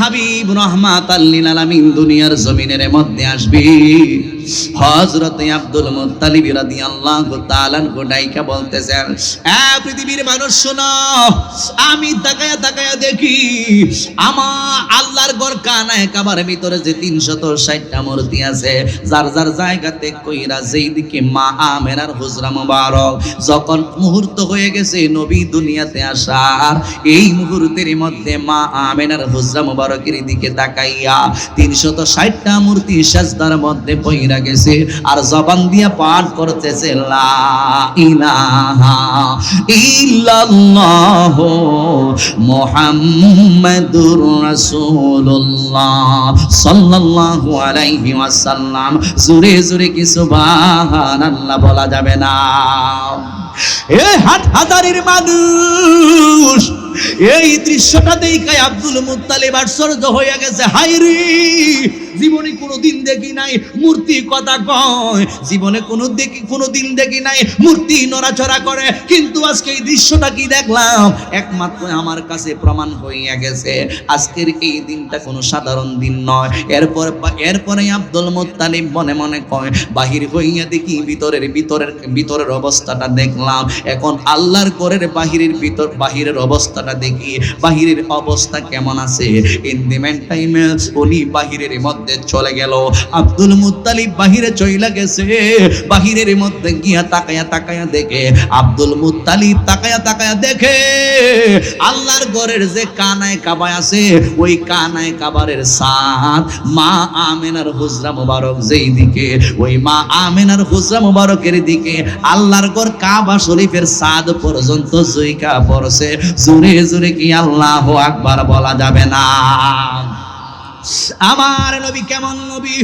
হাবিব রাহমাতাল লিল আলামিন দুনিয়ার জমিনের মধ্যে আসবে। হযরত আব্দুল মুত্তালিব রাদিয়াল্লাহু তাআলা ডাইকা বলতেছেন, পৃথিবীর মানুষ শোনো, আমি তাকায়া তাকায়া দেখি আমার আল্লাহর ঘর কানায় কাবার ভিতরে যে 360টা মূর্তি আছে, যার যার জায়গাতে কইরা যেই দিকে মা আমেনার হুজরা মুবারক। যখন মুহূর্ত হয়ে গেছে নবী দুনিয়াতে আসার, এই মুহূর্তের মধ্যে মা আমেনার হুজরা মুবারকের দিকে তাকাইয়া 360টা মূর্তি সাজদার মধ্যে পইরা গেছে, আর জবান দিয়া পাঠ করতেছে লা ইলাহা ইল্লাল্লাহ মুহাম্মাদুর রাসূলুল্লাহ সাল্লাল্লাহু আলাইহি ওয়াসাল্লাম। জোরে জোরে কি সুবহানাল্লাহ বলা যাবে না? এ হাজারের মানুষ এই দৃশ্যটা দেখে আব্দুল মুত্তালিব আশ্চর্য হয়ে গেছে। হায়রে, জীবনে কোনোদিন দেখি নাই মূর্তি কথা কয়, জীবনে কোনোদিন দেখি নাই মূর্তি নড়াচড়া করে, কিন্তু আজকে এই দৃশ্যটা কি দেখলাম, একমাত্র আমার কাছে প্রমাণ হইয়া গেছে আজকের এই দিনটা কোনো সাধারণ দিন নয়। এরপরে আব্দুল মুত্তালিব মনে মনে কয়, বাহির হইয়া দেখি ভিতরের অবস্থাটা দেখলাম, এখন আল্লাহর ঘরের বাহিরের অবস্থাটা দেখি, বাহিরের অবস্থা কেমন আছে। ইন দি মেন টাইমে উনি বাহিরের মধ্যে চলে গেল। আব্দুল মুত্তালিব বাহিরে চইলা গেছে, বাহিরের মধ্যে গিয়া তাকায়া তাকায়া দেখে, আব্দুল মুত্তালিব তাকায়া তাকায়া দেখে আল্লাহর ঘরের যে কানায় কাবা আছে, ওই কানায় কাবারের সাদ মা আমেনার হুজরা মুবারক যেই দিকে, ওই মা আমেনার হুজরা মুবারকের দিকে আল্লাহর ঘর কাবা শরীফের সাদ পর্যন্ত জুইকা পড়ছে। জোরে জোরে কি আল্লাহু আকবার বলা যাবে না? আমার নবী কেমন নবী,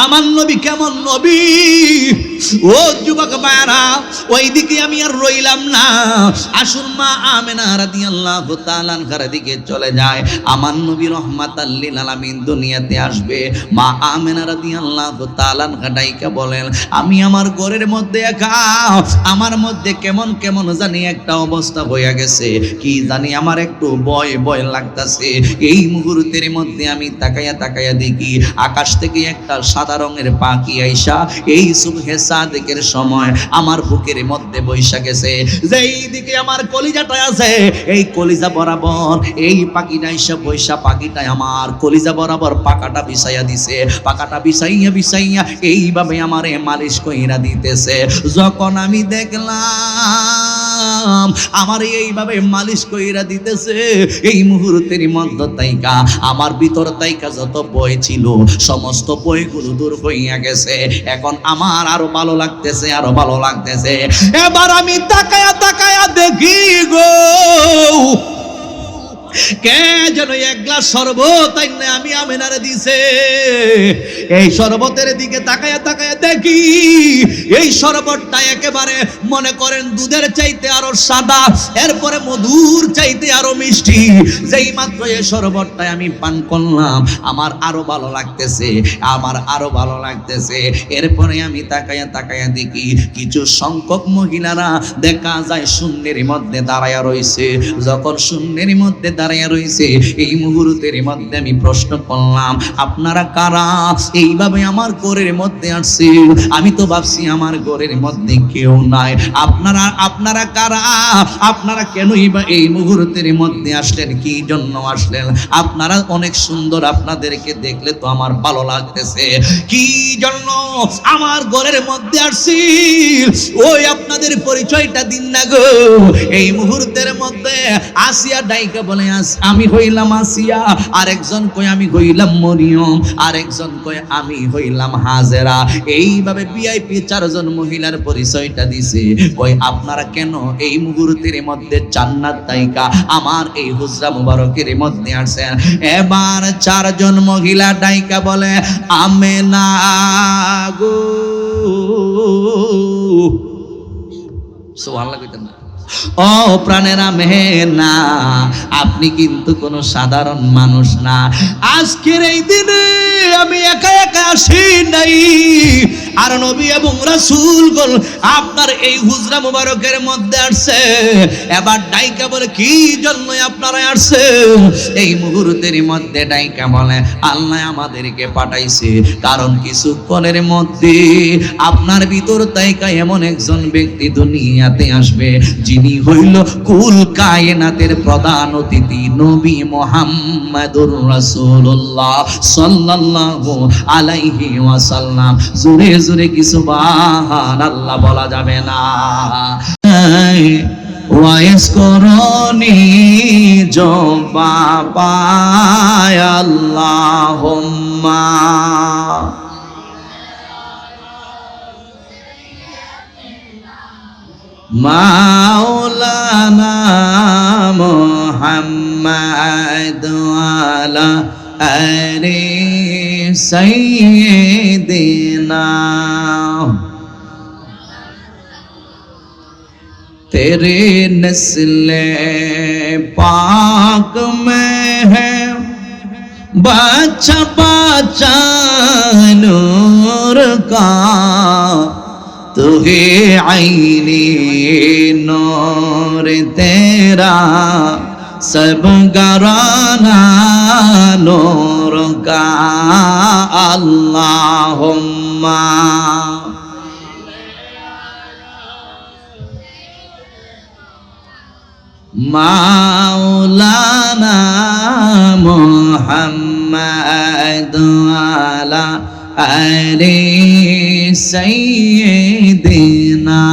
আমার নবী কেমন নবী। ও যুবক ভাইরা, ওইদিকে আমি আর রইলাম না, আসুন মা আমেনা রাদিয়াল্লাহু তাআলা আনহার দিকে চলে যায়। আমার নবী রাহমাতাল লিল আলামিন দুনিয়াতে আসবে। মা আমেনা রাদিয়াল্লাহু তাআলা আনহা ডাইকা বলেন, আমি আমার ঘরের মধ্যে একা, আমার মধ্যে কেমন কেমন জানি একটা অবস্থা হয়ে গেছে, কি জানি আমার একটু ভয় ভয় লাগতাছে। এই মুহূর্তের মধ্যে আমি তাকায়া তাকায়া দেখি আকাশ থেকে একটা সাদা রঙের পাখি আইসা এই সুবহে সাদেকের সময় আমার বুকের মধ্যে বৈশা গেছে। যেই দিকে আমার কলিজাটা আছে, এই কলিজা বরাবর এই পাখিটা আইসা বৈশা, পাখিটা আমার কলিজা বরাবর পাকাটা বিছাইয়া দিছে। পাকাটা বিছাইয়া বিছাইয়া এইভাবে আমারে মালিশ কইরা দিতেছে। যখন আমি দেখলাম আমার এইভাবে মালিশ কইরা দিতেছে, এই মুহূর্তের মধ্যে তাইকা আমার ভিতর তাইকা যত ভয় ছিল সমস্ত ভয়গুলো দূর হইয়া গেছে। এখন আমার আরো ভালো লাগতেছে, আরো ভালো লাগতেছে। এবার আমি তাকায়া তাকায়া দেখি গো, কে যেন এক গ্লাস শরবত আইনে আমি আমেনারে দিছে। এই শরবতের দিকে তাকায়া তাকায়া দেখি এই শরবতটা একেবারে মনে করেন দুধের চাইতে আরো সাদা, এরপরে মধুর চাইতে আরো মিষ্টি। যেই মাত্র এই শরবতটা আমি পান করলাম আমার আরো ভালো লাগতেছে, আমার আরো ভালো লাগতেছে। এরপরে আমি তাকায়া তাকায়া দেখি কিছু সংখ্যক মহিলারা দেখা যায় শূন্যের মধ্যে দাঁড়ায়া রইছে। যখন শূন্যের মধ্যে দাঁড়ায়া রইছে, এই মুহূর্তের মধ্যে আমি প্রশ্ন করলাম, আপনারা কারা? এইভাবে আমার ঘরের মধ্যে আসছে, আমি তো ভাবছি আমার ঘরের মধ্যে কেউ নাই। আপনারা কারা? আপনারা কেনই বা এই মুহূর্তের মধ্যে আসলেন? কি জন্য আসলেন? আপনারা অনেক সুন্দর, আপনাদেরকে দেখলে তো আমার ভালো লাগতেছে। কি জন্য আমার ঘরের মধ্যে আসছি? ওই আপনাদের পরিচয়টা দিন না গো। এই মুহূর্তের মধ্যে আসিয়া ডাইকা বলে, আমি হইলাম আসিয়া, আরেকজন কই আমি হইলাম মরিয়ম, আরেকজন কই আমি হইলাম হাজেরা। এইভাবে ভিআইপি 4 জন মহিলার পরিচয়টা দিছে। কই আপনারা কেন এই মুহূর্তের মধ্যে জান্নাত তাইকা আমার এই হুজরা মুবারকের মধ্যে আসেন? এবার 4 জন মহিলা ডাইকা বলে, আমেনা গো। সুবহানাল্লাহ কইতেন না? ও প্রাণেরা মেহেনা, আপনি কিন্তু কোনো সাধারণ মানুষ না। আজকের এই দিনে আমি একা একা আসি নাই, আর নবী এবং রাসূলগণ আপনার এই হুজরা মুবারকের মধ্যে আসছে। এবার ডাইকা বলে কি জন্য আপনারা আসছেন? এই মুহূর্তের মধ্যে ডাইকা বলে আল্লাহ আমাদেরকে পাঠাইছে, কারণ কিছুক্ষণের মধ্যে আপনার ভিতর তাইকা এমন একজন ব্যক্তি দুনিয়াতে আসবে যিনি হইল কুল কায়নাতের প্রধান অতিথি নবী মুহাম্মদুর রাসূলুল্লাহ সাল্লাল্লাহু আলাইহি ওয়াসাল্লাম। জোরে জোরে কি সুবহানাল্লাহ বলা যাবে না? ওয়াইস করনি জবা পায় আল্লাহুম্মা মাওলানা মুহাম্মদ ওয়ালা আলি সাইয়্যিদিনা। तेरे नस्ले पाक में है बच्चा बच्चा नूर का, तू है आईने नूर तेरा सब घराना नूर का। अल्लाहुम्मा মাওলানা মুহাম্মদ ওয়ালা আলি সাইয়্যিদিনা।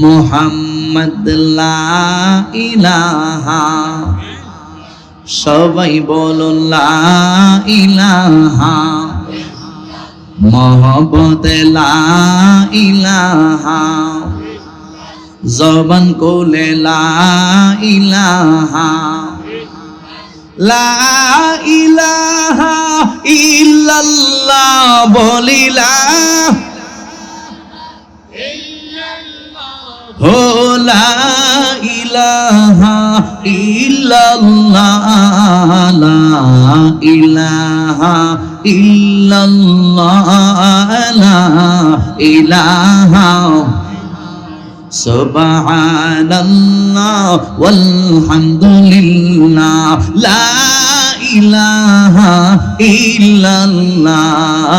মুহাম্মদ লা ইলাহা, সবাই বলুন লা ইলাহা। मोहब्बत ला इलाहा, ज़बान कोले ला इलाहा। ला इलाहा इल्लल्लाह बोली ला हो, ला इलाहा इल्लल्लाह, ला इलाहा इल्लल्लाह, ला इलाहा। सुबहानल्लाह वल्हम्दुलिल्लाह, ला इलाहा इल्लल्लाह।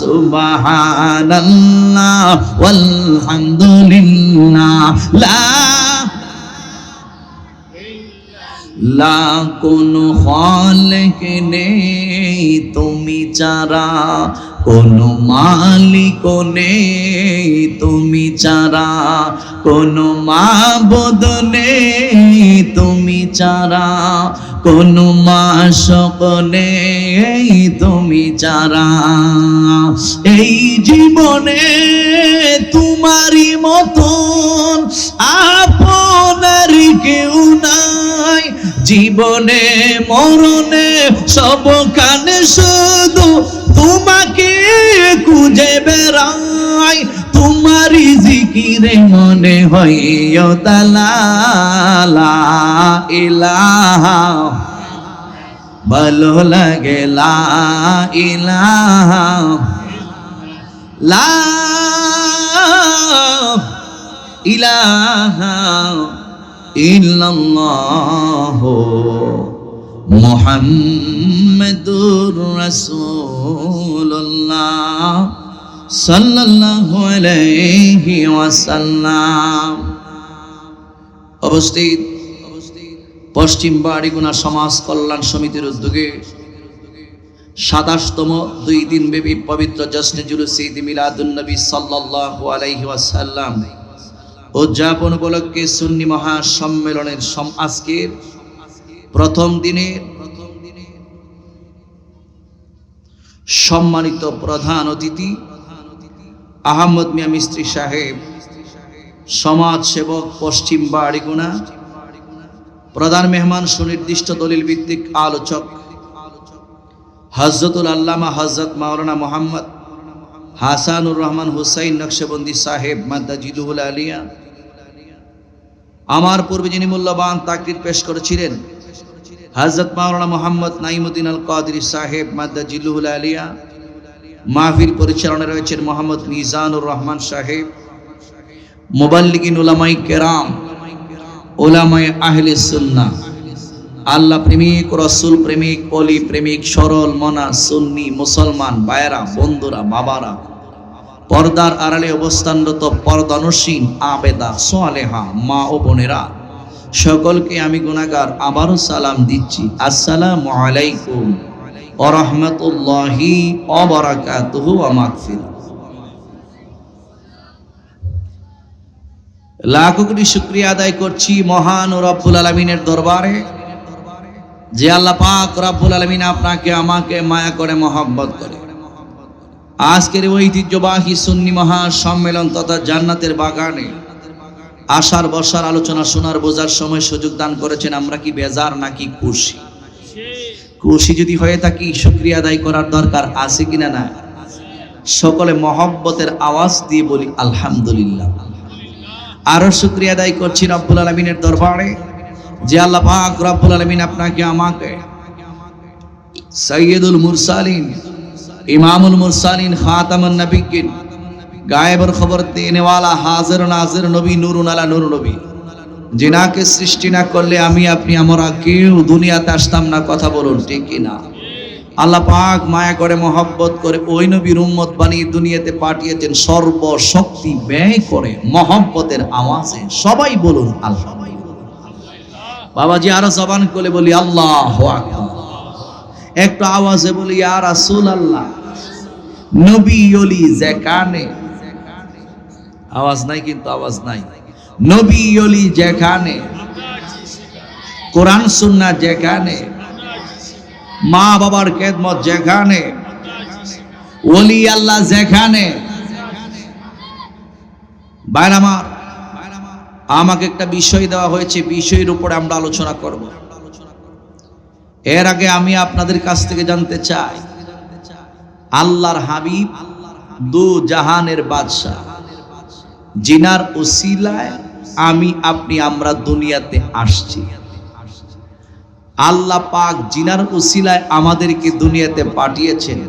सुबहानल्लाह वल्हम्दुलिल्लाह, ला কোনো খালিক নেই তুমি ছাড়া, কোনো মালিক নেই তুমি ছাড়া, কোনো মাবুদ নেই তুমি ছাড়া, কোনো মাশক নেই তুমি ছাড়া। এই জীবনে তোমারই মতন আপনার কেউ নাই, জীবনে মরণে সবখানে শুধু তোমাকে খুঁজে বেড়াই। তোমারই জিকিরে মনে হয় তালা লা ইলাহা, ভালো লাগে লা ইলাহা, লা ইলাহা ইল্লাল্লাহ মুহাম্মাদুর রাসূলুল্লাহ সাল্লাল্লাহু আলাইহি ওয়াসাল্লাম। অবস্থিত পশ্চিম বাড়িগুনা সমাজ কল্যাণ সমিতির উদ্যোগে ২৭তম ২ দিন ব্যাপী পবিত্র জশ্নে জুলুসে ঈদ মিলাদুন নবী সাল্লাল্লাহু আলাইহি ওয়াসাল্লাম উদযাপন উপলক্ষে সুন্নি মহাসম্মেলনের আজকের প্রথম দিনে সম্মানিত প্রধান অতিথি আহমদ মিয়া মিস্ত্রি সাহেব, সমাজ সেবক পশ্চিম বাড়িগুনা, প্রধান মেহমান সুনির্দিষ্ট দলিল ভিত্তিক আলোচক হযরতুল আল্লামা হযরত মাওলানা মুহাম্মদ হাসানুর রহমান হুসাইন নকশবন্দি সাহেব মাদ্দাজিলুল আলিয়া, আমার পূর্বে যিনি মূল্যবান তাকরির পেশ করেছিলেন হযরত মাওলানা মোহাম্মদ নাইমুদ্দিন আল কাদেরী সাহেব মাদ্দাজিলুল আলিয়া, মাহফিল পরিচালনায় রয়েছেন মোহাম্মদ মিজানুর রহমান সাহেব, মুবাল্লিগিন উলামায়ে কেরাম, উলামায়ে আহলে সুন্নাহ, আল্লাহ প্রেমিক, রাসূল প্রেমিক, ওলি প্রেমিক, সরল মনা সুন্নি মুসলমান ভাইয়েরা, বন্ধুরা, বাবারা, পর্দার আড়ালে অবস্থানরত পর্দানসীন আবেদা সালেহা মা ও বোনেরা, সকলকে আমি গুনাহগার আবারও সালাম দিচ্ছি। আসসালামু আলাইকুম ওয়া রাহমাতুল্লাহি ওয়া বারাকাতুহু ওয়া মাগফিরাহ। লাখো কোটি শুকরিয়া আদায় করছি মহান রব্বুল আলামিনের দরবারে, যে আল্লাহ পাক রব্বুল আলামিন আপনাকে আমাকে মায়া করে মহব্বত করে আজকের ঐতিহ্যবাহী সুন্নি মহা সম্মেলন তথা জান্নাতের বাগানে আসার বসার আলোচনা শোনার বোঝার সময় সুযোগ দান করেছেন। আমরা কি বেজার নাকি খুশি? খুশি যদি হয়ে থাকি শুকরিয়া আদায় করার দরকার আছে কিনা না? সকলে মহব্বতের আওয়াজ দিয়ে বলি আলহামদুলিল্লাহ। আরো শুকরিয়া আদায় করছি রব্বুল আলামিনের দরবারে, যে আল্লাহ পাক রব্বুল আলামিন আপনাকে আমাকে সাইয়্যিদুল মুরসালিন, ইমামুল মুরসালিন, খাতামুন নবিয়্যিন, গায়েবের খবর দেনে ওয়ালা, হাজির নাজির নবী, নূরুন আলা নূর নবী, যিনাকে সৃষ্টি না করলে আমি আপনি আমরা কেউ দুনিয়াতে আসতাম না। কথা বলুন ঠিক কি না? আল্লাহ পাক মায়া করে মহব্বত করে ওই নবীর উম্মত বানিয়ে দুনিয়াতে পাঠিয়েছেন সর্বশক্তি ব্যয় করে মহব্বতের আওয়াজে। সবাই বলুন আল্লাহ। বাবাজি আরো জবান করে বলি আল্লাহু আকবার, একটু আওয়াজে বলি ইয়া রাসূলুল্লাহ। নবী ওলি যেখানে, আওয়াজ নাই কিন্তু, আওয়াজ নাই। নবী ওলি যেখানে, কোরআন সুন্নাহ যেখানে, মা বাবার খেদমত যেখানে, ওলি আল্লাহ যেখানে। ভাইরা আমার, আমাকে একটা বিষয় দেওয়া হয়েছে, বিষয়ের উপরে আমরা আলোচনা করব। এর আগে আমি আপনাদের কাছ থেকে জানতে চাই, আল্লাহর হাবিব দু জাহানের বাদশা, জিনার উসিলায় আমি আপনি আমরা দুনিয়াতে আসছি। আল্লাহ পাক জিনার উসিলায় আমাদেরকে দুনিয়াতে পাঠিয়েছেন।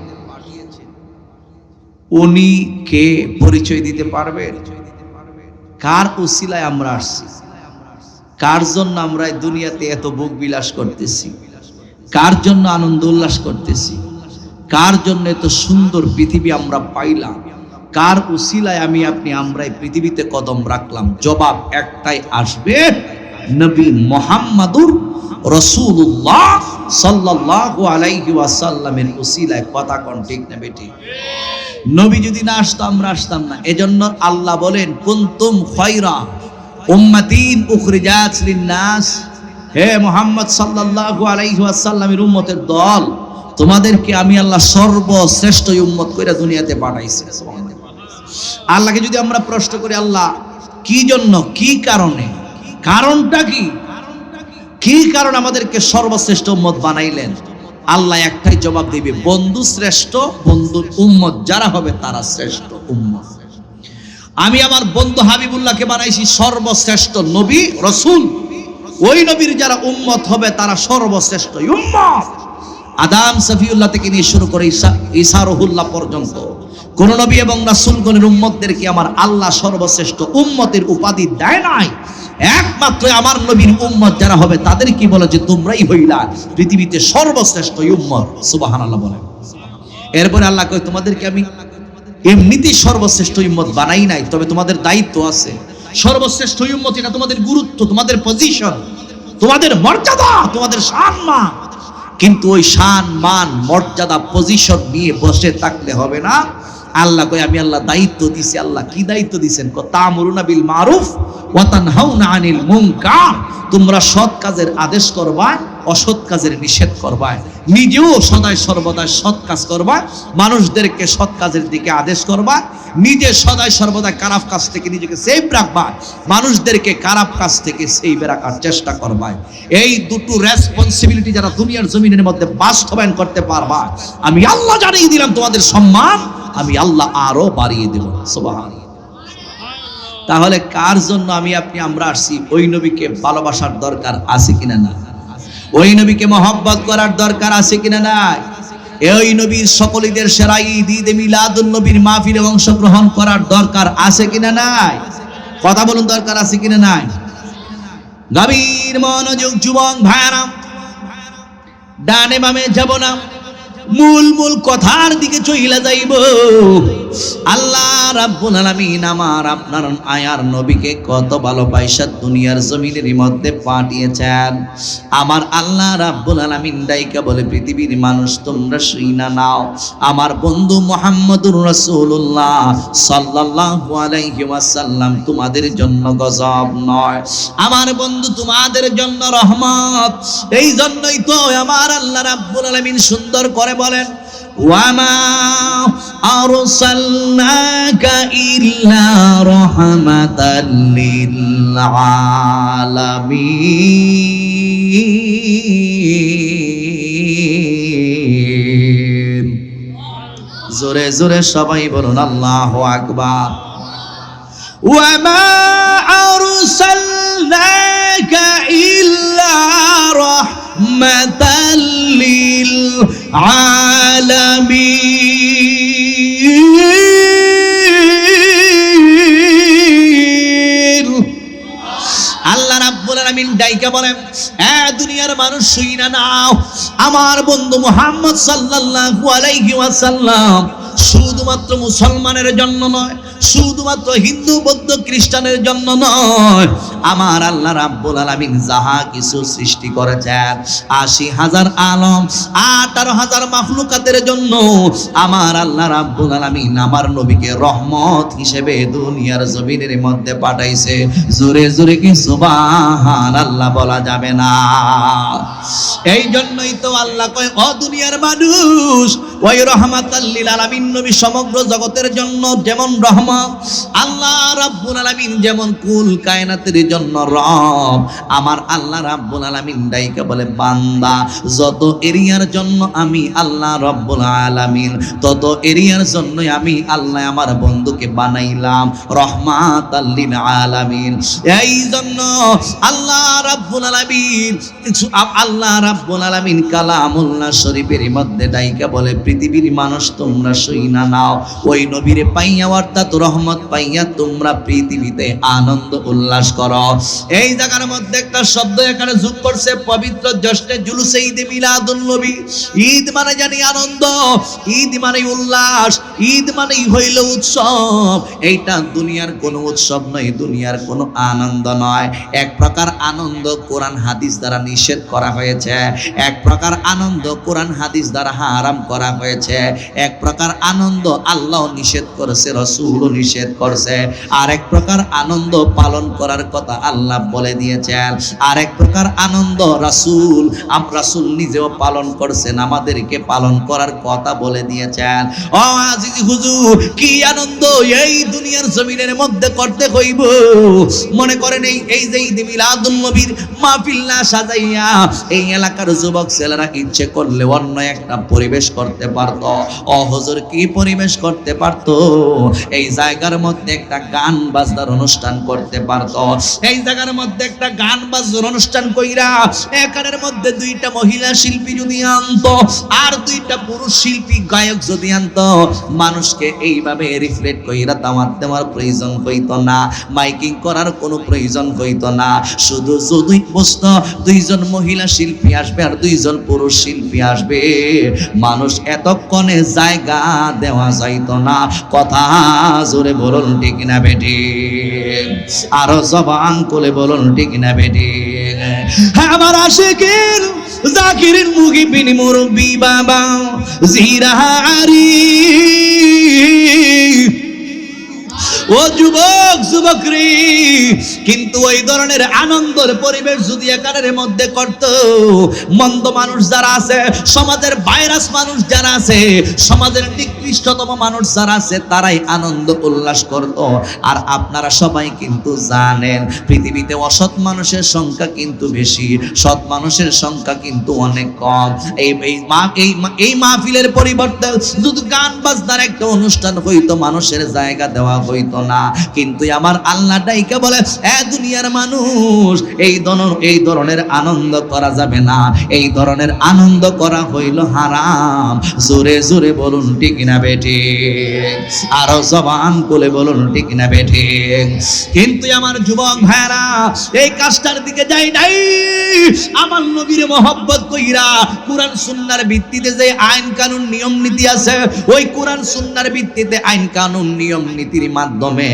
উনি কে পরিচয় দিতে পারবেন? কার উসিলায় আমরা আসছি? কার জন্য আমরা দুনিয়াতে এত ভোগ বিলাস করতেছি? কার জন্য আনন্দ উল্লাস করতেছি? কার জন্য এত সুন্দর পৃথিবী আমরা পাইলাম? কার উসিলায় আমি আপনি আমরা এই পৃথিবীতে কদম রাখলাম? জবাব একটাই আসবে, নবী মুহাম্মাদুর রাসূলুল্লাহ সাল্লাল্লাহু আলাইহি ওয়াসাল্লামের উসিলায়। কথা কোন ঠিক না বেটি? নবী যদি না আসতো আমরা আসতাম না। এজন্য আল্লাহ বলেন কুনতুম খায়রা উম্মাতিন উখরিজাত লিন-নাস, হে মুহাম্মদ সাল্লাল্লাহু আলাইহি ওয়াসাল্লামের উম্মতের দল, তোমাদেরকে আমি আল্লাহ সর্বশ্রেষ্ঠ উম্মত কইরা দুনিয়াতে পাঠাইছি। সুবহানাল্লাহ। আল্লাহকে যদি আমরা প্রশ্ন করি আল্লাহ কি জন্য, কি কারণে, কারণটা কি, কি কারণ আমাদেরকে সর্বশ্রেষ্ঠ উম্মত বানাইলেন? আল্লাহ একটাই জবাব দিবে, বন্ধু শ্রেষ্ঠ, বন্ধুর উম্মত যারা হবে তারা শ্রেষ্ঠ উম্মত। আমি আমার বন্ধু হাবিবুল্লাহকে বানাইছি সর্বশ্রেষ্ঠ নবী রাসূল, ওই নবীর যারা উম্মত হবে তারা সর্বশ্রেষ্ঠ উম্মত। আদম সফিউল্লাহ থেকে নিয়ে শুরু করে ঈসা রুহুল্লাহ পর্যন্ত কোন নবী এবং রাসূলগণের উম্মতদেরকে আমার আল্লাহ সর্বশ্রেষ্ঠ উম্মতের উপাধি দেয় নাই। একমাত্র আমার নবীর উম্মত যারা হবে তাদের কি বলে যে তোমরাই হইলা পৃথিবীতে সর্বশ্রেষ্ঠ উম্মত। সুবহানাল্লাহ বলেন। এরপরে আল্লাহ কয় তোমাদেরকে আমি এমনিতেই সর্বশ্রেষ্ঠ উম্মত বানাই নাই, তবে তোমাদের দায়িত্ব আছে। সর্বশ্রেষ্ঠ উম্মত এটা তোমাদের গুরুত্ব, তোমাদের পজিশন, তোমাদের মর্যাদা, তোমাদের সম্মান। কিন্তু ওই সম্মান মর্যাদা পজিশন নিয়ে বসে থাকলে হবে না। আল্লাহ কয় আমি আল্লাহ দায়িত্ব দিছি। আল্লাহ কি দায়িত্ব দিবেন? তা'মুরুনা বিল মারুফ ওয়া তানহাউনা আনিল মুনকার, তোমরা সৎ কাজের আদেশ করবা, অসৎ কাজের নিষেধ করবা। নিজেও সদাই সর্বদা সৎ কাজ করবা, মানুষদেরকে সৎ কাজের দিকে আদেশ করবা, নিজে সদাই সর্বদা খারাপ কাজ থেকে নিজেকে সেফ রাখবা, মানুষদেরকে খারাপ কাজ থেকে সেফ রাখার চেষ্টা করবা। এই দুটো রেসপন্সিবিলিটি যারা দুনিয়ার জমিনের মধ্যে বাস্তবায়ন করতে পারবা, আমি আল্লাহ জানিয়ে দিলাম তোমাদের সম্মান আমি আল্লাহ আরো বাড়িয়ে দেব। সুবহানাল্লাহ। তাহলে কার জন্য আমি আপনি আমরা আসছি? ওই নবীকে ভালোবাসার দরকার আছে কিনা না? ওই নবীকে মহব্বত করার দরকার আছে কিনা নাই? এই নবীর সকলদের সেরা ঈদ ঈদে মিলাদুন নবীর মাহফিলে অংশগ্রহণ করার দরকার আছে কিনা নাই? কথা বলুন, দরকার আছে কিনা নাই? গভীর মনোযোগ যুবক ভাইরা, ডানে বামে যাব না, মূল কথার দিকে চইলা যাইব। আল্লাহ রাব্বুল আলামিন আমার আপনার আয়ার নবীকে কত ভালোবাসা দুনিয়ার জমিনের মধ্যে পাঠিয়েছেন। আমার আল্লাহ রাব্বুল আলামিন ডাইকা বলে, পৃথিবীর মানুষ তোমরা শুইনা নাও, আমার বন্ধু মুহাম্মদুর রাসূলুল্লাহ সাল্লাল্লাহু আলাইহি ওয়াসাল্লাম তোমাদের জন্য গজব নয়, আমার বন্ধু তোমাদের জন্য রহমত। এই জন্যই তো আমার আল্লাহ রাব্বুল আলামিন সুন্দর করে বলেন, ওয়ামা আরসালনাকা ইল্লা রাহমাতাল লিল আলামিন। জোরে জোরে সবাই বলুন আল্লাহু আকবার। ওয়ামা আরসালনাকা ইল্লা রাহমাতাল লিল আলামিন। আল্লাহ রাব্বুল আলামিন ডাইকা বলেন, দুনিয়ার মানুষ শুইনা নাও, আমার বন্ধু মুহাম্মদ সাল্লাল্লাহু আলাইহি ওয়াসাল্লাম শুধুমাত্র মুসলমানের জন্য নয়, শুধুমাত্র হিন্দু বৌদ্ধ খ্রিস্টানের জন্য নয়, আমার আল্লাহ রাব্বুল আলামিন যাহা কিছু সৃষ্টি করেছেন ৮০,০০০ আলম ১৮,০০০ মাখলুকাতের জন্য আমার আল্লাহ রাব্বুল আলামিন আমার নবীকে রহমত হিসেবে দুনিয়ার জমিনের মধ্যে পাঠাইছে। জোরে জোরে কি সুবহানাল্লাহ বলা যাবে না? এই জন্যই তো আল্লাহ কয়, ও দুনিয়ার মানুষ, ওই রহমাতাল লিল আলামিন নবী সমগ্র জগতের জন্য যেমন রহমত, আল্লাহ রাব্বুল আলামিন যেমন কুল কায়নাতের জন্য রব, আমার আল্লাহ রাব্বুল আলামিন ডাইকা বলে, বান্দা যত এরিয়ার জন্য আমি আল্লাহ রাব্বুল আলামিন, তত এরিয়ার জন্যই আমি আল্লাহ আমার বন্ধুকে বানাইলাম রহমাতাল লিল আলামিন। এই জন্য আল্লাহ রাব্বুল আলামিন কালামুল্লাহ শরীফের মধ্যে ডাইকা বলে, পৃথিবীর মানুষ তোমরা শুইনা নাও, ওই নবীরে পাইয়া অর্থাৎ রহমত পাইয়া তোমরা পৃথিবীতে আনন্দ উল্লাস করো। এই জায়গার মধ্যে একটা শব্দ এখানে যোগ করছে, পবিত্র জ্যৈষ্ঠে জুলুসে ঈদে মিলাদুন নবী। ঈদ মানে জানি আনন্দ, ঈদ মানে উল্লাস, ঈদ মানেই হইল উৎসব। এইটা দুনিয়ার কোনো উৎসব নয়, দুনিয়ার কোনো আনন্দ নয়। এক প্রকার আনন্দ কোরআন হাদিস দ্বারা নিষেধ করা হয়েছে, এক প্রকার আনন্দ কোরআন হাদিস দ্বারা হারাম করা হয়েছে, এক প্রকার আনন্দ আল্লাহ নিষেধ করেছে, রাসূলও নিষেধ করছে, আর এক প্রকার আনন্দ পালন করার কথা আল্লাহ বলে দিয়েছেন, আর এক প্রকার আনন্দ রাসূল নিজেও পালন করছেন, আমাদেরকে পালন করার কথা বলে দিয়েছেন। ও আজিজ হুজুর, কি আনন্দ এই দুনিয়ার জমিনের মধ্যে করতে হইব। মনে করেন এই যে ঈদ মিলাদুন নবীর মাহফিল না সাজাইয়া এই এলাকার যুবক ছেলেরা ইচ্ছে করলে অন্য একটা পরিবেশ করতে পারত। ও হুজুর, কি পরিবেশ করতে পারত? এই জায়গার মধ্যে একটা গান বাজনার অনুষ্ঠান করতে পারত। এই জায়গার মধ্যে একটা গান বাজনার অনুষ্ঠান কইরা এখানের মধ্যে দুইটা মহিলা শিল্পী যদি আনতো আর দুইটা পুরুষ শিল্পী গায়ক যদি আনতো, মানুষকে এইভাবে রিফ্লেক্ট কইরা দাওয়াত দেওয়ার প্রয়োজন হইতো না, মাইকিং করার কোনো প্রয়োজন হইতো না। শুধু যদি বসতো দুইজন মহিলা শিল্পী আসবে আর দুইজন পুরুষ শিল্পী আসবে, মানুষ এতক্ষণে জায়গা দেওয়া যাইতো না। কথা জোরে বলুন ঠিক না বেটি? আরো জবান খুলে বলুন ঠিক না বেটি? আমার আশিকিন জাকিরিন মুগিবিন মুরব্বি বাবা জিরাহারি ও যুবক যুবকরি, কিন্তু ওই ধরনের আনন্দের পরিবেশ যদি একারের মধ্যে করত, মন্দ মানুষ যারা আছে, সমাজের ভাইরাস মানুষ যারা আছে, সমাজের নিকৃষ্টতম মানুষ যারা আছে, তারাই আনন্দ উল্লাস করত। আর আপনারা সবাই কিন্তু জানেন পৃথিবীতে অসৎ মানুষের সংখ্যা কিন্তু বেশি, সৎ মানুষের সংখ্যা কিন্তু অনেক কম। এই মাহফিলের পরিবর্তে শুধু গান বাজনার একটা অনুষ্ঠান হইতো, মানুষের জায়গা দেওয়া হইতো না। কিন্তু আমার আল্লাহ ডাইকে বলে, এ দুনিয়ার মানুষ, এই ধরনের আনন্দ করা যাবে না, এই ধরনের আনন্দ করা হইল হারাম। জোরে জোরে বলুন ঠিক না বেঠিক, আরো জবান খুলে বলুন ঠিক না বেঠিক। কিন্তু আমার যুবক ভাইরা এই কাজটার দিকে যাই নাই। আমার নবীর মহব্বত কইরা কুরআন সুন্নাহর ভিত্তিতে যে আইন কানুন নিয়ম নীতি আছে, ওই কোরআন সুন্নাহর ভিত্তিতে আইন কানুন নিয়ম নীতির মাধ্যমে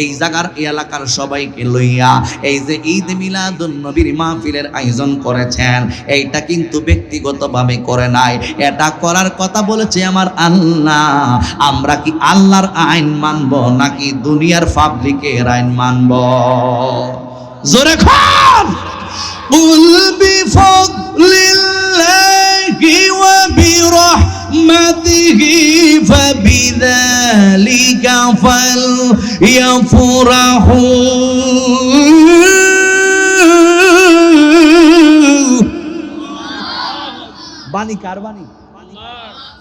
এই জায়গার এলাকার সবাইকে লইয়া এই যে ঈদ মিলাদুন নবীর মাহফিলের আয়োজন করেছেন, এইটা কিন্তু ব্যক্তিগতভাবে করে নাই, এটা করার কথা বলেছে আমার আল্লাহ। আমরা কি আল্লাহর আইন মানব নাকি দুনিয়ার পাবলিকের আইন মানব? জোরে খান কুল বিফাদলিল্লাহি ওয়া বিরহমাতিহি ফাবিযালিকা ফালইফরাহু। বাণী কার বাণী?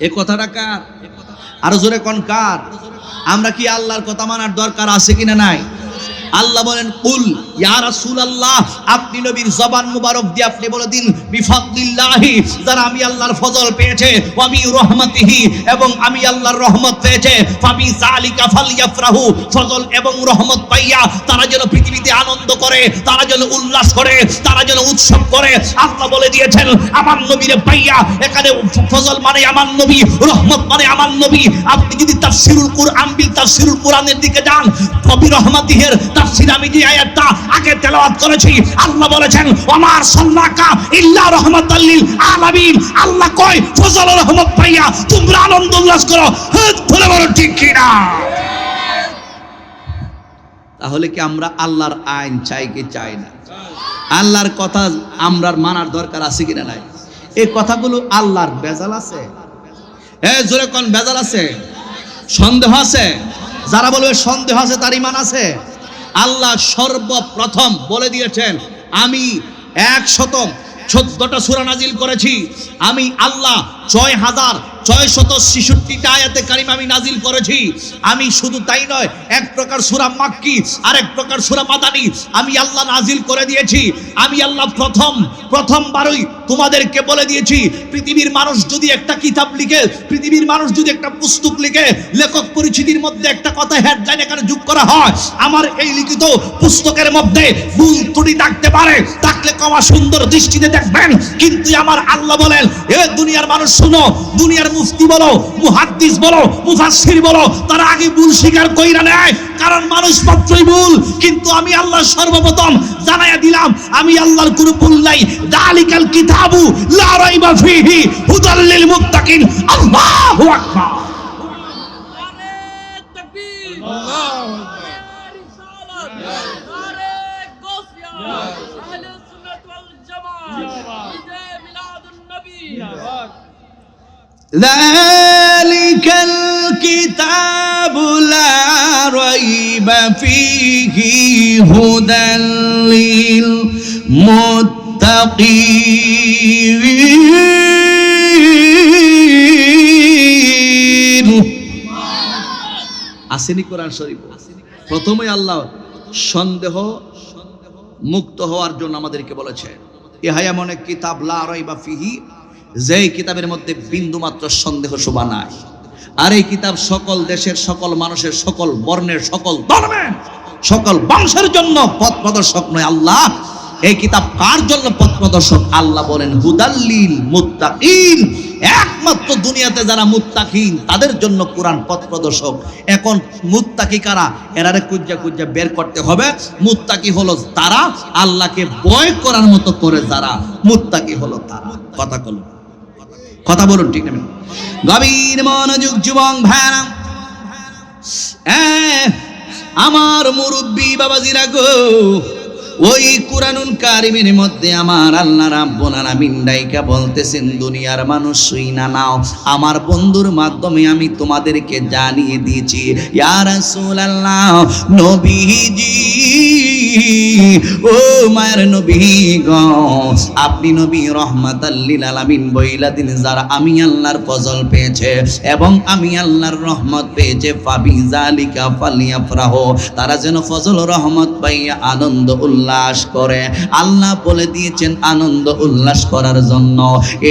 এ কথাটা কার? আরো জোরে কোন কার? আমরা কি আল্লাহর কথা মানার দরকার আছে কিনা নাই? আল্লাহ বলেন, কুল ইয়া রাসূলুল্লাহ, আপনি নবীর জবান মুবারক দিয়ে আপনি বলে দিন, বিফাদলিল্লাহি, যারা আমি আল্লাহর ফজল পেয়েছে, ওয়া বিরহমাতিহি, এবং আমি আল্লাহর রহমত পেয়েছে, ফাবিযালিকা ফালইফরাহু, ফজল এবং রহমত পাইয়া তারা যেন পৃথিবীতে আনন্দ করে, তারা যেন উল্লাস করে, তারা যেন উৎসব করে। আল্লাহ বলে দিয়েছেন আমার নবীরে পাইয়া, এখানে ফজল মানে আমার নবী, রহমত মানে আমার নবী। আপনি যদি তাফসীরুল কুরআন বিল তাফসীরুল কুরআনের দিকে যান, বিরহমাতিহির তাফসীর আমি যে আয়াতটা আগে তেলাওয়াত করেছি, আল্লাহ বলেছেন ওমা আরসালনাকা ইল্লা রাহমাতাল লিল আলামিন। আল্লাহ কয় ফজল রহমত পাইয়া তোমরা আনন্দ উল্লাস করো। হাত খুলে বলো ঠিক কি না? তাহলে কি আমরা আল্লাহর আইন চাই কি চাই না? আল্লাহর কথা আমরা মানার দরকার আছে কিনা নাই? এই কথাগুলো আল্লাহর বেজাল আছে? জোরে কোন বেজাল আছে? সন্দেহ আছে? যারা বলবে সন্দেহ আছে তার ঈমান আছে? আল্লাহ সর্বপ্রথম বলে দিয়েছেন, আমি 114টা সূরা নাজিল করেছি, আমি আল্লাহ 6666টা আয়াতে কারিমা আমি নাজিল করেছি। আমি শুধু তাই নয়, এক প্রকার সূরা মাক্কি আর এক প্রকার সূরা মাদানী আমি আল্লাহ নাজিল করে দিয়েছি। আমি আল্লাহ প্রথমবারই তোমাদেরকে বলে দিয়েছি, পৃথিবীর মানুষ যদি একটা কিতাব লিখে, পৃথিবীর মানুষ যদি একটা পুস্তক লিখে, লেখক পরিচিতির মধ্যে একটা কথা হেডলাইন এখানে যোগ করা হয়, আমার এই লিখিত পুস্তকের মধ্যে ভুল ত্রুটি থাকতে পারে, থাকলে ক্ষমা সুন্দর দৃষ্টিতে দেখবেন। কিন্তু আমার আল্লাহ বলেন, এ দুনিয়ার মানুষ শুনো, দুনিয়ার মুফতি বলো, মুহাদ্দিস বলো, মুফাসসির বলো, তারা আগে ভুল স্বীকার কইরা নেয়, কারণ মানুষ মাত্রই ভুল। কিন্তু আমি আল্লাহ সর্বপ্রথম জানাইয়া দিলাম, আমি আল্লাহর কোনো ভুল নাই। যালিকাল কিতাবু লা রাইবা ফীহি হুদাল লিল মুত্তাকিন। আল্লাহু আকবার। নারে তাকবীর, আল্লাহু আকবার, রিসালাত, নারে গাউসিয়া, আহলে সুন্নাত ওয়াল জামাত, ঈদে মিলাদুন নবী। ذلك الكتاب لا ريب فيه هدى للمتقين। আসেনি কোরআন শরীফ? প্রথমে আল্লাহ সন্দেহ মুক্ত হওয়ার জন্য আমাদেরকে বলেছে, ইহা এমন এক কিতাব লা রাইবা ফিহি, যেই কিতাবের মধ্যে বিন্দু মাত্র সন্দেহ শোভা নাই। আর এই কিতাব সকল দেশের, সকল মানুষের, সকল বর্ণের, সকল ধর্মের, সকল বংশের জন্য পথ প্রদর্শক নয়। আল্লাহ এই কিতাব কার জন্য পথ প্রদর্শক? আল্লাহ বলেন হুদাল্লিল মুত্তাকিন, একমাত্র দুনিয়াতে যারা মুত্তাকিন তাদের জন্য কোরআন পথ প্রদর্শক। এখন মুত্তাকি কারা? এরারে কুজ্জা বের করতে হবে। মুত্তাকি হলো তারা আল্লাহকে ভয় করার মতো করে, যারা মুত্তাকি হলো তারা। কথা বলুন ঠিক না? গভীর মনোযোগ যুবক ভাইরা, আমার মুরব্বী বাবাজিরা গো, ওই কুরআনুল কারীমের মধ্যে আমার আল্লাহ রাব্বুল আলামিন ডাইকা বলতেছেন, দুনিয়ার মানুষ শুইনা নাও, আমার বন্ধুর মাধ্যমে আমি তোমাদেরকে জানিয়ে দিয়েছি। ইয়া রাসূলুল্লাহ, নবীজি, ও মায়ের নবী গো, আপনি নবী রহমাতাল লিল আলামিন বইলা দিন, যারা আমি আল্লাহর ফজল পেয়েছে এবং আমি আল্লাহর রহমত পেয়েছে, ফাবি যালিকা ফালিয়াফরাহু, তারা যেন ফজল রহমত পাইয়া আনন্দ উল্লাস করে। আল্লাহ বলে দিয়েছেন আনন্দ উল্লাস করার জন্য।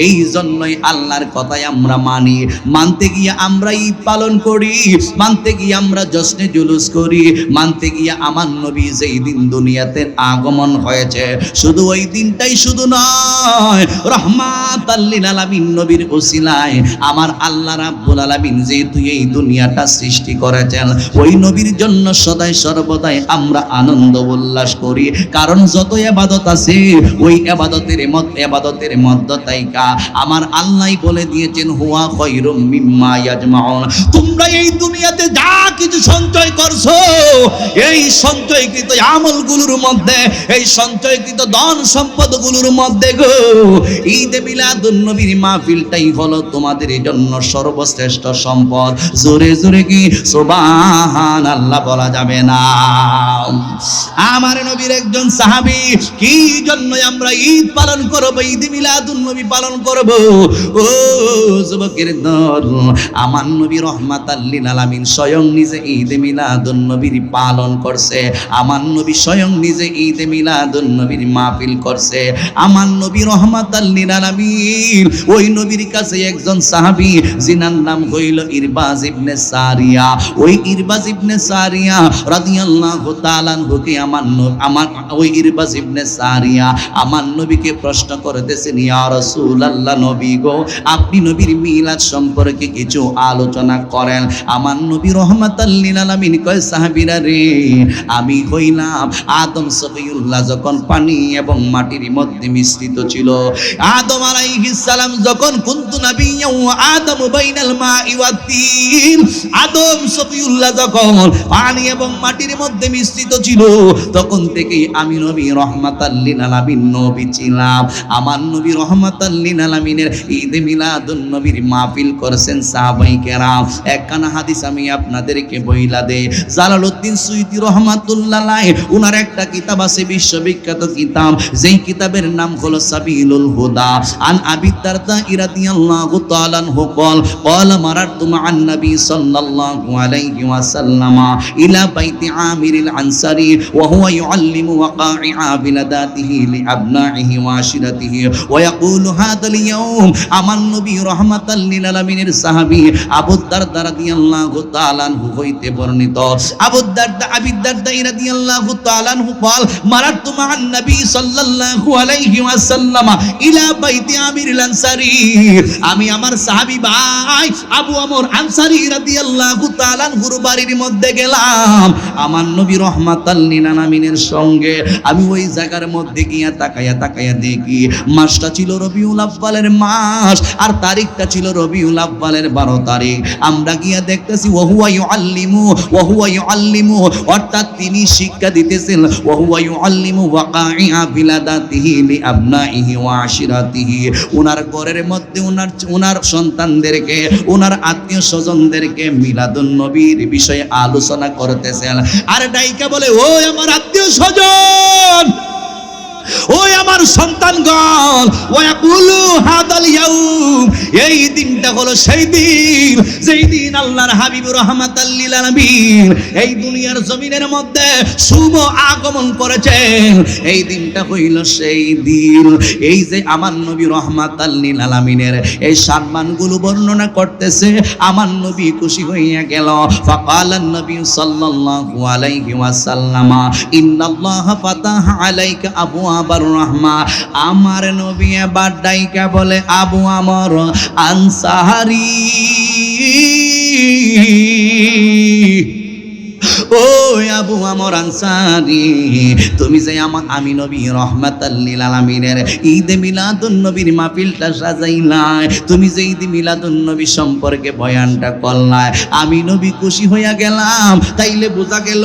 এই জন্যই আল্লাহর কথাই আমরা মানি, মানতে গিয়ে আমরা ঈদ পালন করি, মানতে গিয়ে আমরা জশ্নে জুলুস করি, মানতে গিয়ে আমার নবী যেই দিন দুনিয়াতে আগমন হয়েছে, শুধু ওই দিনটাই শুধু নয়, রহমাতাল লিল আলামিন নবীর ওসিলায় আমার আল্লাহ রাব্বুল আলামিন যেহেতু এই দুনিয়াটা সৃষ্টি করেছেন, ওই নবীর জন্য সদাই সর্বদাই আমরা আনন্দ উল্লাস করি। কারণ যত ইবাদত আছে, ওই ইবাদতের মধ্যে তাইকা আমার আল্লাহ বলে দিয়েছেন, হুয়া খায়রুম মিম্মা ইয়াজমাউন, তোমরা এই দুনিয়াতে যা কিছু সঞ্চয় করছো, এই সঞ্চয়কৃত আমলগুলোর মধ্যে, এই সঞ্চয়কৃত ধন সম্পদগুলোর মধ্যে গো, ঈদে মিলাদুন নবীর মাহফিলটাই হলো তোমাদের জন্য সর্বশ্রেষ্ঠ সম্পদ। জোরে জোরে কি সুবহানাল্লাহ বলা যাবে না? আমার নবীর একজন সাহাবী, কি জন্য আমরা ঈদ পালন করব, ঈদ মিলাদুন নবী পালন করব? ও যুবকের দল, আমার নবী রহমাতাল লিল আলামিন স্বয়ং নিজে ঈদ মিলাদুন নবীর পালন করছে, আমার নবী স্বয়ং নিজে ঈদ মিলাদুন নবীর মাহফিল করছে। আমার নবী রহমাতাল লিল আলামিন, ওই নবীর কাছে একজন সাহাবী, যিনার নাম হইল ইরবাজ ইবনে সারিয়া। ওই ইরবাজ ইবনে সারিয়া রাদিয়াল্লাহু তাআলা আনহুকে আমার ওই ইরবাজ ইবনে সারিয়া আমার নবীকে প্রশ্ন করতেছেন, ইয়া রাসূলুল্লাহ, নবী গো, আপনি নবীর মিলাদ সম্পর্কে কিছু আলোচনা করেন। আমার নবী রহমাতাল লিল আলামিন কয়, সাহাবীরা রে, আমি হইলাম আদম সফিউল্লাহ যখন পানি এবং মাটির মধ্যে মিশ্রিত ছিল, আদম আলাইহিস সালাম যখন কুনতু নাবিয়্যা ওয়া আদম বাইনাল মাই ওয়াত তিন, আদম সফিউল্লাহ যখন পানি এবং মাটির মধ্যে মিশ্রিত ছিল, তখন থেকেই আমি নবী রহমাতাল লিল আলামিন নবী ছিলাম। আমার নবী রহমাতাল লিল আলামিনের ঈদ মিলাদুন নবীর মাহফিল করেছেন সাহাবায়ে কেরাম। একখানা হাদিস আমি আপনাদেরকে বইলা দেই। জালালউদ্দিন সুয়ুতী রাহমাতুল্লাহ আলাইহি, উনার একটা কিতাব আছে বিশ্ববিখ্যাত কিতাব, যেই কিতাবের নাম হলো সাবিলুল হুদা। আন আবি দারদা রাদিয়াল্লাহু তাআলা আনহু قال مررت مع النبي صلى الله عليه وسلم الى بيت عامر الانصاري وهو يعلم وقائع بلداته لابنائه وعشيرته ويقول هذا اليوم আমার নবী রাহমাতাল লিল আলামিনের সাহাবী আবু দারদা রাদিয়াল্লাহু তাআলা আনহু হইতে বর্ণিত। আবি দারদা রাদিয়াল্লাহু তাআলা আনহু قال مررت مع النبي صلى الله عليه وسلم الى بيت عامر الانصاري, আমি আমার সাহাবী ভাই আবু আমর আনসারী রাদিয়াল্লাহু তাআলা আনহুর বাড়ির মধ্যে গেলাম। আমার নবী রাহমাতাল লিল আলামিনের সঙ্গে আমি ওই জায়গার মধ্যে গিয়া তাকায়া দেখি, মাসটা ছিল রবিউল আউয়ালের মাস, আর তারিখটা ছিল রবিউল আউয়ালের 12 তারিখ। আমরা গিয়া দেখতেছি ওয়া হুয়া ইউআল্লিমু, অর্থাৎ তিনি শিক্ষা দিতেছেন, ওয়া হুয়া ইউআল্লিমু ওয়াকাইআ বিলাদাতিহি লিআবনাইহি ওয়া আশিরাতিহি, ওনার ঘরের মধ্যে ওনার সন্তানদেরকে, ওনার আত্মীয় স্বজনদেরকে মিলাদুন নবীর বিষয়ে আলোচনা করতেছেন। আর ডাইকা বলে, ও আমার আত্মীয় স্বজন, ওই আমার সন্তানগণ, ওয়াকুলু হাদাল ইয়াউম, এই দিনটা হলো সেই দিন যেই দিন আল্লাহর হাবিব রাহমাতাল লিল আলামিন এই দুনিয়ার জমিনের মধ্যে শুভ আগমন করেছেন। এই দিনটা হইল সেই দিন, এই যে আমার নবী রাহমাতাল লিল আলামিনের এই সম্মানগুলো বর্ণনা করতেছে, আমার নবী খুশি হইয়া গেল। ফাকালান নবী সাল্লাল্লাহু আলাইহি ওয়াসাল্লাম, ইন্নাল্লাহা ফাতাহা আলাইকা আবওয়াবার রাহমা, আমার নবী এবার ডাইকা বলে, আবু আমর আনসারী, ও আবু আমর আনসারী, তুমি যে আমি নবী রহমাতাল লিল আলামিনের ঈদ মিলাদুন নবীর মাহফিলটা সাজাইলাই, তুমি যে ঈদ মিলাদুন নবী সম্পর্কে বয়ানটা করলাই, আমি নবী খুশি হইয়া গেলাম। তাইলে বোঝা গেল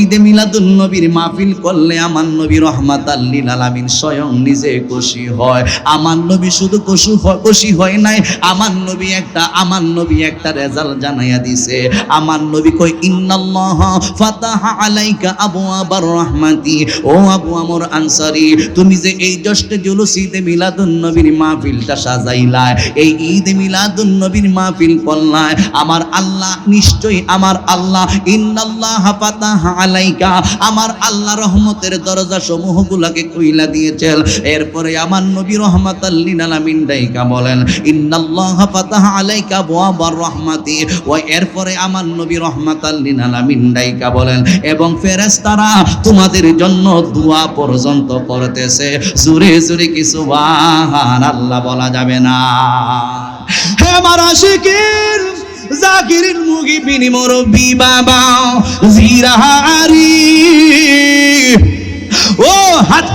ঈদ মিলাদুন নবীর মাহফিল করলে আমার নবী রহমাতাল লিল আলামিন স্বয়ং নিজে খুশি হয়। আমার নবী শুধু খুশি হয় নাই, আমার নবী একটা রেজাল্ট জানাইয়া দিছে। আমার নবী কই ইন্নাল্লাহ ফাতাহা আলাইকা আবওয়াবার রাহমাতি। ও আবু আমর আনসারী, তুমি যে এই জশ্নে জুলুস ঈদ মিলাদুন নবীর মাহফিলটা সাজাইলা, এই ঈদ মিলাদুন নবীর মাহফিল করলাই, আমার আল্লাহ নিশ্চয়ই আমার আল্লাহ ইন্নাল্লাহ ফাতাহা আলাইকা, আমার আল্লাহ রহমতের দরজা সমূহগুলোকে কইলা দিয়েছেন। এরপরে আমার নবী রহমাতাল লিল আলামিন ডাইকা বলেন ইন্নাল্লাহ ফাতাহা আলাইকা আবওয়াবার রাহমাতি। ও এরপরে আমার নবী রহমাতাল লিল আলামিন ডাইকা বলেন এবং ফেরেশতারা তোমাদের জন্য দোয়া পর্যন্ত করতেছে। জোরে জোরে কি সুবহানাল্লাহ বলা যাবে না? হে আমার আশিকিন জাকিরিন মুগিবিন মুরব্বি বাবা জিরাহারি, ও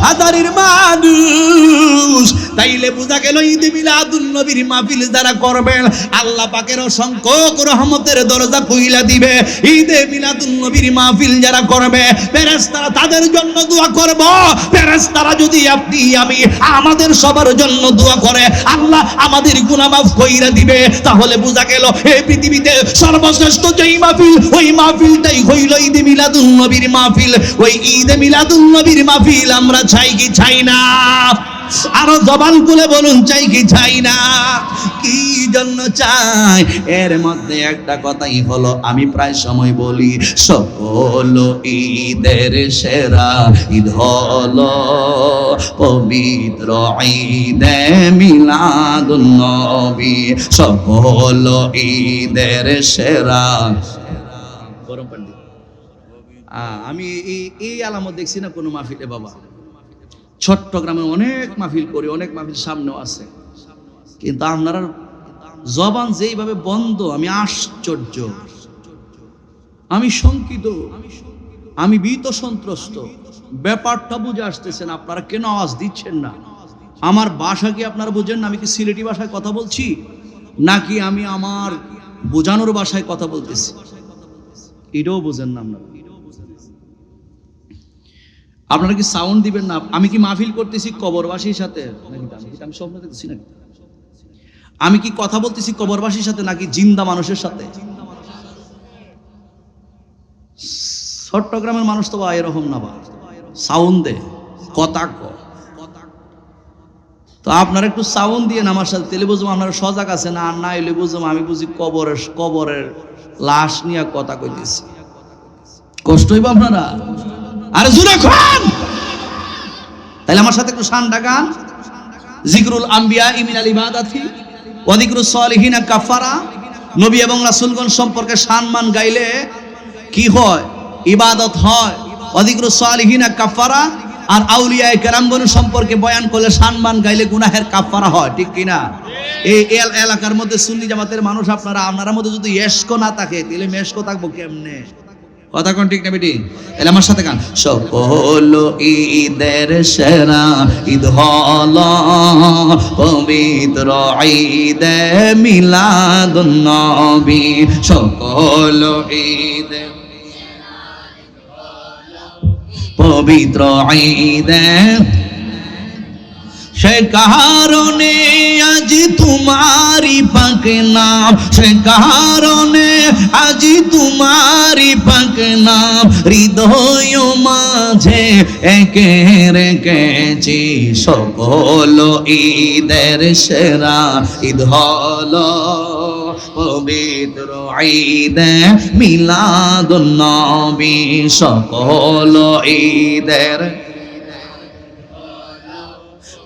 হাজারের মানুষ, তাইলে বোঝা গেল ঈদ মিলাদুন নবীর মাহফিল যারা করবেন আল্লাহ পাকের অসংখ্য রহমতের দরজা খুইলা দিবে। ঈদ মিলাদুন নবীর মাহফিল যারা করবে ফেরেশতারা তাদের জন্য দোয়া করব। ফেরেশতারা যদি আপনি আমি আমাদের সবার জন্য দোয়া করে আল্লাহ আমাদের গুনাহ মাফ কইরা দিবে। তাহলে বোঝা গেল এই পৃথিবীতে সর্বশ্রেষ্ঠ যেই মাহফিল, ওই মাহফিলটাই হইল ঈদ মিলাদুন নবীর মাহফিল। ওই ঈদ মিলাদুন নবীর মাহফিল আমরা চাই কি চাই না? আরো জবান খুলে বলুন, চাই কি চাই না? কি জন্য চাই? এর মধ্যে একটা কথাই হলো, আমি প্রায় সময় বলি সকল ঈদের সেরা ঈদ হলো পবিত্র ঈদে মিলাদুন নবী। সকল ঈদের সেরা, গরম পানি আমি এই আলামত দেখছি না কোনো মাহফিলে বাবা। চট্টগ্রামে অনেক মাহফিল করি, অনেক মাহফিল সামনেও আছে, কিন্তু আপনারা জবান যেইভাবে বন্ধ, আমি আশ্চর্য, আমি শঙ্কিত, আমি ভীত সন্ত্রস্ত। ব্যাপারটা বুঝে আসতেছেন, আপনারা কেন আওয়াজ দিচ্ছেন না? আমার ভাষা কি আপনারা বুঝেন না? আমি কি সিলেটি ভাষায় কথা বলছি নাকি আমি আমার বোঝানোর ভাষায় কথা বলতেছি? এটাও বুঝেন না আপনারা। আপনারা কি সাউন্ড দিবেন না? আমি কি মাহফিল করতেছি কবরবাসীর সাথে নাকি আমি স্বপ্ন দেখতেছি নাকি? আমি কি কথা বলতেছি কবরবাসীর সাথে নাকি জিন্দা মানুষের সাথে? চট্টগ্রামের মানুষ তো বা এরকম না, বা সাউন্ড দে কথা ক। তো আপনারা একটু সাউন্ড দিয়ে আমার সাথে, তেলে বুঝবো আপনারা সজাগ আছে না। আর না এলে বুঝবো আমি বুঝি কবরের লাশ নিয়ে কথা কইতেছি। কষ্ট হইব আপনারা? আরে জোরে খান। তাহলে আমার সাথে একটু শান ডাকান। জিকরুল আম্বিয়া মিনাল ইবাদাতি ওয়া যিকরুস সালিহিনা কাফারা। নবী এবং রাসূলগণ সম্পর্কে সম্মান গাইলে কি হয়? ইবাদত হয়। ওয়া যিকরুস সালিহিনা কাফারা। আর আউলিয়ায়ে কেরামগণ সম্পর্কে বয়ান করলে সম্মান গাইলে গুনাহের কাফারা হয়, ঠিক কি না? এই এলাকার মধ্যে সুন্নি জামাতের মানুষ আপনারা মধ্যে যদি এশকো না থাকে তাহলে মেশকো থাকবো কেমনে? কথা কোন ঠিক না বেটি? তাহলে আমার সাথে গান। সকল ঈদের সেরা ঈদ হলো পবিত্র ঈদে মিলাদুন নবী। সকল ঈদে পবিত্র ঈদে, সে কারণে আজ তোমারি পাক নাম, সে কারণে আজ তোমারি পাক নাম হৃদয় মাঝে একে রেখেছি। সকল ঈদের সেরা ঈদ হলো পবিত্র ঈদে মিলাদুন নবী। সকল ঈদের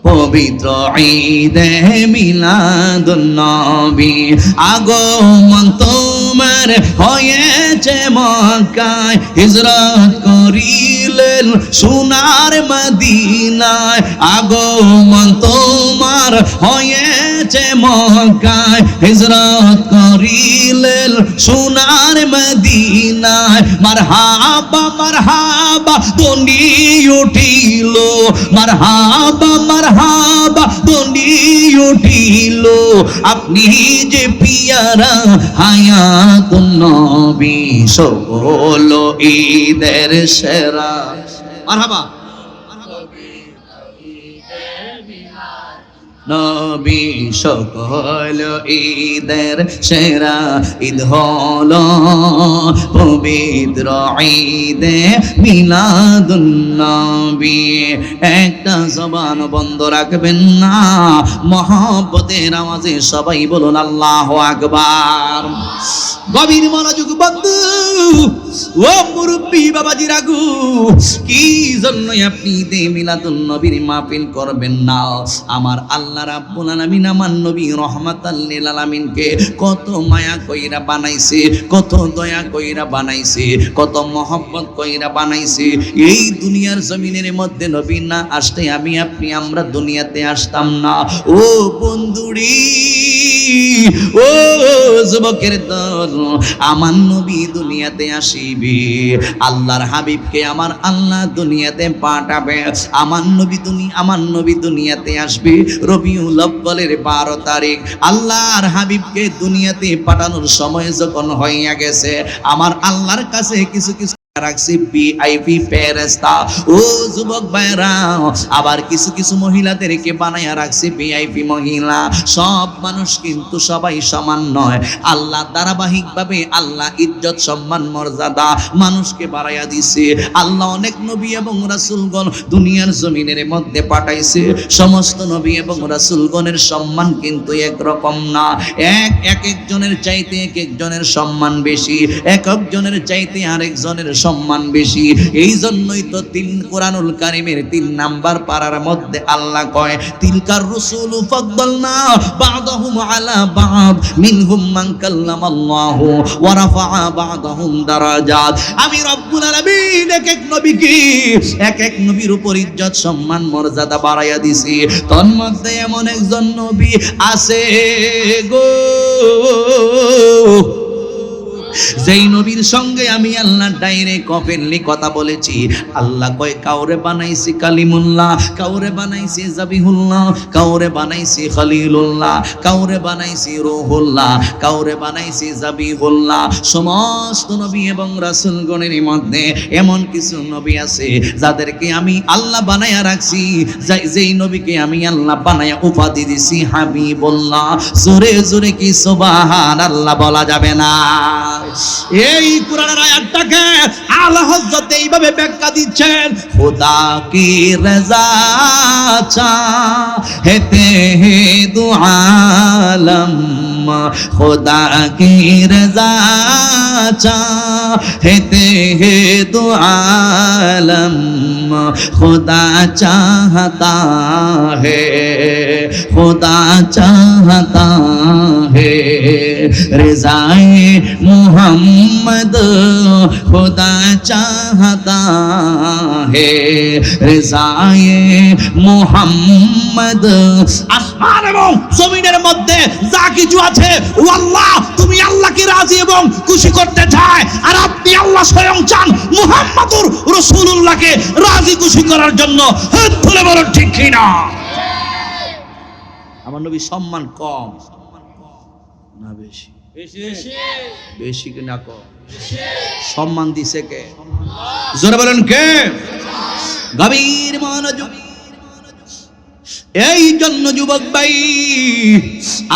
পবিত্র ঈদে মিলাদুন নবী আগমন তোমার হয়েছে মক্কায় হিজরত করিলেন সোনার মদিনায় আগমন তোমার হয়েছে মক্কায় হিজরত করিলেন সোনার মদিনায় মারহাবা মারহাবা ধ্বনি উঠিল মারহাবা মারহাবা ধ্বনি উঠিল আপনি যে পিয়ারা হায়াতুন নবী সকল ঈদের সেরা মারহাবা নবী সকল ঈদের সেরা ঈদ হলো পবিত্র ঈদে মিলাদুন নবী একটা জবান বন্ধ রাখবেন না মহব্বতের আওয়াজে সবাই বলুন আল্লাহু আকবার গভীর মনোযোগ বন্ধু ও মুরব্বি বাবাজি রাগু কি জন্য আপনি ঈদে মিলাদুন নবীর মাহফিল করবেন না আমার আল্লাহ রাব্বুল আলামিন আমার নবী রাহমাতাল লিল আলামিনকে কত মায়া কইরা বানাইছে কত দয়া কইরা বানাইছে কত মহব্বত কইরা বানাইছে এই দুনিয়ার জমিনের মধ্যে নবী না আসতে আমি আপনি আমরা দুনিয়াতে আসতাম না ও বন্ধুরি ও যুবকের দল আমার নবী দুনিয়াতে আসিবে আল্লাহর হাবিবকে আমার আল্লাহ দুনিয়াতে পাঠাবে আমার নবী দুনিয়াতে আসবে রবিউল আউয়ালের 12 তারিখ আল্লাহর হাবিবকে দুনিয়াতে পাঠানোর সময় যখন হইয়া গেছে আমার আল্লাহর কাছে কিছু কিছু রাখছি ভিআইপি ফেরেশতা ও যুবক ভাইরা আবার কিছু কিছু মহিলাদেরকে বানায়া রাখছি ভিআইপি মহিলা সব মানুষ কিন্তু সবাই সমান নয় আল্লাহ ধারাবাহিকভাবে আল্লাহ ইজ্জত সম্মান মর্যাদা মানুষকে বাড়াইয়া দিছে আল্লাহ অনেক নবী এবং রাসূলগণ দুনিয়ার জমিনের মধ্যে পাঠাইছে সমস্ত নবী এবং রাসূলগণের সম্মান কিন্তু একরকম না এক একজনের চাইতে এক একজনের সম্মান বেশি এক একজনের চাইতে আরেকজনের সম্মান বেশি এই জন্যই তো কোরআনুল কারীমের 3 নাম্বার পারার মধ্যে আল্লাহ কয় তিলকার রাসূল ফাদদালনা বা'দাহুম আলা বা'দ মিনহুম মান কাল্লামাল্লাহু ওয়া রাফা'a বা'দাহুম দারাজাত আমি রব্বুল আলামিন এক এক নবীকে এক এক নবীর উপর ইজ্জত সম্মান মর্যাদা বাড়াইয়া দিছি তন্মধ্যে এমন একজন নবী আছে গো যেই নবীর সঙ্গে আমি আল্লাহ ডাইরেক্ট ওপেনলি কথা বলেছি আল্লাহ কয় কাউরে বানাইছি কালিমুল্লাহ কাউরে বানাইছি জাবিহুল্লাহ কাউরে বানাইছি খলিলুল্লাহ কাউরে বানাইছি রূহুল্লাহ কাউরে বানাইছি জাবিহুল্লাহ সমস্ত নবী এবং রাসূলগণের মধ্যে এমন কিছু নবী আছে যাদেরকে আমি আল্লাহ বানায়া রাখছি যেই নবীকে আমি আল্লাহ বানায়া উপাধি দিছি হাবিবুল্লাহ জোরে জোরে কি সুবহানাল্লাহ বলা যাবে না এই কোরআনের আয়াতটাকে আলা হযরত এইভাবে ব্যাখ্যা দিচ্ছেন খোদা কি রজা চাহতে হে দু আলম খোদা কি রজা চাহতে হে দু আলম খোদা চাহতা হে খোদা চাহতা হে রিজায়ে मोहम्मद खुदा चाहता है রিজায়ে মুহাম্মদ আসমান এবং জমিনের মধ্যে যা কিছু আছে ও আল্লাহ তুমি আল্লাহকে রাজি এবং খুশি করতে চায় আর আপনি আল্লাহ স্বয়ং চান মুহাম্মদুর রাসূলুল্লাহকে রাজি খুশি করার জন্য হাত তুলে বলুন ঠিক কি না আমার নবী সম্মান কম না বেশি বেশি কি না কম সম্মান দিছে কে জোরে বলেন কে গভীর মনোযোগ এই জন্য যুবক ভাই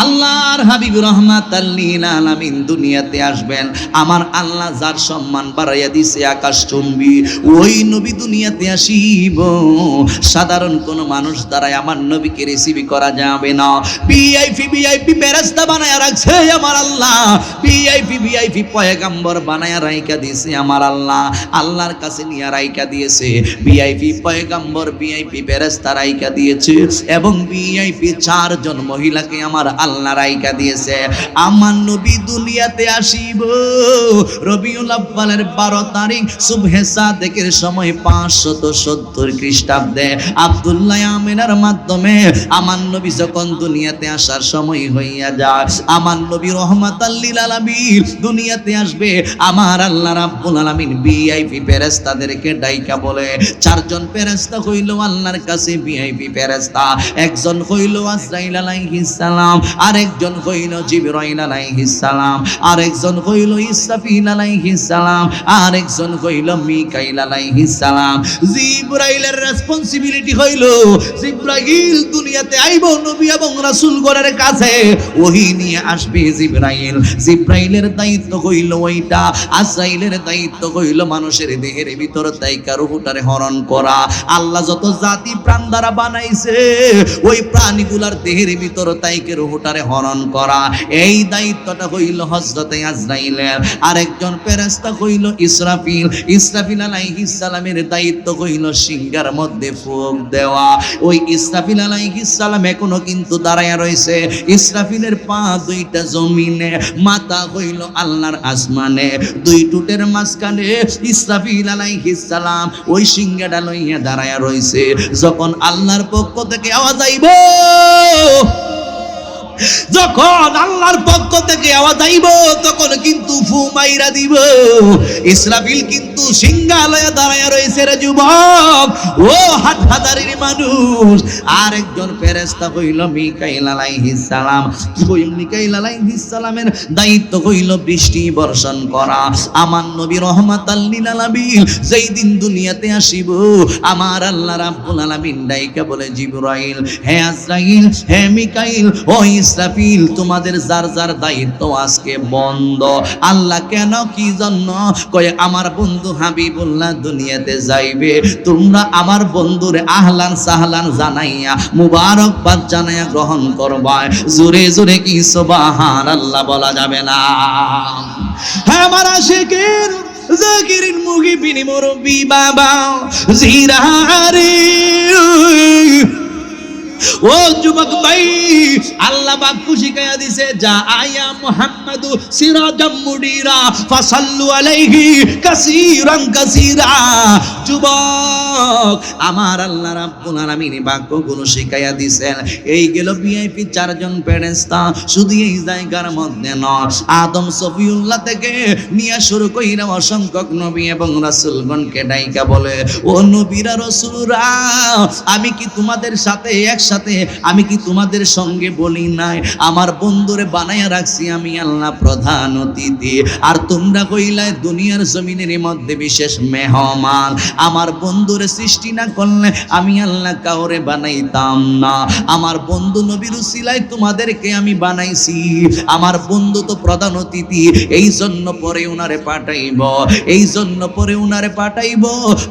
আল্লাহর হাবিব রাহমাতাল লিল আলামিন দুনিয়াতে আসবেন। আমার আল্লাহ যার সম্মান বাড়াইয়া দিছে আকাশ চুম্বি, ওই নবী দুনিয়াতে আসিব। সাধারণ কোন মানুষ দ্বারাই আমার নবীকে রিসিভ করা যাবে না। ভিআইপি ফেরেশতা বানায়া রাখছে আমার আল্লাহ, ভিআইপি পয়গম্বর বানায়া রাইকা দিয়েছে আমার আল্লাহ। আল্লাহর কাছে নিয়ে রাইকা দিয়েছে, ভিআইপি পয়গম্বর ভিআইপি ফেরেশতা রাইকা দিয়েছে, এবং ভিআইপি 4 জন মহিলাকে আমার আল্লাহ রাইকা দিয়েছে। আমার নবী দুনিয়াতে আসিব রবিউল আউয়ালের 12 তারিখ সুবহে সাদেকের সময় 570 খ্রিস্টাব্দে আব্দুল্লাহ আমিনার মাধ্যমে আমার নবী যখন দুনিয়াতে আসার সময় হইয়া যায়, আমার নবী রহমাতাল লিল আলামিন দুনিয়াতে আসবে। আমার আল্লাহ রাব্বুল আলামিন ভিআইপি ফেরেশতাদেরকে ডাইকা বলে, 4 জন ফেরেশতা হইল আল্লাহর কাছে ভিআইপি ফেরেশতা। একজন হইল আজরাইল আলাইহিস সালাম, আরেকজন হইল জিবরাইল আলাইহিস সালাম, আরেকজন হইল ইসরাফিল আলাইহিস সালাম, আরেকজন হইল মিকাইল আলাইহিস সালাম। জিবরাইলের রেসপন্সিবিলিটি হইল জিবরাইল দুনিয়াতে আইব নবী এবং রাসূলগণের কাছে, ওহী নিয়ে আসবে জিবরাইল। জিবরাইলের দায়িত্ব হইল ওইটা, আজরাইলের দায়িত্ব হইল মানুষের দেহের ভিতর তাইকা রূহটারে হরণ করা। আল্লাহ যত জাতি প্রাণ দ্বারা বানাইছে, ওই প্রাণীগুলার দেহের ভিতর তাইকে রূহটারে হরণ করা, এই দায়িত্বটা হইল হযরতে আজরাইলের। আরেকজন ফেরেশতা হইল ইসরাফিল। ইসরাফিল আলাইহিস সালামের দায়িত্ব হইল সিংহার মধ্যে ফুঁক দেওয়া। ওই ইসরাফিল আলাইহিস সালাম এখনো কিন্তু দাঁড়ায়া রয়েছে। ইসরাফিলের পা 2টা জমিনে, মাথা হইল আল্লাহর আসমানে, 2 টুটের মাঝখানে ইসরাফিল আলাইহিস সালাম ওই সিংহাটা লইয়া দাঁড়ায়া রয়েছে। যখন আল্লাহর পক্ষ থেকে আওয়াজ আইব, যখন আল্লাহর পক্ষ থেকে আওয়াজ আইব, তখন কিন্তু ফু মাইরা দিব। ইসরাফিল কিন্তু সিংহালয়ে দাঁড়ায়া রয়েছে রে যুবক, ও হাজারির মানুষ। আরেকজন ফেরেশতা হইল মিকাইল আলাইহিস সালাম। ওই মিকাইল আলাইহিস সালামের দায়িত্ব হইল বৃষ্টি বর্ষণ করা। আমার নবী রহমাতাল লিল আলামিন যেই দিন দুনিয়াতে আসিব, আমার আল্লাহ রাব্বুল আলামিন ডাইকা বলে, জিবরাইল, হে আজরাইল, হে মিকাইল, ও ইসরাফিল, তোমাদের যার যার দায়িত্ব আজকে বন্ধ। আল্লাহ কেন, কি জন্য? কয় আমার বন্ধু হাবিবুল্লাহ দুনিয়াতে যাইবে, তোমরা আমার বন্ধুর আহলান সাহলান জানাইয়া মুবারকবাদ জানাইয়া গ্রহণ করবা। জোরে জোরে কি সুবহানাল্লাহ বলা যাবে না? হ্যাঁ আমার আশিকের জাকিরিন মুহিবিন মুরব্বি বাবা জিরারে, ও যুবক ভাই, আল্লাহ পাক খুশি কইয়া দিছে, যা আয়া মুহাম্মাদু সিরাজাম মুনিরা ফাসাল্লু আলাইহি কাসীরান কাসীরা। যুবক, আমার আল্লাহ রাব্বুল আলামিন বাক্যগুলো শিখাইয়া দিছেন। এই গেল ভিআইপি 4 জন ফেরেশতা। শুধু এই জায়গার মধ্যে নয়, আদম সফিউল্লাহ থেকে নিয়ে শুরু কইরা অসংখ্য নবী এবং রাসূলগণকে ডাইকা বলে, ও নবীরা রাসূলরা, আমি কি তোমাদের সাথে একসাথে, আমি কি তোমাদের সঙ্গে বলি নাই আমার বন্ধুরে বানায়া রাখছি আমি আল্লাহ প্রধান অতিথি, আর তোমরা কইলাই দুনিয়ার জমিনের মধ্যে বিশেষ মেহমান। আমার বন্ধুরে সৃষ্টি না করলে আমি আল্লাহ কাউরে বানাইতাম না। আমার বন্ধু নবীর উসিলায় তোমাদেরকে আমি বানাইছি। আমার বন্ধু তো প্রধান অতিথি, এই জন্য পরে উনারে পাঠাইব, এই জন্য পরে উনারে পাঠাইব।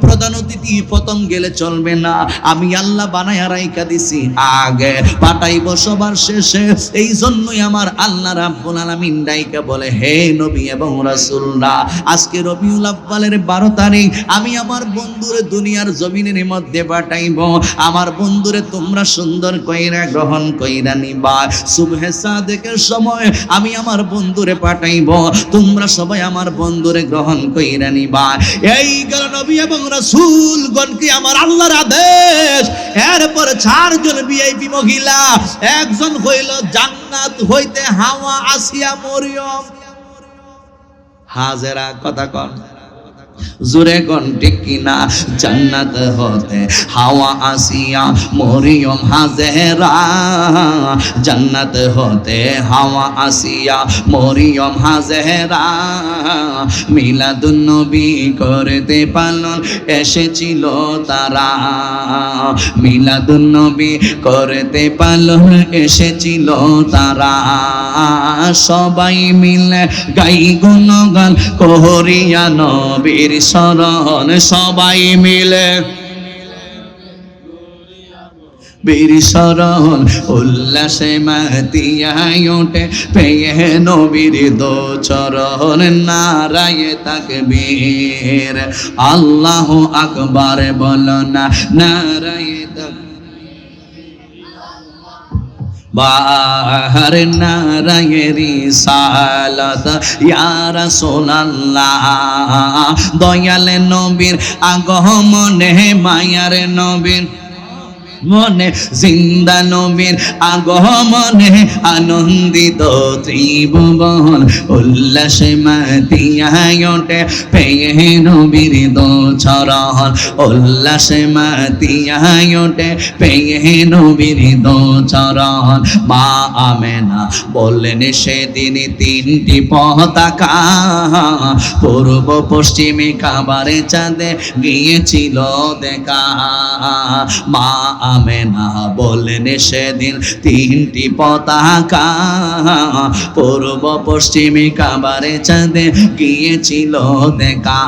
প্রধান অতিথি প্রথম গেলে চলবে না, আমি আল্লাহ বানায়া রাইকা দিছি, আগে পাঠাইব সবার শেষে। এই জন্যই আমার আল্লাহ রাব্বুল আলামিন ডাইকা বলে, হে নবী এবং রাসূলরা, আজকে রবিউল আউয়ালের 12 তারিখ আমি আমার বন্ধুরে দুনিয়ার জমিনের মধ্যে পাঠাইব। আমার বন্ধুরে তোমরা সুন্দর কইরা গ্রহণ কইরা নিবা। সুবহে সাদেকের সময় আমি আমার বন্ধুরে পাঠাইব, তোমরা সবাই আমার বন্ধুরে গ্রহণ কইরা নিবা। এই গেল নবী এবং রাসূলগণকে আমার আল্লাহর আদেশ। এরপর 4 জন ভিআইপি মহিলা, একজন হইল জান্নাত হইতে হাওয়া, আসিয়া, মরিয়ম, হাজেরা। কথা কন, জোরে কণ্ঠে কিনা জান্নাত হতে হাওয়া আসিয়া মরিয়ম হাজেরা জান্নাত হতে হাওয়া আসিয়া মরিয়ম হাজেরা মিলাদুন নবী করতে পালন এসেছিল তারা মিলাদুন নবী করতে পালন এসেছিল তারা সবাই মিলে গাই গুণগান করিয়া নবীর শরণ সবাই মিলে বীর শরণ উল্লাসে মাতিয়ায় ওঠে পেয়ে নবীর দো চরণ নারায়ে তাকবীর আল্লাহু আকবার বলো না নারায়ে বাহার নারায়ে রিসালাত ইয়া রাসূলুল্লাহ দয়াল নবীর আগমনে মায়ার নবীর মনে জিন্দা নবীর আগমনে আনন্দিত ত্রিভুবন উল্লাসে মাতিয়ায় ওঠে পেয়ে নবীর দো চরণ উল্লাসে মাতিয়ায় ওঠে পেয়ে নবীর দো চরণ মা আমেনা বললেন সেদিন তিনটি পতাকা পূর্ব পশ্চিমে কাবারে চাঁদে গিয়েছিল দেখা মা আমেনা বললেন সেদিন তিনটি পতাকা পূর্ব পশ্চিমে কাবারে চাঁদে গিয়েছিল দেখা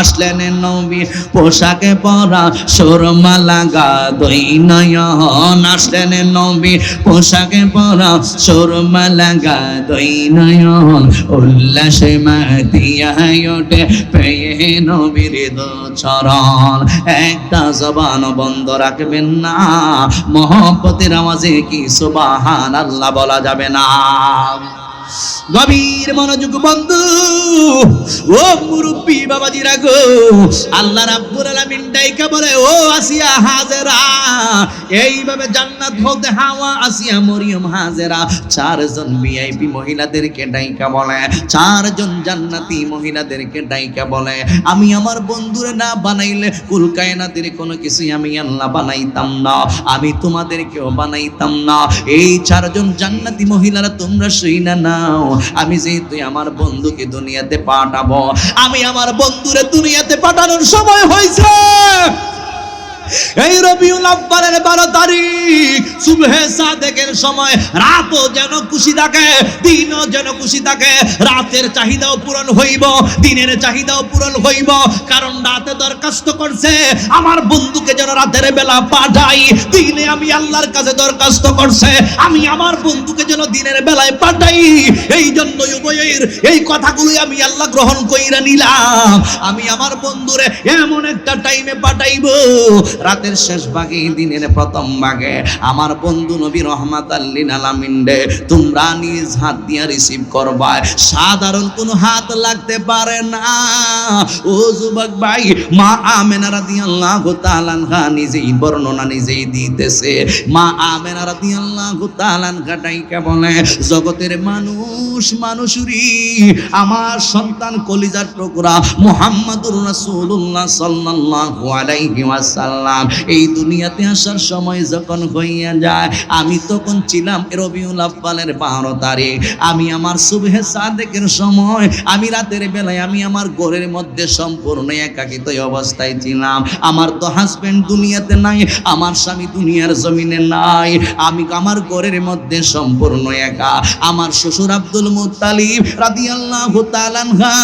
আসলেন নবী পোশাকে পরা সুরমা লাগা দুই নয়ন আসলেন নবী পোশাকে পরা সুরমা লাগা দুই নয়ন উল্লাসে মাতিয়ায় ওঠে পেয়ে নবীর দো চরণ একটা জবান বন্ধ রাখবেন না মহব্বতের আওয়াজে কি সুবহানাল্লাহ বলা যাবে না গভীর মনোযোগ বন্ধু ও মুরব্বি বাবাজিরা গো আল্লাহ রাব্বুল আলামিন ডাইকা বলে ও আসিয়া হাজেরা এইভাবে জান্নাত হতে হাওয়া আসিয়া মরিয়ম হাজেরা চারজন ভিআইপি মহিলাদেরকে ডাইকা বলে চারজন জান্নাতি মহিলাদেরকে ডাইকা বলে আমি আমার বন্ধুরে না বানাইলে কুল কায়নাতের কোনো কিছু আমি আল্লাহ বানাইতাম না আমি তোমাদেরকেও বানাইতাম না এই চারজন জান্নাতি মহিলারা তোমরা শুইনা না আমি যেহেতু আমার বন্ধুকে দুনিয়াতে পাঠাবো আমি আমার বন্ধুরে দুনিয়াতে পাঠানোর সময় হয়েছে এই রবিউল আউয়ালের 12 তারিখ সুবহে সাদেকের সময় রাতও যেন খুশি থাকে দিনও যেন খুশি থাকে রাতের চাহিদাও পূরণ হইব দিনের চাহিদাও পূরণ হইব কারণ রাতে দরখাস্ত করছে আমার বন্ধুকে যেন রাতের বেলা পাঠাই দিনে আমি আল্লাহর কাছে দরখাস্ত করছে আমি আমার বন্ধুকে যেন দিনের বেলায় পাঠাই এই জন্য উভয়ের এই কথাগুলোই আমি আল্লাহ গ্রহণ কইরা নিলাম আমি আমার বন্ধুরে এমন একটা টাইমে পাঠাইবো রাতের শেষ ভাগে দিনের প্রথম ভাগে আমার বন্ধু নবী রহমাতাল লিল আলামিন রে তোমরা নিজ হাত দিয়া রিসিভ করবা সাধারণ কোনো হাত লাগতে পারে না ও যুবক ভাই মা আমেনা রাদিয়াল্লাহু তাআলা আনহা নিজেই বর্ণনা নিজেই দিতেছে মা আমেনা রাদিয়াল্লাহু তাআলা আনহা ডাইকা বলে জগতের মানুষুরি আমার সন্তান কলিজার টুকরা মুহাম্মাদুর রাসূলুল্লাহ সাল্লাল্লাহু আলাইহি ওয়াসাল্লাম এই দুনিয়াতে আসার সময় যখন হইয়া যায় আমি তখন ছিলাম রবিউল আউয়ালের 12 তারিখ আমি আমার সুবহে সাদেকের সময় আমি রাতের বেলায় আমি আমার ঘরের মধ্যে সম্পূর্ণ একাকিত অবস্থায় ছিলাম আমার তো হাজবেন্ড দুনিয়াতে নাই আমার স্বামী দুনিয়ার জমিনে নাই আমি আমার ঘরের মধ্যে সম্পূর্ণ একা আমার শ্বশুর আব্দুল মুত্তালিব রাদিয়াল্লাহু তাআলা আনহা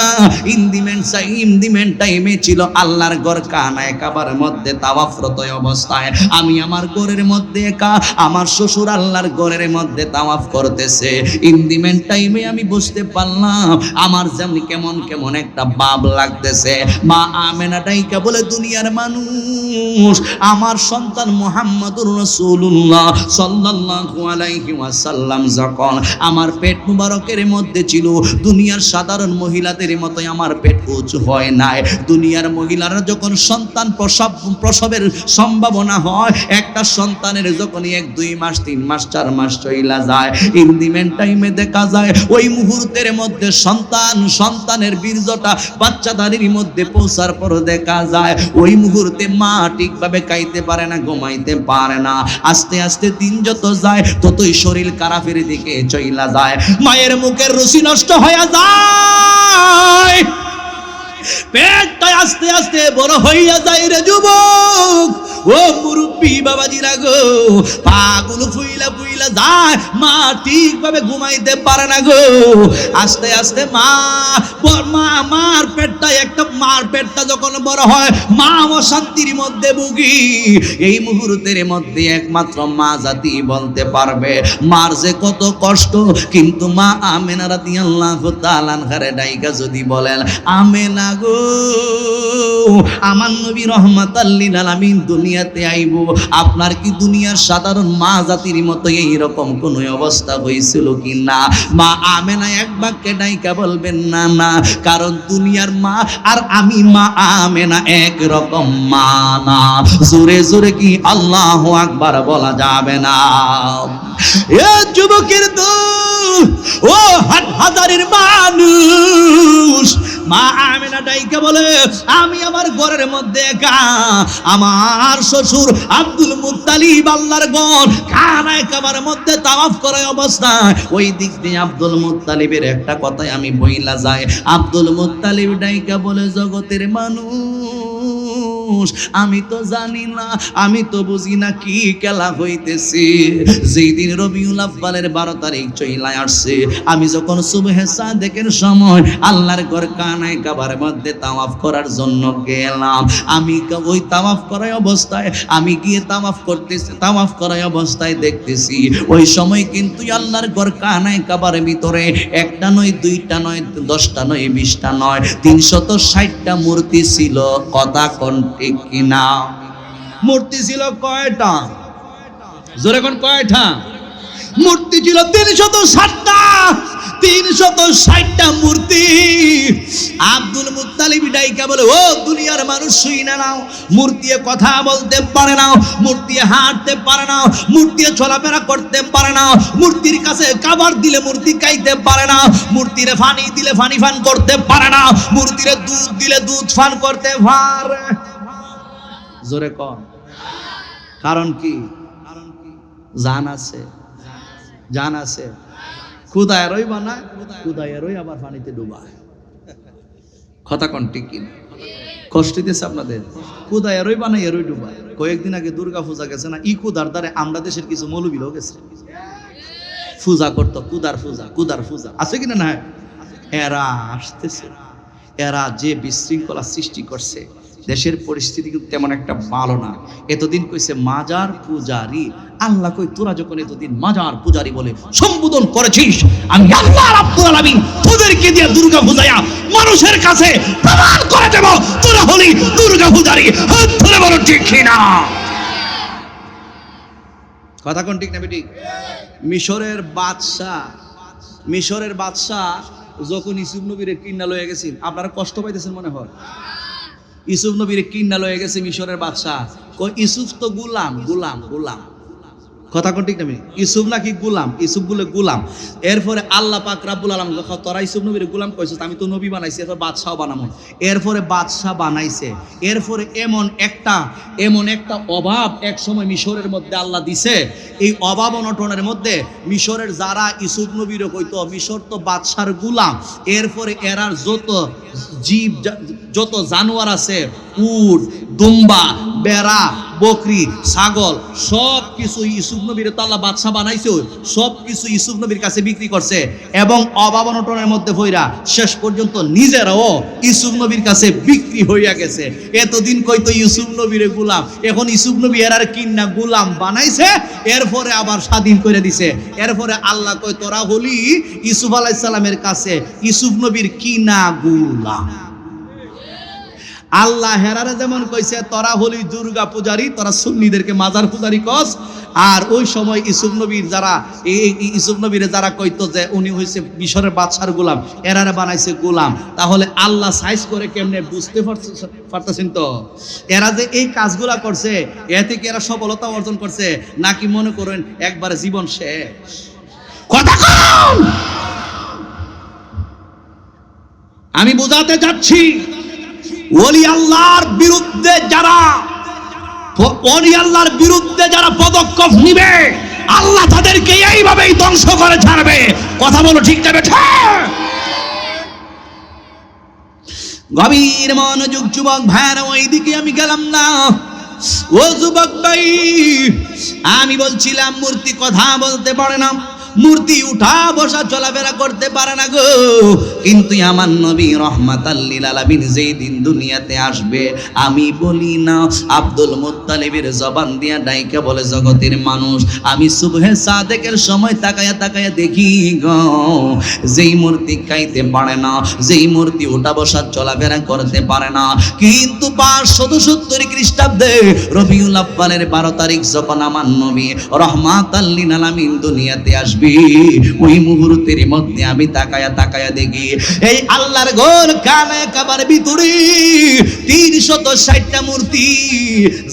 ইন্দিমেন্ট টাইমে ছিল আল্লাহর ঘর কানায় কাবার মধ্যে তাওয়াফরত অবস্থায় আমি আমার ঘরের মধ্যে একা আমার শ্বশুর আল্লাহর ঘরের মধ্যে তাওয়াফ করতেছে ইন্দিমেন্ট টাইমে আমি বুঝতে পারলাম আমার যেমন কেমন একটা ভাব লাগতেছে মা আমেনা ডাইকা বলে দুনিয়ার মানুষ আমার সন্তান মুহাম্মাদুর রাসূলুল্লাহ সাল্লাল্লাহু আলাইহি ওয়াসাল্লাম যখন আমার পেট মুবারকের মধ্যে ছিল দুনিয়ার সাধারণ মহিলাদের মতোই আমার পেট উঁচু হয় নাই দুনিয়ার মহিলারা যখন সন্তান প্রসবের সর্বতের সম্ভাবনা হয় একটা সন্তানের যখনই 1 2 মাস 3 মাস 4 মাস চইলা যায়, ইন্দিমেন্ট টাইমে দেখা যায় ওই মুহূর্তের মধ্যে সন্তানের বীর্যটা বাচ্চাদারির মধ্যে পৌঁছার পর দেখা যায় ওই মুহূর্তে মা ঠিকভাবে খাইতে পারে না, ঘুমাইতে পারে না। আস্তে আস্তে দিন যত যায় ততই শরীর খারাপের দিকে চইলা যায়, মায়ের মুখের রুচি নষ্ট হয়ে যায়, পেটটা আস্তে আস্তে বড় হইয়া যায় রে যুবক, ও মুরব্বী বাবাজিরা গো, পাগুলো ফুইলা ফুইলা যায়, মা ঠিকভাবে ঘুমাইতে পারে না গো। আস্তে আস্তে মার পেটটা যখন বড় হয় মা অশান্তির মধ্যে ভুগি। এই মুহূর্তের মধ্যে একমাত্র মা জাতি বলতে পারবে মার যে কত কষ্ট। কিন্তু মা আমেনা রাদিয়াল্লাহু তাআলা আনহারে ডাইকা যদি বলেন, আমেনা গো, আমার নবী রাহমাতাল লিল আলামিন দুনিয়াতে আইব, আপনার কি দুনিয়ার সাধারণ মা জাতির মতো এইরকম কোন অবস্থা হয়েছিল কি না? মা আমেনা এক বাক্যে ডাইকা বলবেন না না, কারণ দুনিয়ার মা আর আমি মা আমেনা এক রকম মা না। জোরে জোরে কি আল্লাহু আকবার বলা যাবে না? এ যুবকের দল, ও হাজারের মানুষ, মা আমেনা ডাইকা বলে, আমি আমার ঘরের মধ্যে একা, আমার শ্বশুর আব্দুল মুত্তালিব আল্লাহর ঘর কানায় কাবার মধ্যে তাওয়াফ করার অবস্থায় ওই দিক দিয়ে আব্দুল মুত্তালিবের একটা কথাই আমি বইলা যায়। আব্দুল মুত্তালিব ডাইকা বলে, জগতের মানুষ, আমি তো জানি না, আমি তো বুঝি না কি খেলা হইতেছে। যেই দিন রবিউল আউয়ালের 12 তারিখ চইলা আসছে, আমি যখন সুবহে সাদেকের সময় আল্লাহর ঘর কানায় কাবার মধ্যে তাওয়াফ করার জন্য গেলাম, আমি ওই তাওয়াফ করার অবস্থায় আমি গিয়ে তাওয়াফ করার অবস্থায় দেখতেছি ওই সময় কিন্তু আল্লাহর ঘর কানায় কাবার ভিতরে একটা নয়, দুইটা নয়, 10টা নয়, 20টা নয়, 360টা মূর্তি ছিল। কথা কোন ঠিক কিনা? মূর্তি ছিল কয়টা? জোরে কোন কয়টা? মূর্তি ছিল 360টা, 360টা মূর্তি। আব্দুল মুত্তালিব ডাইকা বলে, ও দুনিয়ার মানুষ শুই না নাও, মূর্তি কথা বলতে পারে না, মূর্তি হাঁটতে পারে না, মূর্তি চলাফেরা করতে পারে না, মূর্তির কাছে খাবার দিলে মূর্তি খাইতে পারে না, মূর্তিরে পানি দিলে পানি পান করতে পারে না, মূর্তিরে দুধ দিলে দুধ পান করতে পারে। জোরে কর, কারণ কি? জান আছে খুদায়েরই বানায়, খুদায়েরই আবার পানিতে ডুবায়। কথা কোন ঠিক কিনা? কষ্ট দিতেছে আপনাদের? খুদায়েরই বানায়, এরই ডুবায়। কয়েকদিন আগে দুর্গা পূজা গেছে না, কুদার দ্বারে আমরা দেশের কিছু মৌলবীরাও গেছে, পূজা করতো, কুদার পূজা আছে কিনা? না, এরা আসতেছে, এরা যে বিশৃঙ্খলা সৃষ্টি করছে, দেশের পরিস্থিতি কিন্তু তেমন একটা ভালো না। এতদিন কইছে মাজার পূজারি, আল্লাহ কই তোরা যখন এতদিন মাজার পূজারি বলে সম্বোধন করেছিস, আমি আল্লাহ রাব্বুল আলামিন তোদেরকে দিয়ে দুর্গা পূজায়া মানুষের কাছে প্রমাণ করে দেব তোরা হলি দুর্গা পূজারি। হাত ধরে বলো ঠিক কিনা? কথা কোন ঠিক না বেটি? মিশরের বাদশা যখন ইউসুফ নবীরে কিন্না লয়ে গেছেন, আপনারা কষ্ট পাইতেছেন মনে হয়? ইউসুফ নবীর কিন্না লয়ে গেছে মিশরের বাদশাহ। ইউসুফ তো গোলাম। কথা কোন ঠিক না? ইউসুফ নাকি গোলাম? ইউসুফ বলে গোলাম। এরপরে আল্লাহ পাক রাব্বুল আলামিন তোরা ইউসুফ নবীর গোলাম কইছিস, আমি তো নবী বানাইছি, এরপর বাদশাহ বানাবো। এরপরে বাদশাহ বানাইছে। এরপরে এমন একটা অভাব এক সময় মিশরের মধ্যে আল্লাহ দিছে। এই অভাব অনটনের মধ্যে মিশরের যারা ইউসুফ নবীরও কইতো, মিশর তো বাদশার গোলাম, এরপরে এরার যত জানোয়ার আছে, উট, দুম্বা, বেড়া, বকরি, ছাগল, সব কিছু ইউসুফ নবীর তো আল্লাহ বাদশাহ বানাইছে, সব কিছু ইউসুফ নবীর কাছে বিক্রি করছে এবং অভাব অনটনের মধ্যে হইরা শেষ পর্যন্ত নিজেরাও ইউসুফ নবীর কাছে বিক্রি হইয়া গেছে। এতদিন কইতো ইউসুফ নবীর গোলাম, এখন ইউসুফ নবী এরার কিন্না গোলাম বানাইছে, এরপরে আবার স্বাধীন করে দিছে। এরপরে আল্লাহ কই তোরা হলি ইউসুফ আলাইহিস সালামের কাছে ইউসুফ নবীর কিনা গোলাম। আল্লাহ হেরারে যেমন কইছে তোরা হলি দুর্গা পূজারি, তোরা সুন্নিদেরকে মাজার পূজারি কস। আর ওই সময় ইউসুফ নবীর যারা ইউসুফ নবীরে যারা কইতো যে উনি হইছে মিশরের বাদশার গোলাম, এরারে বানাইছে গোলাম, তাহলে আল্লাহ সাইজ করে কেমনে বুঝতে পারতেছেন তো? এরা যে এই কাজগুলা করছে এ থেকে এরা সফলতা অর্জন করছে নাকি মনে করেন একবারে জীবন শেষ? কথা কম। আমি বোঝাতে যাচ্ছি ওলি আল্লাহর বিরুদ্ধে যারা পদক্ষেপ নিবে আল্লাহ তাদেরকে এইভাবেই ধ্বংস করে ছাড়বে। কথা বলো ঠিক যাবে? গভীর মনোযোগ যুবক ভাইরা, ওইদিকে আমি গেলাম না। ও যুবক ভাই, আমি বলছিলাম মূর্তি কথা বলতে পারে না, মূর্তি উঠা বসা চলাফেরা করতে পারে না গো, কিন্তু আমার নবী রহমাতাল লিল আলামিন যেই দিন দুনিয়াতে আসবে, আমি বলি না আব্দুল মুত্তালিবের জবান দিয়া ডাইকা বলে জগতের মানুষ, আমি সুবহে সাদেকের সময় তাকায়া তাকায়া দেখি গো, যেই মূর্তি খাইতে পারে না, যেই মূর্তি উঠা বসা চলাফেরা করতে পারে না, কিন্তু 570 খ্রিস্টাব্দে রবিউল আউয়ালের 12 তারিখ যখন আমার নবী রহমাতাল লিল আলামিন দুনিয়াতে আসবে, ওই মুহূর্তের মধ্যে আমি তাকায়া তাকায়া দেখি এই আল্লাহর ঘর কানে কাবার ভিতরে 360টা মূর্তি,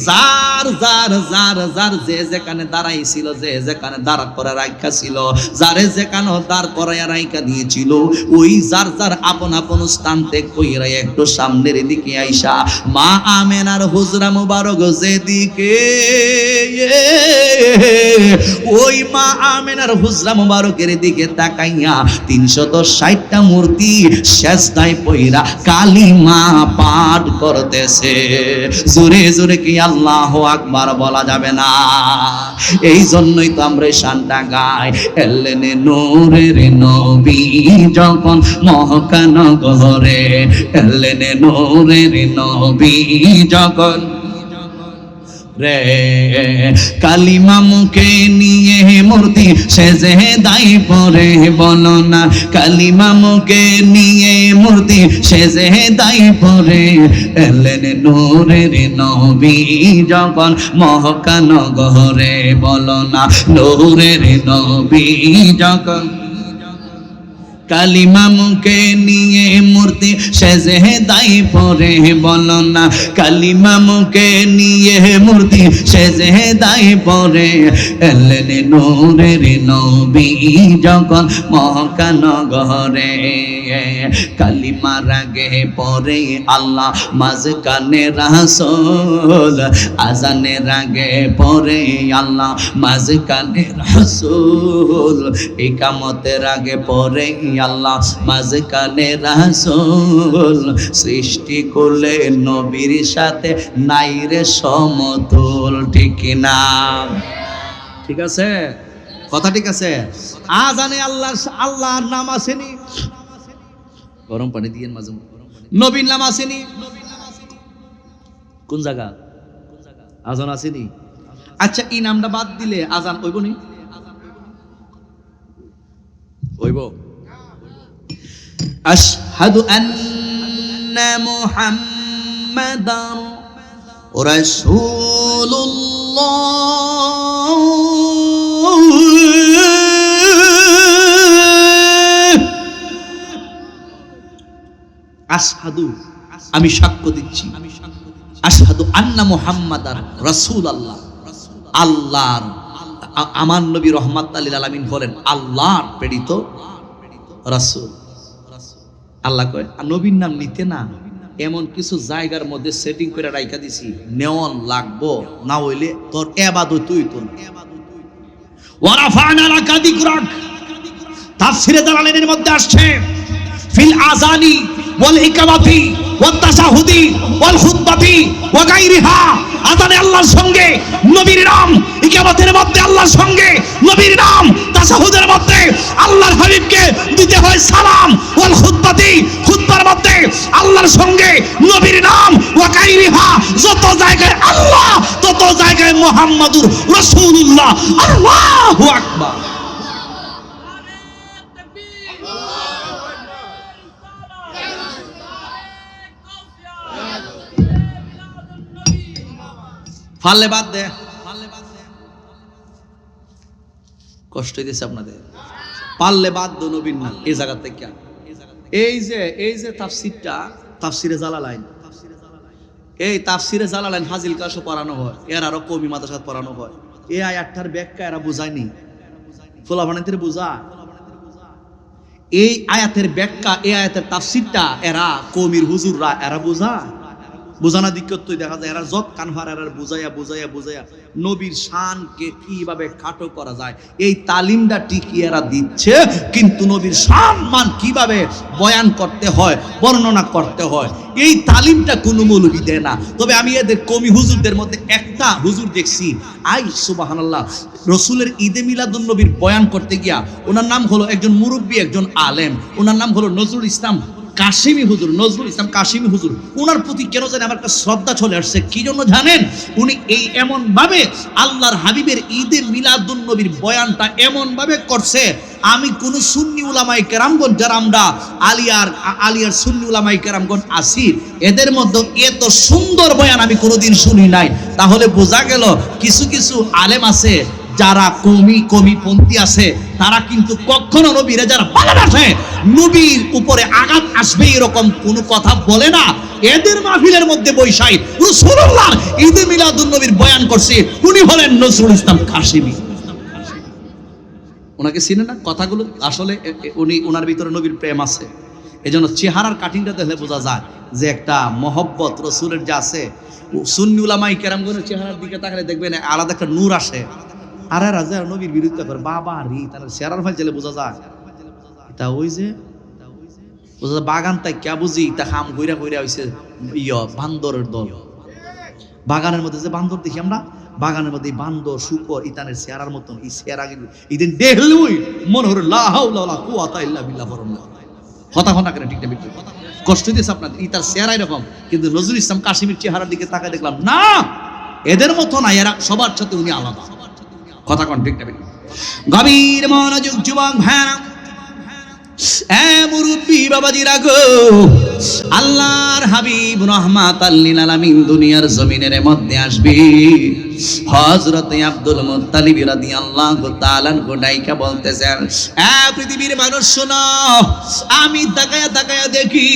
যার যার যার যার যে যেখানে দাঁড়াইছিল, যে যেখানে দাঁড় করা রাখা ছিল, যারে যেখানে দাঁড় করায়া রাখা দিয়েছিল, ওই যার যার আপন আপন স্থান থেকে কইরা একটু সামনের দিকে আইসা মা আমেনার হুজরা মুবারক যেদিকে, ওই মা আমেনার হুজরা মুবারকের দিকে তাকাইয়া 360টা মূর্তি সেজদায় পইরা কালিমা পাঠ করতেছে। জোরে জোরে কি আল্লাহু আকবার বলা যাবে না? এই জন্যই তো আমরা শানটা গাই, এলেনে নূরের নবী যখন মহকানগরে, এলেনে নূরের নবী যখন রে, কালিমা মুখে নিয়ে মূর্তি সেজে দাই পরে, বলো না কালিমা মুখে নিয়ে মূর্তি সেজে দাই পরে, এলেন নূরের নবী যখন মহকানগরে, বলো না নূরের নবী যখন কালিমা মুখে নিয়ে মূর্তি সেজে দাই পরে, বলো না কালিমা মুখে নিয়ে মূর্তি সেজে দাই পরে, এলেন নূরের নবী যখন মহকানগরে, কালিমার আগে পরে আল্লাহ মাঝখানে রাসূল, আজানের আগে পরে আল্লাহ মাঝখানে রাসূল, ইকামতের আগে পরে আল্লাহ মাঝখানে রাসূল, সৃষ্টি করলে নবীর সাথে নাই রে সমতুল। ঠিক না? ঠিক আছে কথা? ঠিক আছে। আজানে আল্লাহর নাম আসেনি, গরম পানি দিয়ে মাঝে নবীর নাম আসেনি, কোন জায়গা আজান আসেনি? আচ্ছা, এই নামটা বাদ দিলে আজান হইব নি? হইব। আশহাদু আন্না মুহাম্মাদার রাসূলুল্লাহ, আশহাদু আমি সাক্ষ্য দিচ্ছি, আশহাদু আন্না মুহাম্মাদার রাসূলুল্লাহ, আল্লাহর আমার নবী রহমাতুল লিল আলামিন বলেন আল্লাহর প্রেরিত রাসূল। আল্লাহ কয় নবীর নাম নিতে না, এমন কিছু জায়গার মধ্যে সেটিং করে রাইখা দিছি, নেওয়ান লাগবো, না হইলে তোর ইবাদতই তো না। ওয়ারাফানা লাকা যিকরাক, তাফসীরে জালালাইনের মধ্যে আসছে ফিল আযানি ওয়াল ইকামাতি ওয়াত তাশাহুদি ওয়াল খুতবাতি ওয়া গায়রিহা, আযানে আল্লাহর সঙ্গে নবীর নাম, ইকামতের মধ্যে আল্লাহর সঙ্গে নবীর নাম, তাশাহুদের মধ্যে আল্লাহর হাবিবকে দিতে হয় সালাম, ওয়াল খুতবাতি খুতবার মধ্যে আল্লাহর সঙ্গে নবীর নাম, ওয়া গায়রিহা যত জায়গায় আল্লাহ তত জায়গায় মুহাম্মাদুর রাসূলুল্লাহ। আল্লাহু আকবার। পারলে বাদ দে, কষ্ট হইতেছে আপনাদের, পারলে বাদ দো নবীর নাম এই জায়গা থেকে। এই যে তাফসিরটা, তাফসিরে জালালাইন, এই তাফসিরে জালালাইন হাজিল কাশও পড়ানো হয়, এর আরো কমি মাদ্রাসাত পড়ানো হয়। এই আয়াতটার ব্যাখ্যা এরা বুঝায়নি, ফুলাফানিতে বুঝা। এই আয়াতের ব্যাখ্যা, এই আয়াতের তাফসিরটা এরা কমির হুজুররা এরা বুঝানা দিক্কত তুই দেখা যায় এরা যত কানভার এরা বুঝাইয়া নবীর শানকে কিভাবে খাটো করা যায় এই তালিমটা টিকি এরা দিচ্ছে। কিন্তু নবীর সম্মান কিভাবে বয়ান করতে হয়, বর্ণনা করতে হয়, এই তালিমটা কোনো মৌলবী দেয় না। তবে আমি এদের কমি হুজুরদের মধ্যে একটা হুজুর দেখছি, আই সুবহানাল্লাহ, রসুলের ঈদে মিলাদুন নবীর বয়ান করতে গিয়া, ওনার নাম হলো একজন মুরব্বী, একজন আলেম, ওনার নাম হলো নজরুল ইসলাম কাশিমি হুজুর, নজরুল ইসলাম কাশিমি হুজুর। ওনার প্রতি কেন জানি আমার একটা শ্রদ্ধা চলে আসছে। কি জন্য জানেন? উনি এই এমন ভাবে আল্লাহর হাবিবের ঈদে মিলাদুন নবীর বয়ানটা এমন ভাবে করছে, আমি কোন সুন্নি উলামায়ে কেরামগণ যারা আমরা আলিয়ার সুন্নি উলামায়ে কেরামগণ আছি, এদের মধ্যে এত সুন্দর বয়ান আমি কোনোদিন শুনি নাই। তাহলে বোঝা গেল কিছু কিছু আলেম আছে যারা কমি পন্থী আছে, তারা কিন্তু কখনো নবীরে যারা ভালোবাসে, নবীর উপরে আঘাত আসবে এরকম কোনো কথা বলে না। এদের মাহফিলের মধ্যে বৈশাই রাসূলুল্লাহ ঈদে মিলাদুন নবীর বয়ান করছে, উনি হলেন নজরুল ইসলাম কাশিমি। ওনাকে চিনে না? কথাগুলো আসলে উনি, ওনার ভিতরে নবীর প্রেম আছে। এজন্য চেহারার কাটিংটা দেখলে বোঝা যায় যে একটা মহব্বত রসুলের যে আছে। সুন্নি উলামায়ে কেরামগণের চেহারার দিকে তাকালে দেখবেন আলাদা একটা নূর আসে। আর রাজা নবীর বিরুদ্ধে করে বাবা রি, তার চেহারার ফাইল চলে বোঝা যায় তা ওই যে বোঝা যায় বাগান তাই কে বুঝি তা খাম ঘুরা হয়েছে বান্দরের দল। বাগানের মধ্যে যে বান্দর দেখি আমরা, বাগানের মধ্যে বান্দর শুকর ইতানের চেহারার মতন, এই চেহারা ইদিন দেখলুই মনে হলো লা হাওলা ওয়ালা কুওয়াতা ইল্লা বিল্লাহ ফরল্লাহ। হতা করে ঠিক না? কষ্ট দিয়েছে আপনাদের, ইতার চেহারা এরকম। কিন্তু নজরুল ইসলাম কাশিমির চেহারার দিকে তাকায় দেখলাম না, এদের মতো না, এরা সবার সাথে উনি আলাদা। কথা কোন ঠিক না? গভীর মনোযোগ যুবক ভাইরা, মুরব্বী বাবাজিরা গো, আল্লাহর হাবিব রাহমাতাল লিল আলামিন দুনিয়ার জমিনের মধ্যে আসবে। হযরত আব্দুল মুত্তালিব রাদিয়াল্লাহু তাআলা গোটাইকা বলতেছেন, পৃথিবীর মানুষ শোনো, আমি তাকায়া দেখি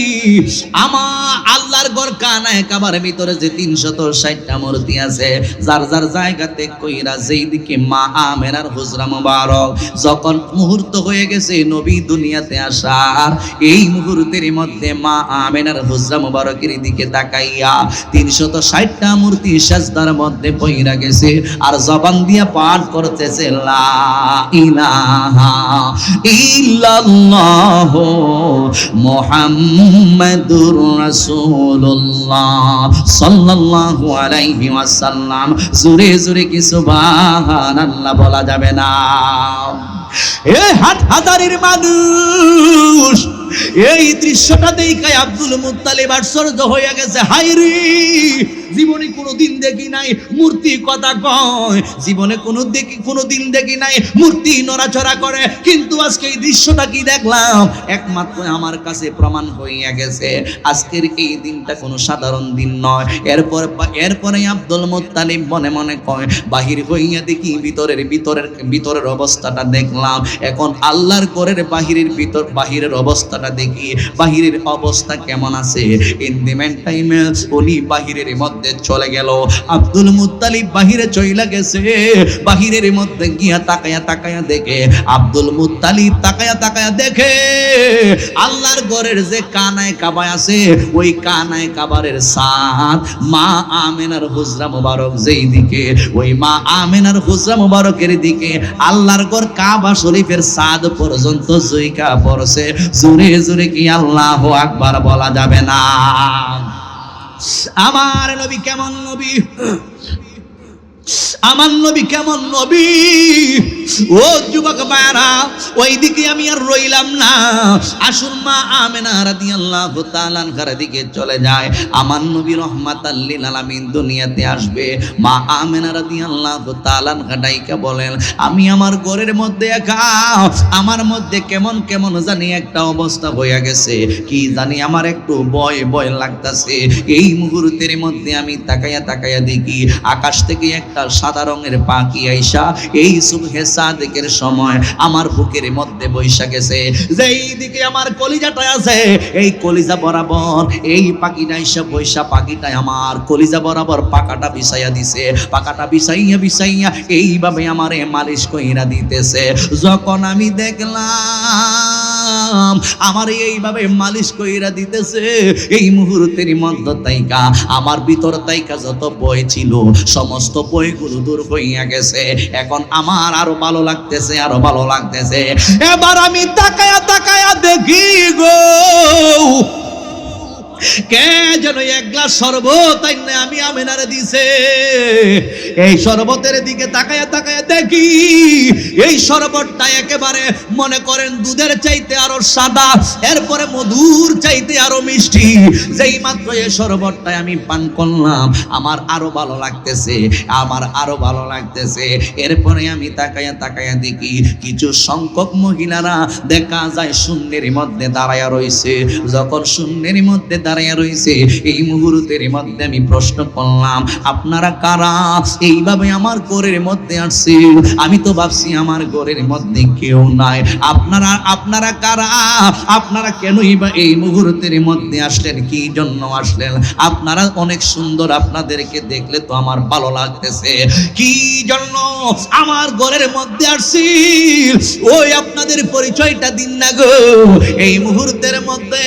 আমার আল্লাহর ঘর কানায় কাবার ভিতরে যে 360টা মূর্তি আছে, যার যার জায়গাতে কইরা যেই দিকে মা আমেনার হুজরা মুবারক, যখন মুহূর্ত হয়ে গেছে নবী দুনিয়াতে আসার, এই মুহূর্তের মধ্যে মা আমেনার হুজরা মুবারকের দিকে তাকাইয়া 360টা মূর্তি সাজদার মধ্যে পইরা গেছে, আর জবান দিয়া পাঠ করতেছে লা ইলাহা ইল্লাল্লাহ মুহাম্মাদুর রাসূলুল্লাহ সাল্লাল্লাহু আলাইহি ওয়াসাল্লাম। জোরে জোরে কি সুবহানাল্লাহ বলা যাবে না? হাজারের মানুষ এই দৃশ্যটা দেখায় আব্দুল মুত্তালিব আশ্চর্য হয়ে গেছে। হায়রে, জীবনে কোনোদিন দেখি নাই মূর্তি কথা কয়, জীবনে কোনোদিন দেখি নাই মূর্তি নড়াচড়া করে, কিন্তু আজকে এই দৃশ্যটা কি দেখলাম, একমাত্র আমার কাছে প্রমাণ হইয়া গেছে আজকের এই দিনটা কোনো সাধারণ দিন নয়। এরপরে আব্দুল মুত্তালিব মনে মনে কয়, বাহির হইয়া দেখি ভিতরের অবস্থাটা দেখলাম, এখন আল্লাহর ঘরের বাহিরের অবস্থাটা দেখি, বাহিরের অবস্থা কেমন আছে। ইন দি মেন টাইমে উনি বাহিরের মধ্যে চলে গেল। আব্দুল মুত্তালিব বাহিরে চইলা গেছে, বাহিরের মধ্যে গিয়া তাকায়া দেখে, আব্দুল মুত্তালিব তাকায়া দেখে আল্লাহর ঘরের যে কানায় কাবা আছে, ওই কানায় কাবারের সাদ মা আমেনার হুজরা মুবারক যেই দিকে, ওই মা আমেনার হুজরা মুবারকের দিকে আল্লাহর ঘর কাবা শরীফের সাদ পর্যন্ত জুইকা পড়ছে। জোরে জোরে কি আল্লাহু আকবার বলা যাবে না? আমার নবী কেমন নবী, আমার নবী কেমন নবী, ও যুবক ভাইরা, ওইদিকে আমি আর রইলাম না, আসুন মা আমেনা রাদিয়াল্লাহু তাআলা আনহার দিকে চলে যায়। আমার নবী রাহমাতাল লিল আলামিন দুনিয়াতে আসবে। মা আমেনা রাদিয়াল্লাহু তাআলা আনহা ডাইকা বলেন, আমি আমার ঘরের মধ্যে একা, আমার মধ্যে কেমন কেমন জানি একটা অবস্থা হইয়া গেছে, কি জানি আমার একটু ভয় ভয় লাগতাছে। এই মুহূর্তের মধ্যে আমি তাকায়া তাকায়া দেখি আকাশ থেকে একটা সাদা রঙের পাখি আইসা এই সুবহে সাদেকের সময় আমার বুকের মধ্যে বৈশা গেছে। যেই দিকে আমার কলিজাটা আছে, এই কলিজা বরাবর এই পাখিটা আইসা বৈশা, পাখিটা আমার কলিজা বরাবর পাকাটা বিছাইয়া দিছে। পাকাটা বিছাইয়া বিছাইয়া এইভাবে আমারে মালিশ কইরা দিতেছে। যখন আমি দেখলাম আমার এইভাবে মালিশ কইরা দিতেছে, এই মুহূর্তের মধ্যে তাইকা আমার ভিতর তাইকা যত ভয় ছিল সমস্ত ভয়গুলো দূর হইয়া গেছে। এখন আমার আরো ভালো লাগতেছে, আরো ভালো লাগতেছে। এবার আমি তাকায়া তাকায়া দেখি গো, কে যেন এক গ্লাস শরবত আমি আমেনারে দিছে। এই শরবতের দিকে তাকায়া তাকায়া দেখি এই শরবতটা একেবারে মনে করেন দুধের চাইতে আরো সাদা, এরপরে মধুর চাইতে আরো মিষ্টি। যেই মাত্র এই শরবতটা আমি পান করলাম আমার আরো ভালো লাগতেছে, আমার আরো ভালো লাগতেছে। এরপরে আমি তাকায়া তাকায়া দেখি কিছু সংখ্যক মহিলারা দেখা যায় শূন্যের মধ্যে দাঁড়ায়া রইছে। যখন শূন্যের মধ্যে দাঁড়ায়া রইছে, এই মুহূর্তের মধ্যে আমি প্রশ্ন করলাম, আপনারা কারা? এইভাবে আমার ঘরের মধ্যে আসছে, আমি তো ভাবছি আমার ঘরের মধ্যে কেউ নাই। আপনারা কারা? আপনারা কেনই বা এই মুহূর্তের মধ্যে আসলেন? কি জন্য আসলেন? আপনারা অনেক সুন্দর, আপনাদেরকে দেখলে তো আমার ভালো লাগতেছে। কি জন্য আমার ঘরের মধ্যে আসছি? ওই আপনাদের পরিচয়টা দিন না গো। এই মুহূর্তের মধ্যে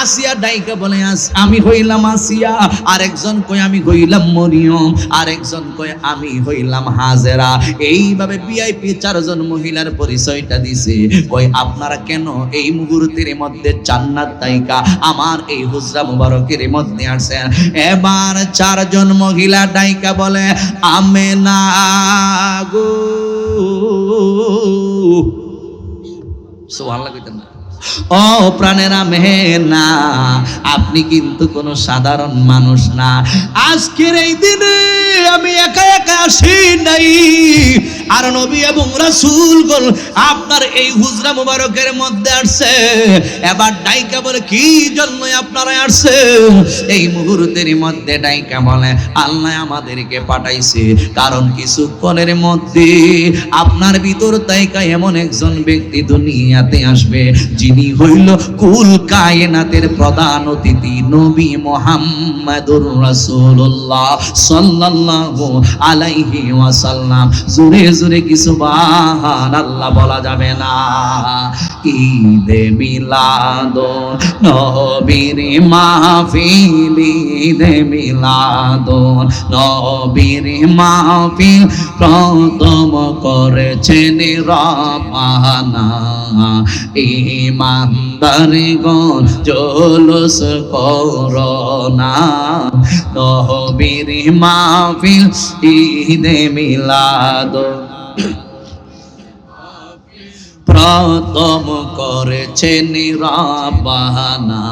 আসিয়া ডাইকা বলে, আমি হইলাম আসিয়া, আরেকজন কই আমি হইলাম মরিয়ম, আরেকজন কই আমি হইলাম হাজেরা। এইভাবে ভিআইপি চারজন মহিলার পরিচয়টা দিছে। কই আপনারা কেন এই মুহূর্তের মধ্যে জান্নাত তাইকা আমার এই হুজরা মুবারকের মধ্যে আসেন? এবার চারজন মহিলা ডাইকা বলে, আমেনা গো। সুবহানাল্লাহ কইতেন না? ও প্রাণের আমেনা, আপনি কিন্তু কোনো সাধারণ মানুষ না। আজকের এই দিনে আমি একা একা আসি নাই, আর নবী এবং রাসূলগণ আপনার এই হুজরা মুবারকের মধ্যে আসছে। এবার ডাইকা বলে, কি জন্য আপনারা আসছেন? এই মুহূর্তের মধ্যে ডাইকা বলে, আল্লাহ আমাদেরকে পাঠাইছে, কারণ কিছুক্ষণের মধ্যে আপনার ভিতর তাইকা এমন একজন ব্যক্তি দুনিয়াতে আসবে যিনি হইল কুল কায়নাতের প্রধান অতিথি নবী মুহাম্মদুর রাসূলুল্লাহ সাল্লাল্লাহু আলাইহি ওয়াসাল্লাম। জোরে জোরে কি সুবহানাল্লাহ বলা যাবে না? ঈদে মিলাদুন নবীর মাহফিল, ঈদে মিলাদুন নবীর মাহফিল প্রথম করেছেন রব্বানা। ইমানদারগণ জলস করোনা, নবীর মাহফিল ঈদে মিলাদুন প্রথম করেছেন রব্বানা।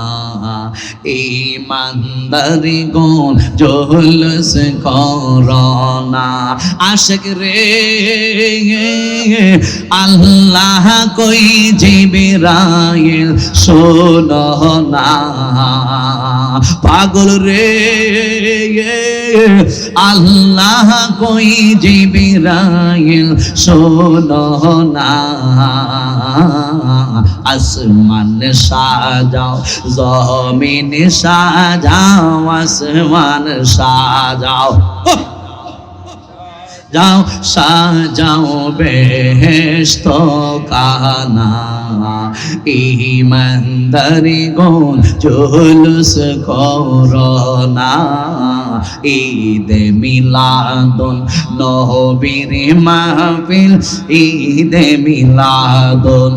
ইমানদারগণ জলস করোনা। আশিক রে আল্লাহ কই জিবরাইল শোনো না, পাগল রে আল্লাহ কই জিবরাইল শোনো না। আসমান সাজাও, জমিন সাজাও, আসমান সাজাও, যাও সাজাও বেহেশত কানা। ইমানদারগণ জুলুস করোনা। ঈদে মিলাদুন নবীর মাহফিল, ঈদে মিলাদুন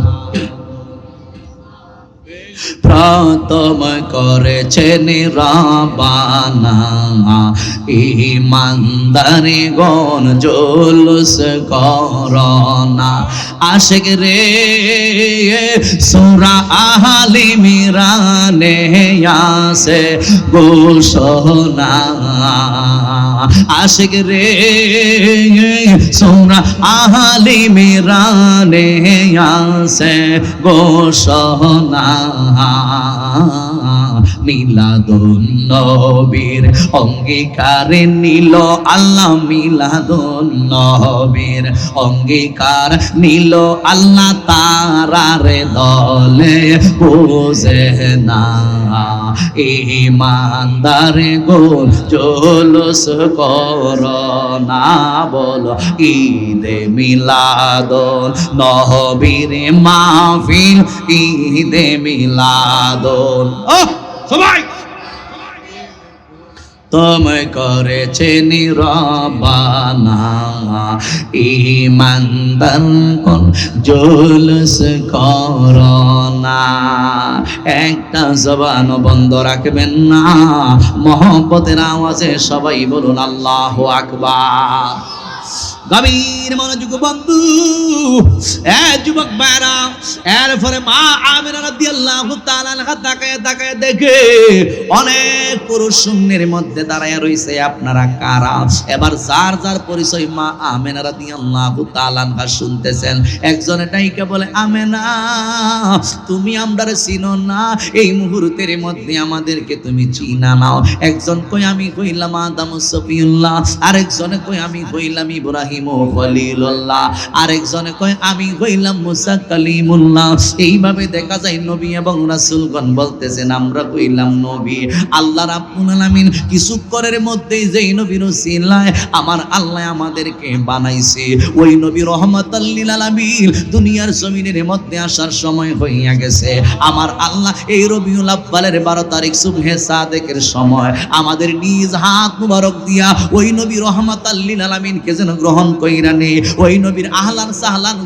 প্রথম করেছেন রবানা ইমানদারে গণ জুলুস করোনা আশিক রে সূরা আহলে ইমরানে আছে ঘোষণা আশিক রে সূরা আহলে ইমরানে আছে ঘোষণা মিলাদুন নবীর অঙ্গীকার নিল আল্লাহ মিলাদুন নবীর অঙ্গীকার নিল আল্লাহ তারার দলে বোঝে না ইমানদার গোল জুলুস করোনা বলো ঈদে মিলাদুন নবীর মাহফিল ঈদে মিলাদুন সবাই তুমি করেছেন রবানা ইমানদার কোন জুলুস করোনা একটা জবান বন্ধ রাখবেন না মহব্বতের আওয়াজে সবাই বলুন আল্লাহু আকবার গভীর মনোযোগ বন্ধু যুবক ভাইরা এরপরে মা আমিনা রাদিয়াল্লাহু তাআলা আনহা তাকায় দেখে অনেক পুরুষ শূন্যের মধ্যে দাঁড়ায় রইছে আপনারা কারা এবার যার যার পরিচয় মা আমিনা রাদিয়াল্লাহু তাআলা আনহা শুনতেছেন একজনে ডাইকে বলে আমিনা তুমি আমরারে চিনো না এই মুহূর্তের মধ্যে আমাদেরকে তুমি চিনা নাও একজন কই আমি কইলাম আদম সফিউল্লাহ আরেকজনে কই আমি কইলাম ইব্রাহিম খলিলুল্লাহ আরেকজনে কয় আমি হইলাম মুসা কালিমুল্লাহ এইভাবে দেখা যায় নবী এবং রাসূলগণ বলতেছেন আমরা কইলাম নবী আল্লাহ রাব্বুল আলামিন কিছুক্ষণের মধ্যেই যেই নবীর ওসিলায় আমার আল্লাহ আমাদেরকে বানাইছে ওই নবী রহমাতাল লিল আলামিন দুনিয়ার জমিনের মধ্যে আসার সময় হইয়া গেছে আমার আল্লাহ এই রবিউল আউয়ালের 12 তারিখ সুবহে সাদেকের সময় আমাদের নিজ হাত মুবারক দিয়া ওই নবী রহমাতাল লিল আলামিনকে যেন গ্রহণ কইরা নে ওই নবীর আহলান সাহলান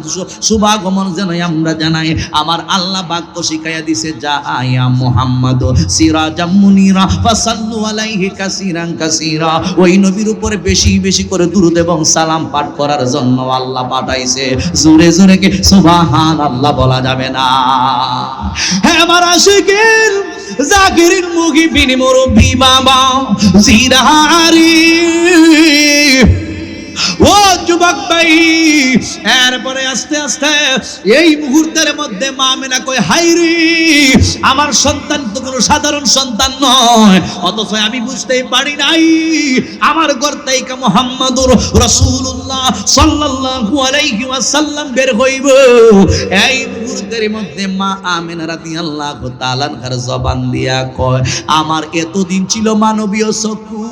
শুভাগমন যেন আমরা জানাই আমার আল্লাহ বাক্য শিখাইয়া দিছে যা আয়া মুহাম্মদ সিরাজাম মুনিরা ফাসাল্লু আলাইহি কাসীরান কাসীরা ওই নবীর উপরে বেশি বেশি করে দুরূদ এবং সালাম পাঠ করার জন্য আল্লাহ পাঠাইছে জোরে জোরে কে সুবহানাল্লাহ বলা যাবে না হে আমার আশিকিন জাকিরিন মুগিবিন মুরব্বি বাবা জিরাহারি ও যুবক ভাই এরপরে আস্তে আস্তে এই মুহূর্তের মধ্যে মা আমিনা কই হাইরে আমার সন্তান তো কোনো সাধারণ সন্তান নয় অথচ আমি বুঝতেই পারি নাই আমার ঘর থেকে মুহাম্মদুর রাসূলুল্লাহ সাল্লাল্লাহু আলাইহি ওয়াসাল্লাম বের হইব এই মুহূর্তের মধ্যে মা আমিনা রাদিয়াল্লাহু তাআলা আনহার জবান দিয়া কয় আমার এতদিন ছিল মানবীয় চক্ষু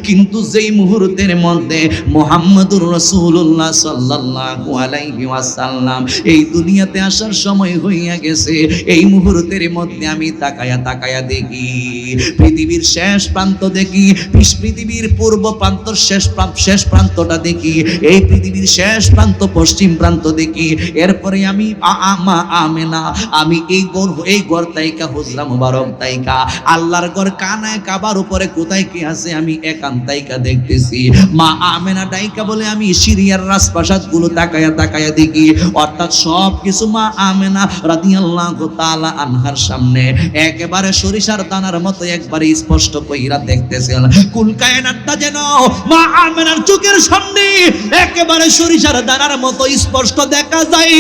কিন্তু যেই মুহূর্তের মধ্যে মুহাম্মদুর রাসূলুল্লাহ সাল্লাল্লাহু আলাইহি ওয়াসাল্লাম এই দুনিয়াতে আসার সময় হইয়া গেছে এই মুহূর্তের মধ্যে আমি তাকায়া দেখি পৃথিবীর শেষ প্রান্ত দেখি পৃথিবীর পূর্ব প্রান্ত শেষ প্রান্তটা দেখি এই পৃথিবীর শেষ প্রান্ত পশ্চিম প্রান্ত দেখি এরপরে আমি মা আমিনা আমি এই ঘর তাইকা হুজরা মুবারক তাইকা আল্লাহর ঘর কানায় কাবার উপরে কোথায় কি আছে আমি একান্তাইকা দেখতেছি মা আমিনা ডাইকা বলে আমি সিরিয়ার রাজপ্রাসাদ গুলো তাকায়া দেখি অর্থাৎ সব কিছু মা আমিনা রাদিয়াল্লাহু তাআলা আনহার সামনে একেবারে সরিষার দানার মতো একবারে স্পষ্ট কইরা দেখতেছেন কুল কায়নাতটা যেন মা আমিনার চোখের সামনে একেবারে সরিষার দানার মতো স্পষ্ট দেখা যায়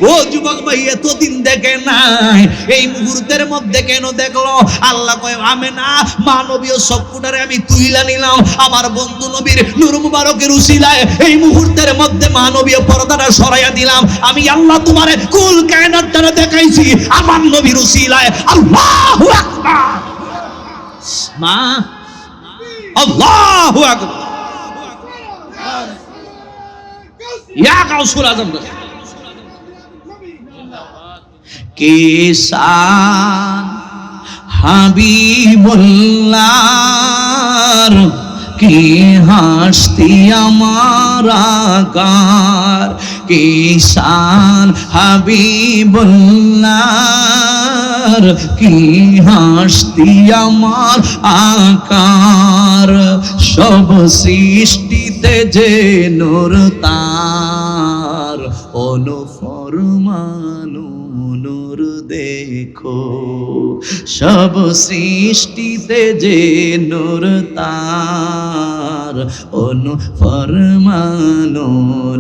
ও যুবক ভাই এতদিন দেখে নাই এই মুহূর্তের মধ্যে কেন দেখলো আল্লাহ কয় আমিনা মানবীয় সবকুটারে আমি তুইলা নিলাম আমার বন্ধু নবীর নূর মুবারকের উসিলায় এই মুহূর্তের মধ্যে মানবীয় পর্দাটা সরাইয়া দিলাম আমি আল্লাহ তোমারে কুল কায়নাত দ্বারা দেখাইছি আমার নবীর উসিলায় আল্লাহু আকবার মা আল্লাহু আকবার ইয়া গাউসুল আজম কিসান হাবিবুল্লাহ কি হাসতি আমার আকার কিসান হাবিবুল্লাহ আকার কি হাসতি আমার আকার সব সৃষ্টিতে যে নূর তার অনুফরমানো নূর দেখো সব সৃষ্টিতে যে নূর তার অনুফরমানো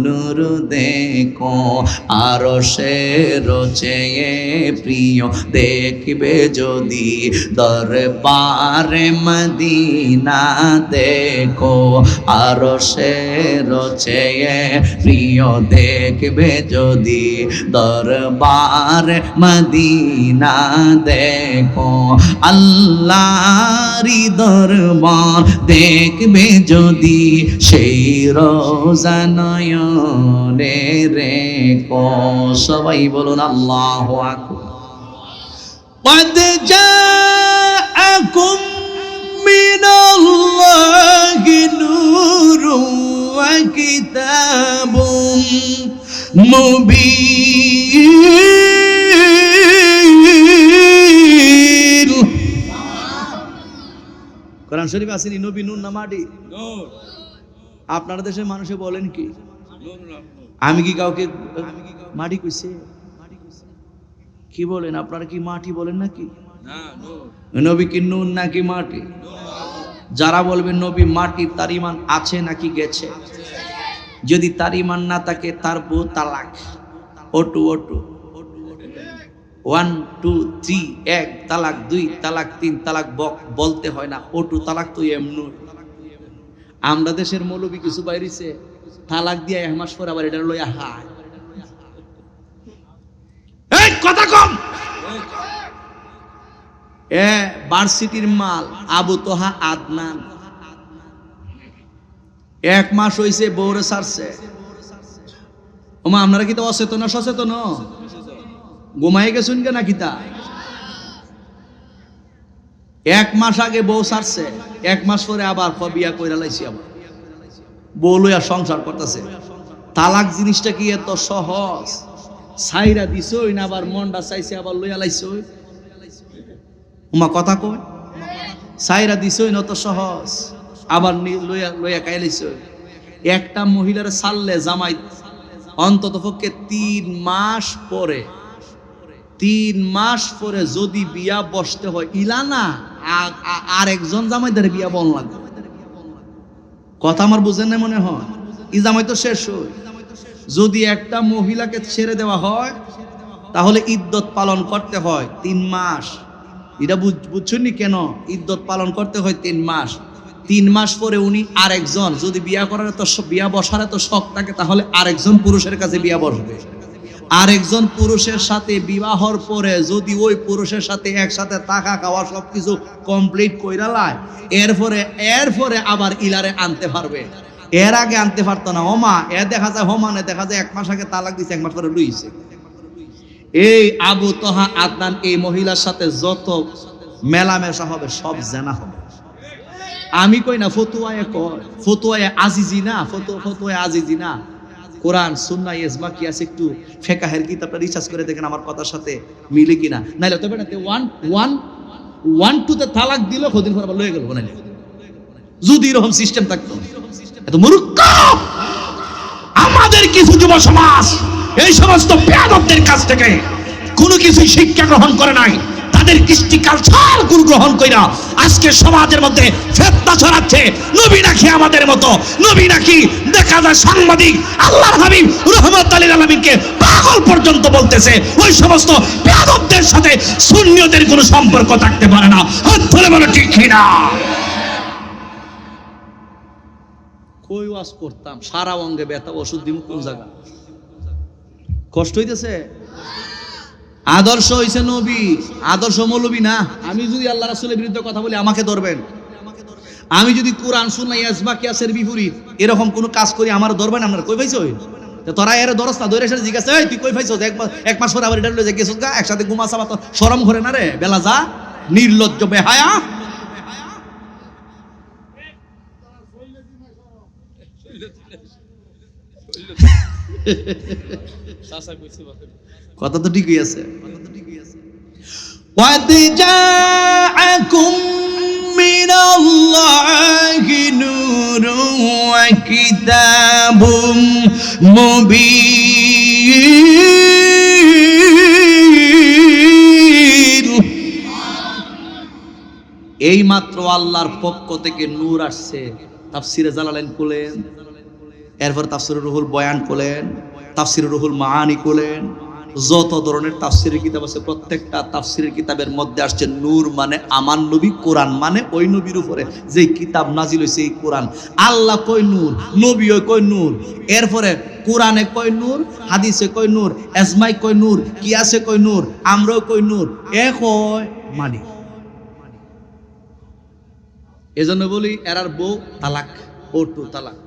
নূর দেখো আরশের চেয়ে প্রিয় দেখবে যদি দরবারে মদিনা দেখো আরশের চেয়ে প্রিয় দেখবে যদি দরবার মদিনা দেখো আল্লাহরি দরবার দেখবে যদি সেই রোজা নয়নে রেখো সবাই বলুন আল্লাহু আকবার قد جاءكم من الله نور وكتاب مبين কোরআন শরীফ আসেনি নবী নূর না মাটি আপনার দেশের মানুষে বলেন কি আমি কি কাউকে মাটি কইছে কি বলেন আপনারা কি মাটি বলেন নাকি নবী কি নূর নাকি মাটি যারা বলবেন নবী মাটি তার ঈমান আছে নাকি গেছে যদি তার ঈমান না থাকে তার বউ তালাক ওটু 1 2 3 এক তালাক 2 তালাক 3 তালাক বলতে হয় না ওটু তালাক তো এমনি আমরা দেশের মৌলবী কিছু বাইরেছে তালাক দিয়ে 1 মাস পর আবার এটা লইয়া হায় এই কথা কম ভার্সিটির মাল আবু তোহা আদনান 1 মাস হইছে বউরে ছাড়ছে ওমা আপনারা কি তো অচেতন সচেতন ঘুমাই গেছেন কে নাকি তা 1 মাস আগে বউ ছাড়ছে 1 মাস পরে আবার বিয়া কইরা লাইছি আবার বউ লইয়া সংসার করতেছে তালাক জিনিসটা কি এত সহজ ছাইরা দিছই না আবার মনটা চাইছে আবার লইয়া লাইছই উমা কথা কয় ছাইরা দিছই না তো সহজ আবার লইয়া কাই লাইছই একটা মহিলার ছাড়লে জামাই অন্তত পক্ষে 3 মাস পরে যদি বিয়া বসতে হয় ইলানা আর একজন জামাইদের বিয়া বল লাগবে কথা আমার বুঝেন না মনে হয় ই জামাই তো শেষ হয় যদি একটা মহিলাকে ছেড়ে দেওয়া হয় তাহলে ইদ্যত পালন করতে হয় 3 মাস এটা বুঝছেননি কেন ইদ্যত পালন করতে হয় 3 মাস 3 মাস পরে উনি আরেকজন যদি বিয়া করার তো বিয়া বসার তো শখ থাকে তাহলে আরেকজন পুরুষের কাছে বিয়া বসবে আরেকজন পুরুষের সাথে বিবাহর পরে যদি ওই পুরুষের সাথে একসাথে থাকা খাওয়া সবকিছু কমপ্লিট কইরা লায় এরপরে আবার ইলারে আনতে পারবে এর আগে আনতে পারতো না ওমা দেখা যায় হোমানে দেখা যায় 1 মাস আগে তালাক দিছে 1 মাস পরে লইছে এই আবু তোহা আদনান এই মহিলার সাথে যত মেলামেশা হবে সব জানা হবে আমি কই না ফতুয়ায়ে আজিজি না ফতুয়ায়ে আজিজি না কোরআন সুন্নাহ ইজমা কি আছে একটু ফিকহের কিতাবটা রিসার্চ করে দেখেন আমার কথার সাথে মিলে কিনা নাইলে তবে না 1 2 তে তালাক দিল কদিন পর আবার লয়ে গেল নাইলে যদি এরকম সিস্টেম থাকতো এত মূর্খ আমাদের কিছু যুব সমাজ এই সমস্ত বেয়াদবদের কাছ থেকে কোনো কিছু শিক্ষা গ্রহণ করে নাই তাদের কৃষ্টি কালচার গুরু গ্রহণ কইরা আজকে সমাজের মধ্যে ফিতনা ছড়াচ্ছে নবী নাকি আমাদের মতো নবী নাকি দেখা যায় সাংবাদিক আল্লাহর হাবিব রাহমাতুল লিল আলামিনকে পাগল পর্যন্ত বলতেছে ওই সমস্ত বেয়াদবদের সাথে সুন্নিয়তের কোনো সম্পর্ক থাকতে পারে না হাত ধরে বলো ঠিক কিনা কই ওয়াজ করতাম সারা অঙ্গে ব্যথা ওষুধ দিমু কোন জায়গা কষ্ট হইতেছে আদর্শ হইছে নবী আদর্শ মৌলবী না আমি যদি আল্লাহ রাসূলের বিরুদ্ধে কথা বলি আমাকে ধরবেন আমি যদি কোরআন সুন্নাহ ইজমা কিয়াসের বিপরীত এরকম কোন কাজ করি আমার ধরবেন আপনারা কই পাইছো তো তোরা এর দরস না ধরে এসে জিজ্ঞাসা এই তুই কই পাইছো এক মাস পরে আবার এটা লয়ে গেছস গা একসাথে ঘুমা সাবা তো শরম করে না রে বেলা যা নির্লজ্জ বেহায়া কথা তো ঠিকই আছে قد جاءكم من الله نور وكتاب মুবিন। এই মাত্র আল্লাহর পক্ষ থেকে নূর আসছে। তাফসিরে জালালাইন খুলেন, এরপর তাফসিরে রুহুল বয়ান খুলেন, তাফসিরে রুহুল মাআনি খুলেন, যত ধরনের তাফসিরের কিতাব আছে প্রত্যেকটা তাফসিরের কিতাবের মধ্যে আসছে নূর মানে আমার নবী, কোরআন মানে ওই নবীর উপরে যে কিতাব নাজিল হয়েছে এই কোরআন। আল্লাহ কই নূর, নবী কই নূর, এরপরে কোরআনে কই নূর, হাদিসে কই নূর, এজমাই কই নূর, কিয়াসে কই নূর, আমরাও কই নূর, এ কয় মানি। এজন্য বলি এরার বউ তালাক, ও টু তালাক।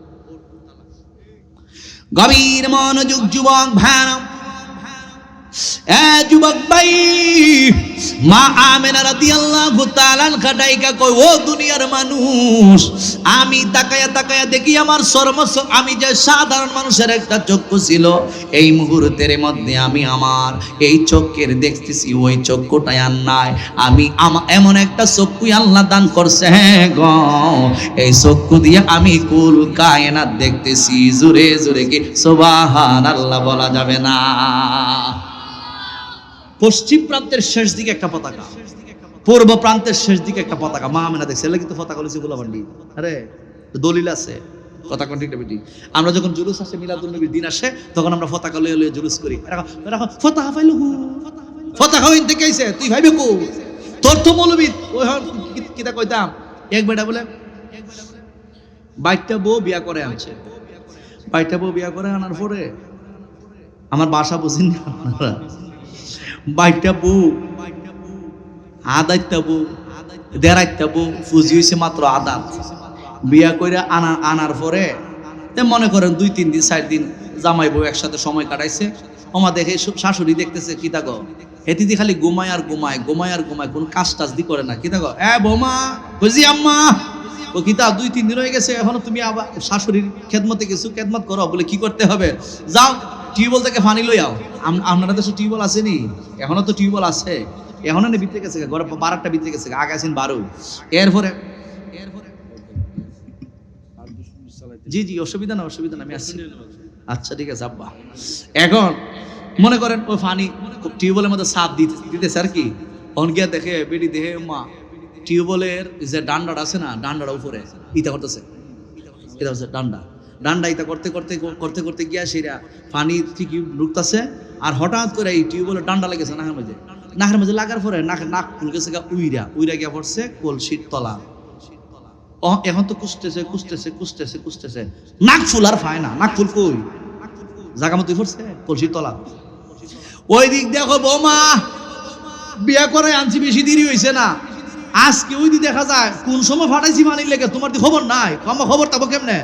গভীর মনোযোগ যুবক ভাই, যুবক ভাই, মা আমেনা রাদিয়াল্লাহু তাআলা খাটাইকা কই, ও দুনিয়ার মানুষ, আমি তাকায়া তাকায়া দেখি আমার আমি যে সাধারণ মানুষের একটা চক্ষু ছিল, এই মুহূর্তের মধ্যে আমি আমার এই চক্ষের দেখতেছি ওই চক্ষুটাই আর নাই। আমি এমন একটা চক্ষু আল্লাহ দান করছে, হ্যাঁ গো, এই চক্ষু দিয়ে আমি কুল কায়নাত দেখতেছি। জোরে জোরে কি সুবহানাল্লাহ বলা যাবে না? পশ্চিম প্রান্তের শেষ দিকে একটা পতাকা, পূর্ব প্রান্তের শেষ দিকে একটা পতাকা। মা আমেনা দেখছে, এলে কিন্তু পতাকা হয়েছে গোলাবান্ডি। আরে দলিল আছে, কথা কন্টিনিউ বেটি। আমরা যখন জুলুস আসে, মিলাদুন নবীর দিন আসে, তখন আমরা পতাকা লয়ে লয়ে জুলুস করি। পতাকা পাইলো, পতাকা হইন থেকে আইছে, তুই ভাইবে কো তোর তো মৌলবী ওই কিতা কইতাম। এক বেটা বলে বাইকটা বউ বিয়া করে আনছে, বাইকটা বউ বিয়া করে আনার পরে আমার বাসা বুঝিন আপনারা, বাইকটা বউ আদাইটা বউ দেড়াইটা বউ ফুজি হয়েছে মাত্র আদাত। বিয়া করে আনার পরে মনে করেন 2-3 দিন 4 দিন জামাই বউ একসাথে সময় কাটাইছে। ওমা দেখে শাশুড়ি দেখতেছে, কি থাকো হেতিদি খালি ঘুমায় আর ঘুমায়, ঘুমায় আর ঘুমায়, কোন কাজ টাজ দি করে না। কি থাকো বৌমা, বুঝি আম্মা, ও কিতা 2-3 দিন হয়ে গেছে, এখনো তুমি আবার শাশুড়ির খেদমতে কিছু খেদমত করো। বলে কি করতে হবে, যাও টিউবওয়েল থেকে পানি লই আও। আপনারা দেশে টিউবওয়েল আসেনি? এখনো তো টিউবওয়েল আছে, এখনো না ভিতরে গেছে, ঘরে 12টা ভিতরে গেছে, আগে আছেন 12। এরপরে জি জি অসুবিধা না, অসুবিধা না, আমি আসছি। আচ্ছা ঠিক আছে আব্বা। এখন মনে করেন ওই পানি টিউবওয়েলের মধ্যে সাপ দিতেছে আর কি। অন গিয়া দেখে বেডি দেখে মা টিউবওয়েলের যে ডান্ডাটা আছে না, ডান্ডাটা উপরে ইটা করতেছে, এটা হচ্ছে ডান্ডা ইটা করতে করতে করতে করতে গিয়া সেটা পানি ঠিকই ঢুকতেছে। আর হঠাৎ করে এই টিউবওয়েলের ডান্ডা লেগেছে নাকের মাঝে লাগার পরে নাক ফুলকেছে উইরা গিয়া পড়ছে কলসির তলা। এখন তো কুসতেছে নাক ফুল আর পায় না। নাক ফুল কই জায়গা মতো পড়ছে কলসির তলা। ওই দিক দেখো বৌমা বিয়া করে আনছি, বেশি দেরি হয়েছে না, আজকে ওই দিক দেখা যায় কোন সময় ফাটাইছি মানির লেগে, তোমার তো খবর নাই। আমার খবর তাবো কেমনে,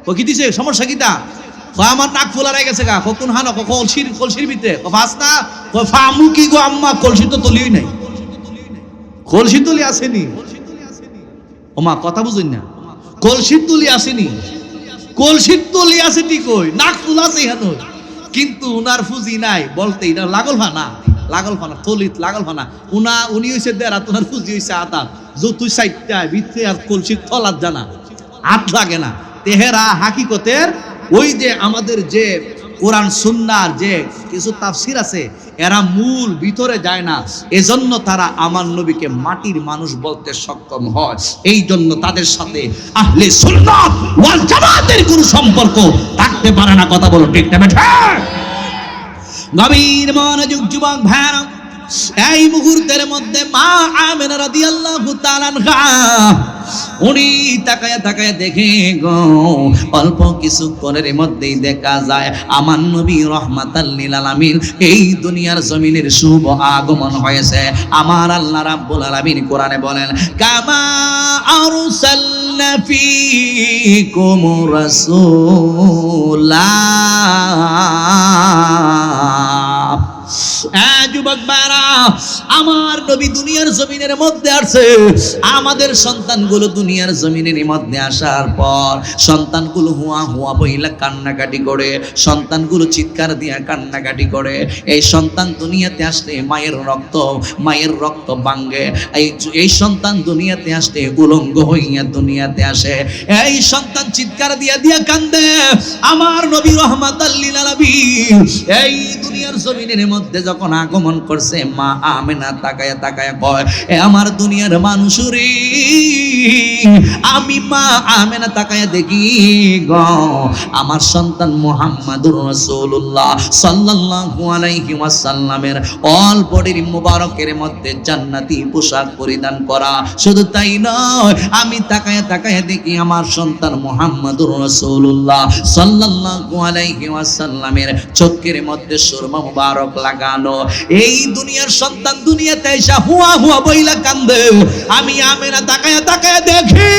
ও কি দিছে সমস্যা কিতা? আমার নাক ফুলা রয়ে গেছে গা, কোন হানো কলসির ভিতরে ফাঁসনা ফামু কি গো আম্মা, কলসি তো তলিই নাই, কলসি তলি আসেনি। ওমা কথা বুঝুন না, কলসির তলি আসেনি, কলসির তলি আছে ঠিক ওই নাক ফুলা আছে হেন, কিন্তু উনার ফুজি নাই বলতে এটা লাগল ফানা তলিত লাগল ফানা। উনি হইছে দেড় হাত, উনার ফুজি হইছে আতা, যত সাইডটা ভিতরে আর কলসির তলাত জানা হাত লাগে না। তেহেরা হাকিকতের ওই যে আমাদের যে কোরআন সুন্নাহর যে কিছু তাফসির আছে, এরা মূল ভিতরে যায় না, এজন্য তারা আমার নবীকে মাটির মানুষ বলতে সক্ষম হয়। এই জন্য তাদের সাথে আহলে সুন্নাত ওয়াল জামাতের কোনো সম্পর্ক থাকতে পারে না। কথা বলো ঠিক না বেঠা? গভীর মনোযোগ যুবক ভাইরা, এই মুহূর্তের মধ্যে মা আমেনা রাদিয়াল্লাহু তাআলা আনহা উনি তাকায়া দেখে গো, অল্প কিছুক্ষণের মধ্যেই দেখা যায় আমার নবী রহমাতাল লিল আলামিন এই দুনিয়ার জমিনের শুভ আগমন হয়েছে। আমার আল্লাহ রাব্বুল আলামিন কোরআনে বলেন, কামা আরসালনা ফীকুম রাসূলা। যুবক যুবক ভাইরা, আমার নবী দুনিয়ার জমিনের মধ্যে আসে। আমাদের সন্তানগুলো দুনিয়ার জমিনের মধ্যে আসার পর সন্তানগুলো হুয়া হুয়া বইলা কান্নাকাটি করে, সন্তানগুলো চিৎকার দিয়া কান্নাকাটি করে। এই সন্তান দুনিয়াতে আসলে মায়ের রক্ত ভাঙ্গে। এই সন্তান দুনিয়াতে আসলে উলঙ্গ হইয়া দুনিয়াতে আসে। এই সন্তান চিৎকার দিয়া দিয়া কান্দে। আমার নবী রাহমাতাল লিল আলামিন এই দুনিয়ার জমিনের মধ্যে যখন আগমন করছে, মা আমেনা তাকায়া তাকায়া কয়, এ আমার দুনিয়ার মানুষ রে, আমি মা আমেনা তাকায়া দেখি গো আমার সন্তান মুহাম্মাদুর রাসূলুল্লাহ সাল্লাল্লাহু আলাইহি ওয়াসাল্লামের অলবডির মুবারকের মধ্যে জান্নাতি পোশাক পরিধান করা। শুধু তাই নয়, আমি তাকায়া তাকায়া দেখি আমার সন্তান মুহাম্মাদুর রাসূলুল্লাহ সাল্লাল্লাহু আলাইহি ওয়াসাল্লামের চোখের মধ্যে সুরমা মুবারক লাগানো। এই দুনিয়ার সন্তান দুনিয়াতে এসে হুয়া হুয়া বইলা কান্দে। আমি আমেনা তাকায়া তাকায়া দেখি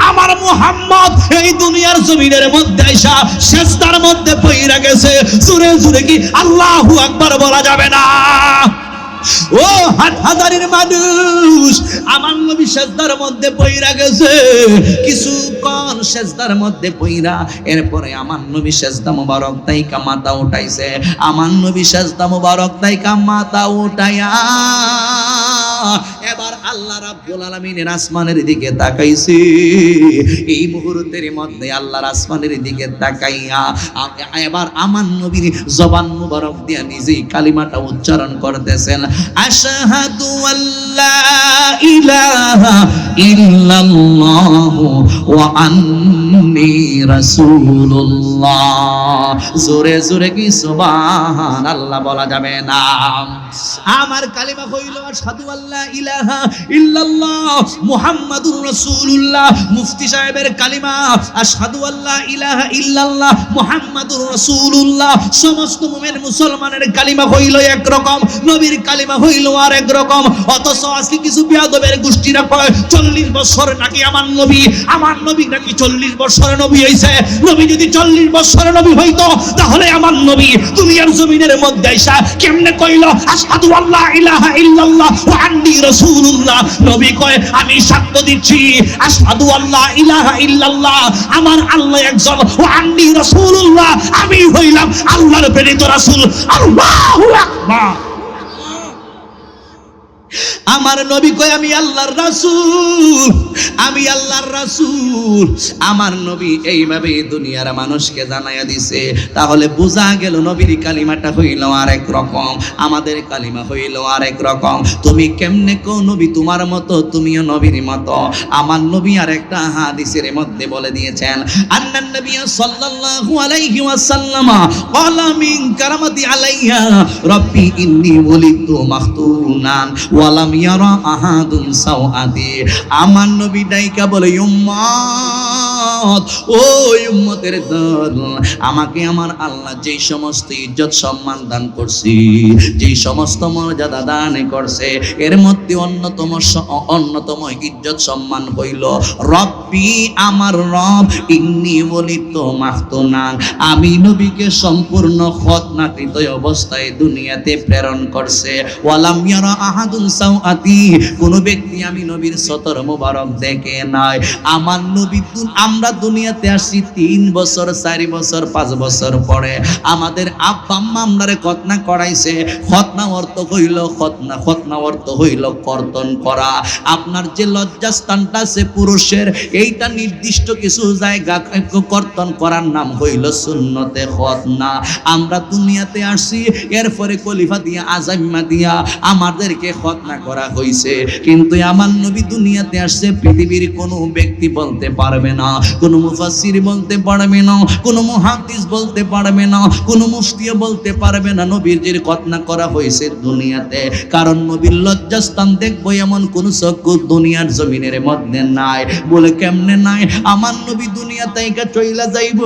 আমার মুহাম্মদ এই দুনিয়ার জমিনের মধ্যে এসে সেজদার মধ্যে পইরা গেছে। জোরে জোরে কি আল্লাহু আকবার বলা যাবে না? ও হাজারের মানুষ, আমার নবী সেজদার মধ্যে পইরা গেছে। কিছুক্ষণ সেজদার মধ্যে পইরা এরপরে আমার নবী সেজদা মুবারক তাইকা মাথা উঠাইছে। আমার নবী সেজদা মুবারক তাইকা মাথা উঠাইয়া এবার আল্লাহ রাব্বুল আলামিনের আসমানের দিকে তাকাইছে। এই মুহূর্তের মধ্যে আল্লাহর আসমানের দিকে তাকাইয়া এবার আমার নবীর জবান মুবারক দিয়ে নিজেই কালিমাটা উচ্চারণ করতেছেন, আশহাদু আল্লা ইলাহা ইল্লাল্লাহু ওয়া আন্নী রাসূলুল্লাহ। জোরে জোরে কি সুবহানাল্লাহ বলা যাবে না? আমার কালিমা হইল আশহাদু আল্লা ইলাহা ইল্লাল্লাহ মুহাম্মাদুর রাসূলুল্লাহ। মুফতি সাহেবের কালিমা আশহাদু আল্লা ইলাহা ইল্লাল্লাহ মুহাম্মাদুর রাসূলুল্লাহ। সমস্ত মুমিন মুসলমানের কালিমা হইল একরকম, নবীর কালিমা হইল আরেক রকম। অথচ আজকে কিছু বিয়াদবের গোষ্ঠীরা কয় 40 বছর নাকি আমার নবী নাকি 40 বছরের নবী হইছে। নবী যদি 40 বছরের নবী হইতো তাহলে আমার নবী দুনিয়ার জমিনের মধ্যে আইসা কেমনে কইল আশহাদু আল্লা ইলাহা ইল্লাল্লাহ ওয়া আন্নী রাসূলুল্লাহ? নবী কয় আমি সাক্ষ্য দিচ্ছি আশহাদু আল্লা ইলাহা ইল্লাল্লাহ, আমার আল্লাহ একজন, ওয়া আন্নী রাসূলুল্লাহ, আমি হইলাম আল্লাহর প্রেরিত রাসূল। আল্লাহু আকবার। আমার নবী কয় আমি আল্লাহর রাসূল, আমি আল্লাহর রাসূল। আমার নবী এইভাবে দুনিয়ার মানুষকে জানাইয়া দিছে। তাহলে বোঝা গেল নবীর কালিমাটা হইল আরেক রকম, আমাদের কালিমা হইল আরেক রকম। তুমি কেমনে কো নবী তোমার মতো, তুমিও নবীর মতো? আমার নবী আরেকটা হাদিসের মধ্যে বলে দিয়েছেন, আন্নান নবী সাল্লাল্লাহু আলাইহি ওয়াসাল্লাম ক্বালা মিন কারামাতি আলাইয়া রাব্বি ইন্নী ওয়ালিদতু মাখতুনান ওয়ালাম ইয়ারা আহাদুন সাওআতি। আমার নবী ডাইকা বলে, উম্মত, ও উম্মতের দল, আমাকে আমার আল্লাহ যেই সমস্ত ইজ্জত সম্মান দান করছি, যেই সমস্ত মর্যাদা দান করছে, এর মধ্যে অন্যতম ইজ্জত সম্মান হইল রব্বি, আমার রব, ইন্নী ওয়ালিদতু মাখতুনান, আমি নবীকে সম্পূর্ণ খতনাকৃত অবস্থায় দুনিয়াতে প্রেরণ করছে। ওয়ালাম ইয়ারা আহাদুন সাওআতি, কোন ব্যক্তি আমি নবীর সতর মোবারক দেখে নাই। আমার নবী, আমরা দুনিয়াতে আসছি 3 বছর 4 বছর 5 বছর পরে আমাদের আব্বা আম্মা আমরারে খতনা করাইছে। খতনা অর্থ হইল কর্তন করা। আপনার যে লজ্জাস্থানটা আছে পুরুষের, এইটা নির্দিষ্ট কিছু জায়গা কর্তন করার নাম হইল সুন্নতে খতনা। আমরা দুনিয়াতে আসছি, এরপরে খলিফা দিয়া আজাম্মা দিয়া আমাদেরকে খতনা করা হইছে। কিন্তু আমার নবী দুনিয়াতে আসছে, পৃথিবীর কোনো ব্যক্তি বলতে পারবে না, কোনো মুফাসসির বলতে পারবে না, কোনো মুহাদ্দিস বলতে পারবে না, কোনো মুফতিও বলতে পারবে না নবীর যে খতনা করা হয়েছে দুনিয়াতে। কারণ নবীর লজ্জাস্থান দেখবো এমন কোন চক্ষু দুনিয়ার জমিনের মধ্যে নাই। বলে কেমনে নাই? আমার নবী দুনিয়া থেকে চইলা যাইব।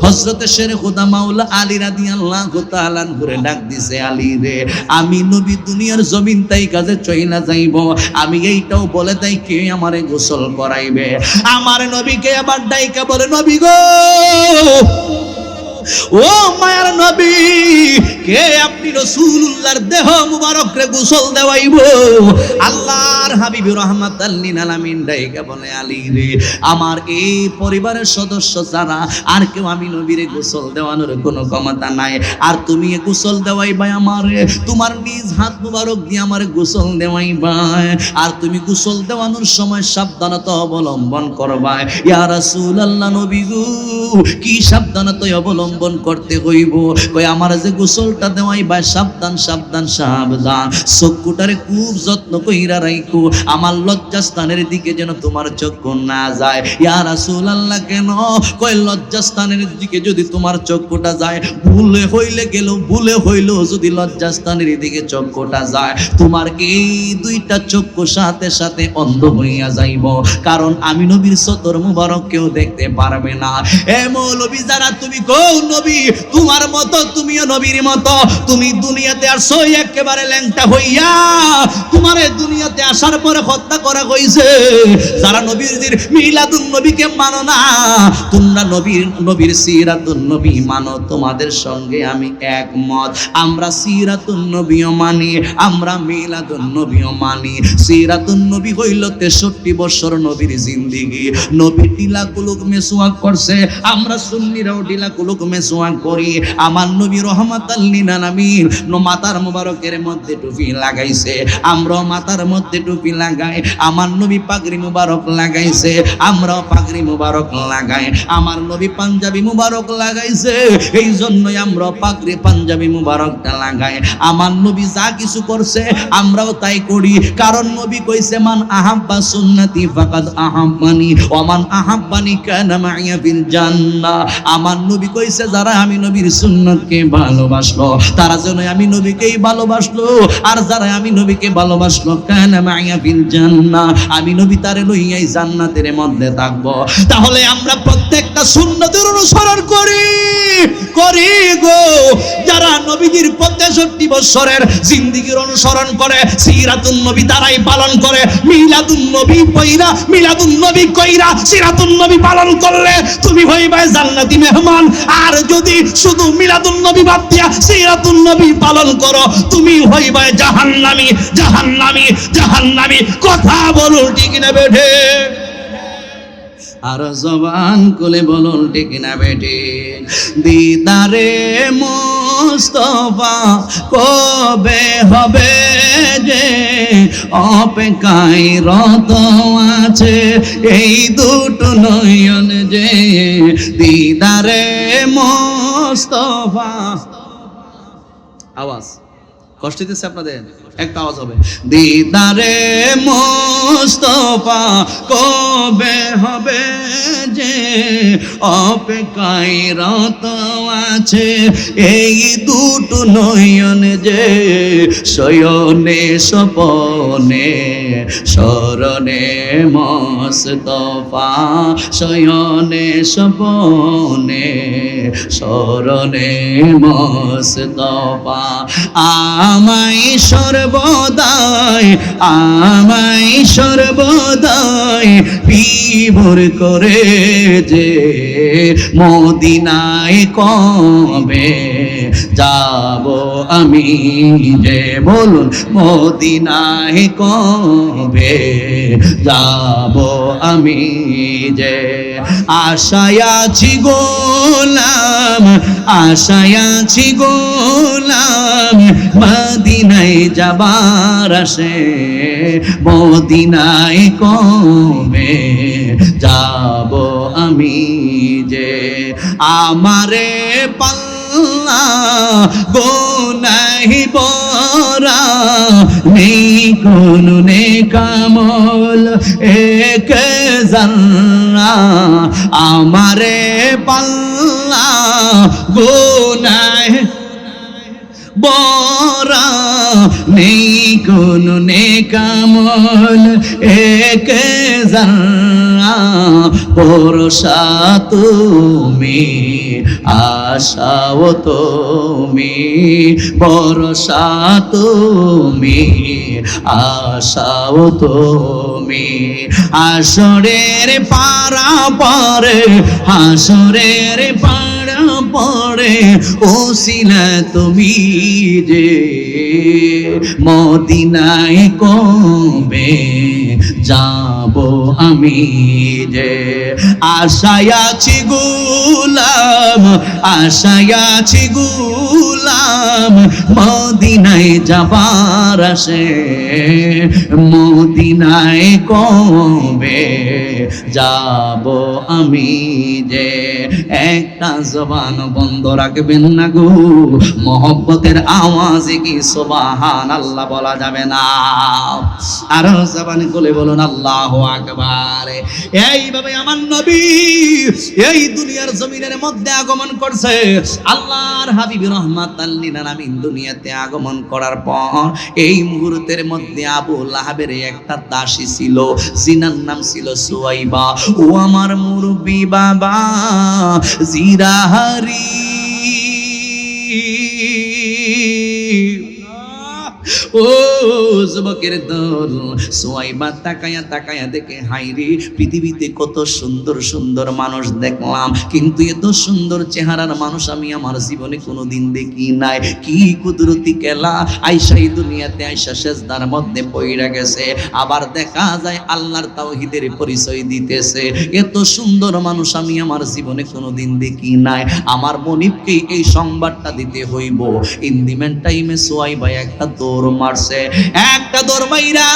হযরতে শের খোদা মাওলা আলী রাদিয়াল্লাহু তাআলা ঘুরে ডাক দিছে, আলী রে, আমি নবী দুনিয়ার জমিন তাই কাজে চইলা যাইব, আমি এইটাও বলে দেই কে আমারে গোসল করাইবে। আমার নবীকে আবার ডাইকা বলে, নবী গো, ও মায়ার নবী, কে আপনি রাসূলুল্লাহর দেহ মুবারক রে গোসল দেওয়াইব? আল্লাহর হাবিব রাহমাতাল লিল আলামিন ডাইকা বলে, আলী রে, আমার এই পরিবারের সদস্য ছাড়া আর কেউ আমি নবীরে গোসল দেওয়ানোর কোনো ক্ষমতা নাই। আর তুমি গোসল দেওয়াইবা আমারে, তোমার নিজ হাত মুবারক দিয়ে আমারে গোসল দেওয়াইবা। আর তুমি গোসল দেওয়ানোর সময় সাবধানতা অবলম্বন করবা। ইয়া রাসূলুল্লাহ, নবী গো, কি সাবধানতা অবলম্বন করতে হইব? কই আমার যে গোসলটা দেওয়াইবা, সাবধান সাবধান সাবধান, চক্ষুটারে খুব যত্ন কইরা রাখো, আমার লজ্জাস্থানের দিকে যেন তোমার চক্ষু না যায়। ইয়া রাসূলুল্লাহ, কেন? কই লজ্জাস্থানের দিকে যদি তোমার চক্ষুটা যায়, ভুলে হইলে গেল, ভুলে হইলো যদি লজ্জাস্থানের দিকে চক্ষুটা যায়, তোমার এই দুইটা চক্ষু সাথে সাথে অন্ধ হইয়া যাইব। কারণ আমি নবীর সতর মুবারক কেউ দেখতে পারবে না। এ মৌলবী যারা, তুমি কও নবী তোমার মতো, তুমিও নবীর মতো, তুমি দুনিয়াতে আসছো একেবারে ল্যাংটা হইয়া, তোমার এই দুনিয়াতে আসার পরে হত্যা করা হইছে। যারা নবীর মিলাদুন নবীকে মানো না, তোমরা নবীর সিরাতুন নবী মানো, তোমাদের সঙ্গে আমি একমত। আমরা সিরাতুন নবীও মানি, আমরা মিলাদুন নবীও মানি। সিরাতুন নবী হইল 63 বছর নবীর জিন্দেগি। নবী টিলা কুলুক মেসওয়াক করছে, আমরা সুন্নিরাও টিলা কুলুক মেসওয়াক করি। আমার নবী রহমাতাল লিল আলামিন মাথার মুবারকের মধ্যে টুপি লাগাইছে, আমরাও মাথার মধ্যে টুপি লাগাই। আমার নবী পাগড়ি মুবারক লাগাইছে, আমরাও পাগড়ি মুবারক লাগাই। আমার নবী পাঞ্জাবি মুবারক লাগাইছে, এই জন্যই আমরা পাগড়ি পাঞ্জাবি মুবারকটা লাগাই। আমার নবী যা কিছু করছে আমরাও তাই করি, কারণ নবী কইছে, মান আহাব্বা সুন্নতি ফাকাদ আহাব্বানি ওয়া মান আহাব্বানি কানা মাইয়া ফিল জান্নাহ। আমার নবী কইছে, যারা আমি নবীর সুন্নতকে ভালোবাসলো তারা যেন আমি নবীকেই ভালোবাসলো, আর যারা আমি নবীকে ভালোবাসলো কানা মাইয়া ফিল জান্নাহ, আমি নবী তারে লইয়াই জান্নাতের মধ্যে থাকবো। তাহলে আমরা প্রত্যেকটা সুন্নতের অনুসরণ করি গো। যারা নবীজির 65 বছরের জিন্দেগির অনুসরণ করে, সিরাতুন নবী তারাই পালন করে। মিলাদুন নবী কইরা, মিলাদুন নবী কইরা সিরাতুন নবী পালন করলে তুমি হইবা জান্নাতি মেহমান। আর যদি শুধু মিলাদুন নবী বাদ দিয়া সিরাতুন নবী পালন করো, তুমি হইবা জাহান্নামী, জাহান্নামী, জাহান্নামী। কথা বলুন ঠিক না বেঠে? আর জবান খুলে বলুন ঠিক না বেঠে? দিদারে মুস্তাফা কবে হবে যে, অপেক্ষায় রত আছে এই দুটো নয়ন যে। দিদারে মুস্তাফা, আওয়াজ কষ্ট দিচ্ছে আপনাদের, একটা আওয়াজ হবে। দিদারে মুস্তাফা কবে হবে যে, অপেক্ষায় রত আছে এই দুটো নয়ন যে। শয়নে স্বপনে স্মরণে মুস্তাফা, শয়নে স্বপনে স্মরণে মুস্তাফা। আমায় সর্বদাই, আমায় সর্বদাই বিভোর করে যে, মদিনায় কবে যাব আমি যে। বলুন, মদিনায় কবে যাব আমি যে। আশায় আছি গোলাম, আশায় আছি গোলাম, মদিনায় যাবার আসে, মদিনায় কবে যাব আমি যে। আমারে পাল্লা গোনাহি বরা, নেই কোনো নেকামল এক জান্না। আমারে পাল্লা গোনাহি বরা, নেই কোনো নেকামল এক জান্না। ভরসা তুমি, আশাও তুমি, ভরসা তুমি, আশাও তুমি। হাসরের পারা পারে, হাসরের পারা পড়ে ওসিলা তুমি যে মদিনায় কবে যাব আমি যে আশায় আছি গোলাম আশায় আছি গোলাম মদিনায় যাবার আসে মদিনায় কবে যাব আমি যে একটা জবান বন্ধ রাখবেন না গো মহব্বতের আওয়াজে কি সুবহানাল্লাহ বলা যাবে না আর জবান খুলে বলুন আল্লাহু আকবার এইভাবে আমার নবী এই দুনিয়ার জমিনের মধ্যে আগমন করছে আল্লাহর হাবিব রাহমাতাল লিল আলামিন দুনিয়াতে আগমন করার পর এই মুহূর্তের মধ্যে আবু লাহাবের একটা দাসী ছিল জিনার নাম ছিল সুয়াইবা ও আমার মুরব্বি বাবা জিরাহারি ও যুবকের দল সুয়াইবা তাকায়া তাকায়া দেখে হাইরে পৃথিবীতে কত সুন্দর সুন্দর মানুষ দেখলাম কিন্তু এত সুন্দর চেহারার মানুষ আমি আমার জীবনে কোনোদিন দেখি নাই কি কুদরতি খেলা আয়েশা এই দুনিয়াতে আয়েশা সেজদার মধ্যে পইড়া গেছে আবার দেখা যায় আল্লাহর তাওহীদের পরিচয় দিতেছে এত সুন্দর মানুষ আমি আমার জীবনে কোনোদিন দেখি নাই আমার মনিবকে এই সংবাদটা দিতে হইব ইন দি মেন টাইমে সুয়াইবা একটা দৌড় মারছে একটা দৌড় মাইরা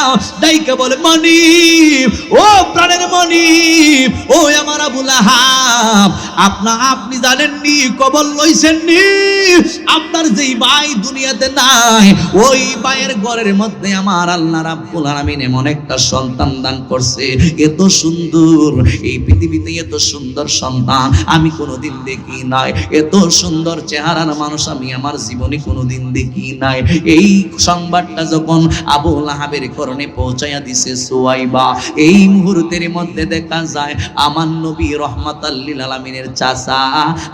ডাইকে বলে মনিব ও প্রাণের মনিব ও আমার আবু লাহাব আপনি জানেননি কবর লইছেননি আপনার যেই ভাই দুনিয়াতে নাই ওই ভাইয়ের ঘরের মধ্যে আমার আল্লাহ রাব্বুল আলামিন এমন একটা সন্তান দান করছে এত সুন্দর এই পৃথিবীতে এত সুন্দর সন্তান আমি কোনোদিন দেখি নাই এত সুন্দর চেহারার মানুষ আমি আমার জীবনে কোনোদিন দেখি নাই এই সংবাদটা যখন আবু লাহাবের করণে পৌঁছায়া দিছে সুয়াইবা এই মুহূর্তের মধ্যে দেখা যায় আমার নবী রাহমাতাল লিল আলামিনের চাচা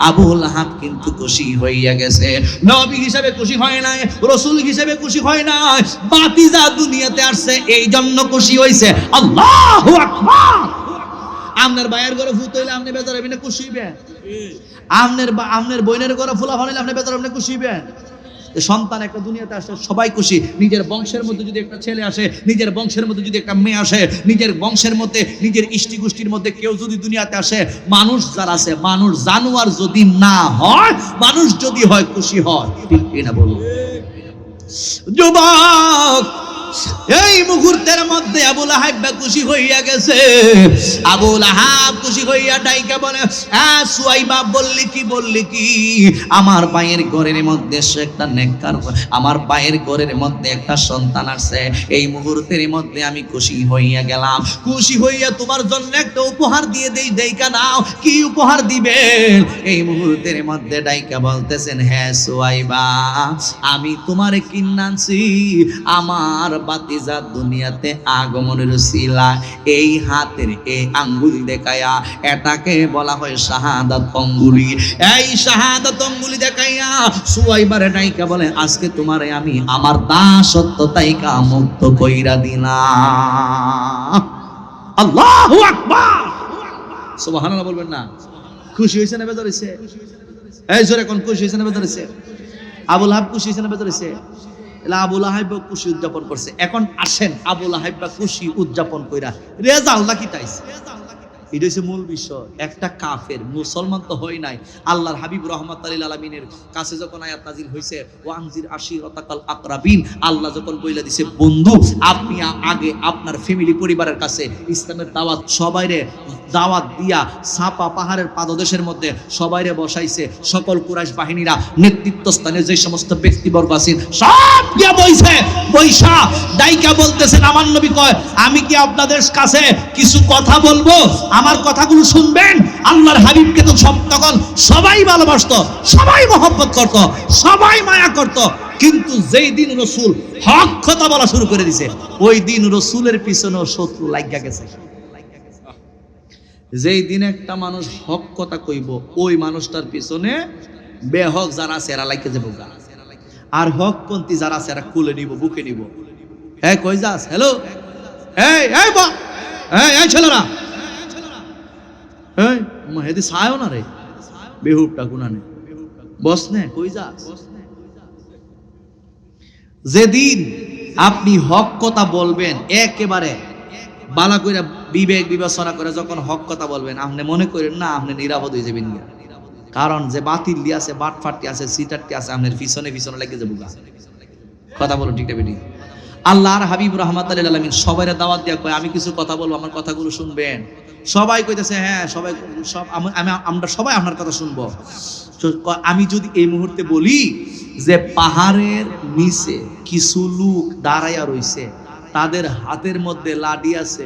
আবু লাহাব কিন্তু খুশি হইয়া গেছে নবী হিসেবে খুশি হয় নাই রাসূল হিসেবে খুশি হয় নাই বাতিজা দুনিয়াতে আসছে এই জন্য খুশি হইছে আল্লাহু আকবার আপনার ভাইয়ের ঘরে ফুট হইলে আপনি বেজার হইবেন খুশি হইবেন আপনার বোনের ঘরে ফুলা হইলে আপনি বেজার হইবেন খুশি হইবেন সন্তান একটা দুনিয়াতে আসে সবাই খুশি নিজের বংশের মধ্যে যদি একটা ছেলে আসে নিজের বংশের মধ্যে যদি একটা মেয়ে আসে নিজের বংশের মধ্যে নিজের ইষ্টি গোষ্ঠীর মধ্যে কেউ যদি দুনিয়াতে আসে মানুষ যারা আছে মানুষ জানোয়ার যদি না হয় মানুষ যদি হয় খুশি হয় ঠিক কিনা বলুন যুবক এই মুহূর্তের মধ্যে আবু লাহাব খুশি হইয়া গেছে আবু লাহাব খুশি হইয়া ডাইকা বলে সুয়াইবা বললি কি আমার ভাইয়ের ঘরের মধ্যে একটা নেককার আমার ভাইয়ের ঘরের মধ্যে একটা সন্তান আসছে এই মুহূর্তের মধ্যে আমি খুশি হইয়া গেলাম খুশি হইয়া তোমার জন্য একটা উপহার দিয়ে দেই ডাইকা নাও কি উপহার দিবেন এই মুহূর্তের মধ্যে ডাইকা বলতেছেন হ্যাঁ সুয়াইবা আমি তোমারে কিনানছি আমার বাতিজা দুনিয়াতে আগমনের সিলা এই হাতের এই আঙ্গুল দেখায়া এটাকে বলা হয় শাহাদাত আঙ্গুলি এই শাহাদাত আঙ্গুলি দেখাইয়া সুয়াইবার ডাইকা বলে আজকে তোমারে আমি আমার দাসত্ব তাইকা মুক্ত কইরা দিলাম আল্লাহু আকবার সুবহানাল্লাহ বলবেন না খুশি হইছে না বেজার হইছে এই জোরে কোন খুশি হইছে না বেজার হইছে আবু লাহাব খুশি হইছে না বেজার হইছে আবু লাহাব খুশি উদযাপন করছে এখন আসেন আবু লাহাব খুশি উদযাপন কইরা রেজাল্ট কি তাইছে এটা হচ্ছে মূল বিষয় একটা কাফের মুসলমান তো হয় নাই আল্লাহর হাবিব রাহমাতাল লিল আলামিনের কাছে যখন আয়াত নাজিল হইছে ওয়ানজির আশিরাতাকাল আকরাবিন আল্লাহ যখন বইলা দিছে বন্ধু আপনি আগে আপনার ফ্যামিলি পরিবারের কাছে ইসলামের দাওয়াত সবাইরে দাওয়াত দিয়া সাপা পাহাড়ের পাদদেশের মধ্যে সবাইরে বসাইছে সকল কুরাইশ বাহিনীরা নেতৃত্ব স্থানে যে সমস্ত ব্যক্তিবর্গ আছেন সব গিয়া বইছে বৈশা ডাইকা বলতেছেন আমার নবী কয় আমি কি আপনাদের কাছে কিছু কথা বলবো আমার কথাগুলো শুনবেন আল্লাহর হাবিবকে তো তখন সবাই ভালোবাসতো সবাই মহব্বত করত সবাই মায়া করত কিন্তু যেই দিন রাসূল হক কথা বলা শুরু করে দিয়েছে ওই দিন রাসূলের পিছনে শত্রু লাগিয়া গেছে যেই দিন একটা মানুষ হক কথা কইব ওই মানুষটার পিছনে বেহক যারা আছে এরা লাইকে যাবো গা আর হকপন্থী যারা আছে এরা কুলে নিব বুকে নিব হ্যাঁ কই যাস হ্যালো এই এই বা এই ছেলেরা এই হেদি ছায়ও না রে বেহুবটা গুনানে বসনে কই যাস? যেদিন আপনি হক কথা বলবেন, একেবারে বালা কইরা বিবেক বিবেচনা করে যখন হক কথা বলবেন, আপনি মনে করেন না আপনি নিরাপদ হয়ে যাবেন না। কারণ যে বাতিল দিয়ে আছে, বাটফাটি আছে, সিটারটি আছে, আপনার পিছনে পিছনে লেগে যাবো। কথা বলুন ঠিক না বেটি? আল্লাহর হাবিব রাহমাতুল লিল আলামিন সবাইরে দাওয়াত দিয়া কয়, আমি কিছু কথা বলবো, আমার কথাগুলো শুনবেন। সবাই কইতেছে হ্যাঁ, সবাই সব আমরা সবাই আপনার কথা শুনবো। আমি যদি এই মুহূর্তে বলি যে পাহাড়ের নিচে কিছু লোক দাঁড়াইয়া রইছে, তাদের হাতের মধ্যে লাঠি আছে,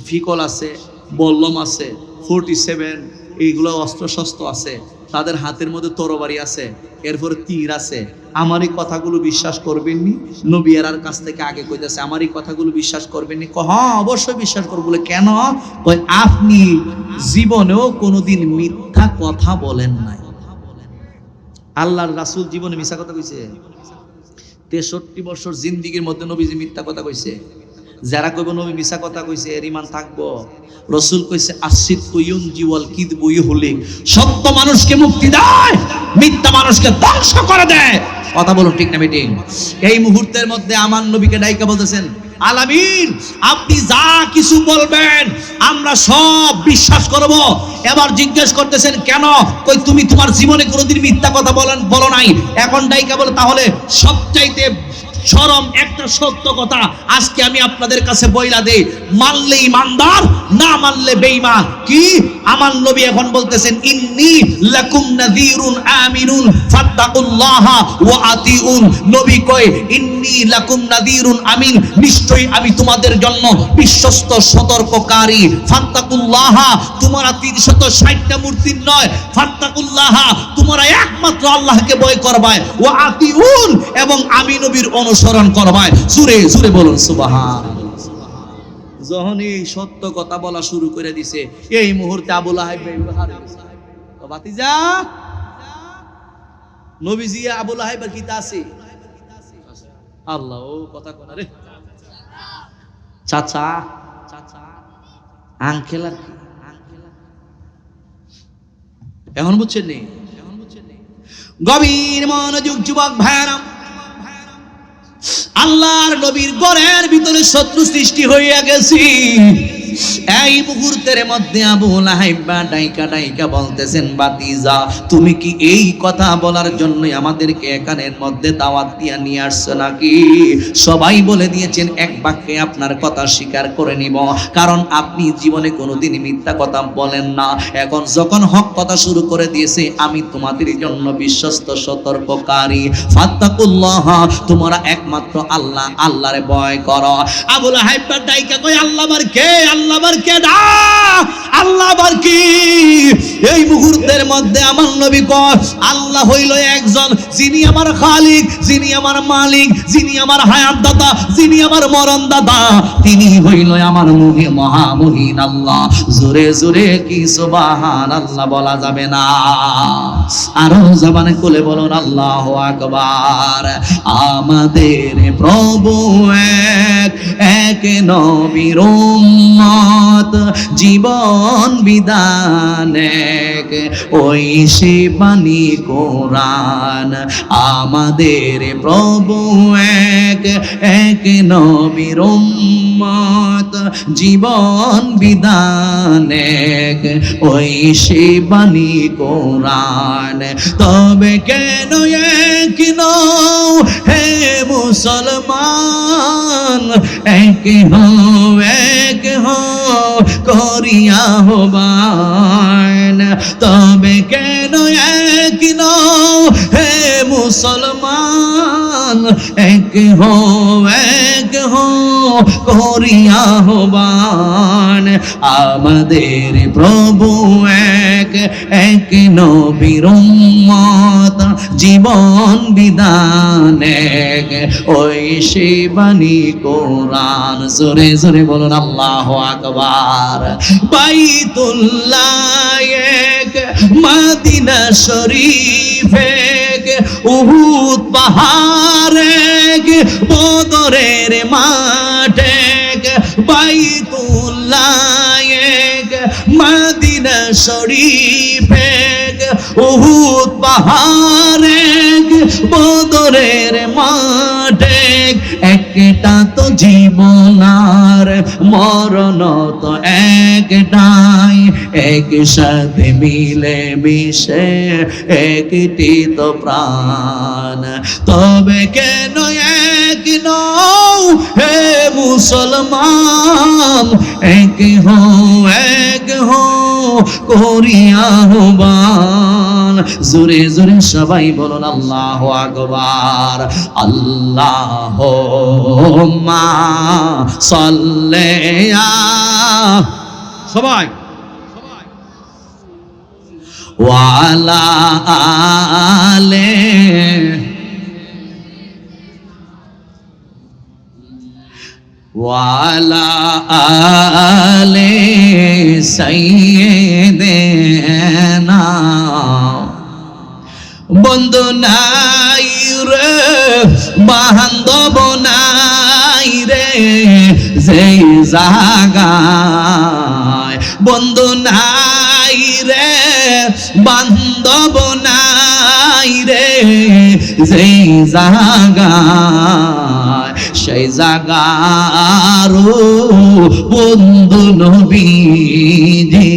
ফিকল আছে, বল্লম আছে, 47 এইগুলো অস্ত্র শস্ত্র আছে, তাদের হাতের মধ্যে তরবারি আছে, এরপরে তীর আছে, আমার এই কথাগুলো বিশ্বাস করবেননি? নবী এর কাছ থেকে আগে কইতেছে আমার এই কথাগুলো বিশ্বাস করবেননি? হ্যাঁ অবশ্যই বিশ্বাস করব। বলে কেন? কয় আপনি জীবনেও কোনোদিন মিথ্যা কথা বলেন নাই। আল্লাহর রাসূল জীবনে মিথ্যা কথা কইছে? 63 বছর জিন্দেগীর মধ্যে নবীজি মিথ্যা কথা কইছে? যারা কইব নবী মিথ্যা কথা কইছে এর ঈমান থাকবো? রাসূল কইছে আসিদকু ইউনজি ওয়াল কিযবু ইউহলিক, সত্য মানুষকে মুক্তি দেয়, মিথ্যা মানুষকে ধ্বংস করে দেয়। কথা বলুন ঠিক না বেটি? এই মুহূর্তের মধ্যে আমার নবীকে ডাইকা বলতেছেন, আলামিন আপনি যা কিছু বলবেন আমরা সব বিশ্বাস করব। এবার জিজ্ঞেস করতেছেন কেন? কই তুমি তোমার জীবনে কোনোদিন মিথ্যা কথা বলো নাই। এখন ডাইকা বলে তাহলে সবচাইতে চরম একটা সত্য কথা আজকে আমি আপনাদের কাছে বইলা দেই, মানলে ইমানদার, না মানলে বেঈমান। কি? আমার নবী এখন বলতেছেন ইন্নী লাকুম নাযীরুন আমিনুন ফাত্তাকুল্লাহা ওয়া আতিউন। নবী কয় ইন্নী লাকুম নাযীরুন আমিন, নিশ্চয়ই আমি তোমাদের জন্য বিশ্বস্ত সতর্ককারী। ফাত্তাকুল্লাহা, তোমরা 360টা মূর্তির নয়, ফাত্তাকুল্লাহা তোমরা একমাত্র আল্লাহকে ভয় করবা, ওয়া আতিউন এবং আমি নবীর অনুসরণ করবা। জোরে জোরে বলুন সুবহানাল্লাহ। যখন এই সত্য কথা বলা শুরু করে দিছে, এই মুহূর্তে আবু লাহাব হারে গেছে। তো ভাতিজা নবীজি আবু লাহাবের কি তা আছে? আল্লাহ ও কথা কোনা রে চাচা, আঙ্কেল আর কি এখন বুঝছেন নি? গভীর মনোযোগ যুবক ভাইরা, আল্লাহর নবীর ঘরের ভিতরে শত্রু সৃষ্টি হইয়া গেছে। এই মুহূর্তের মধ্যে আবু লাহাব ডাইকা ডাইকা বলতেছেন, বাতিজা তুমি কি এই কথা বলার জন্য আমাদেরকে এখানের মধ্যে দাওয়াত দিয়া নিয়ে আসছো নাকি? সবাই বলে দিয়েছেন এক বাক্যে আপনার কথা স্বীকার করে নিব, কারণ আপনি জীবনে কোনোদিন মিথ্যা কথা বলেন না। এখন যখন হক কথা শুরু করে দিয়েছে, আমি তোমাদের জন্য বিশ্বস্ত সতর্ককারী। ফাত্তাকুল্লাহ, তোমরা একমাত্র আল্লাহ, আল্লাহরে ভয় করো। আবু লাহাব ডাইকা কই আল্লাহ বার কে? আল্লাহ বার কে? দা আল্লাহ বার কি? এই মুহূর্তের মধ্যে আমার নবী কয় আল্লাহ হইল একজন, যিনি আমার খালিক, যিনি আমার মালিক, যিনি আমার হায়াত দাতা, যিনি আমার মরণ দাতা, তিনি হইল আমার মহামহিন আল্লাহ। জোরে জোরে কি সুবহানাল্লাহ বলা যাবে না? আরো জবানে খুলে বলুন আল্লাহু আকবার। আমাদের প্রভু এক, এক নবীর উম্মত, জীবন বিধান এক, ওই সে বাণী কোরআন। আমাদের প্রভু এক, এক নবীর উম্মত, জীবন বিধান এক, ওই সে বাণী কোরআন। তবে কেন এক নও হে মুসলমান, এক হও, এক হও করিয়া হবান। তবে কেন এক নও হে মুসলমান, এক হও, এক হও করিয়া হবান। আমাদের প্রভু এক, এক নবীর উম্মত, জীবন বিধান এক, ওই সে বাণী কোরআন। জোরে জোরে বলুন আল্লাহু আকবার। বাইতুল্লাহ এক, মদিনা শরীফ এক, উহুদ পাহাড় এক, বদরের মাঠ এক, বাইতুল্লাহ এক, মদিনা শরীফ এক, উহুদ পাহাড় এক, বদরের মাঠ এক, একটা তো জীবন আর মরণ তো একটাই, একসাথে মিলে মিশে একটি তো প্রাণ, তবে কেন এক নও হে মুসলমান, এক হো করিয়া আহ্বান, জোরে জোরে সবাই বলুন আল্লাহু আকবার। আল্লাহুম্মা সাল্লি সবাই ওয়া আলা আলি ওয়ালা আলে সাইয়্যিদিনা। বন্ধু নাই রে বান্ধব নাই রে যেই জায়গায়, বন্ধু নাই রে বান্ধব নাই রে যেই জায়গায়, সেই জাগার বন্ধু নবীজি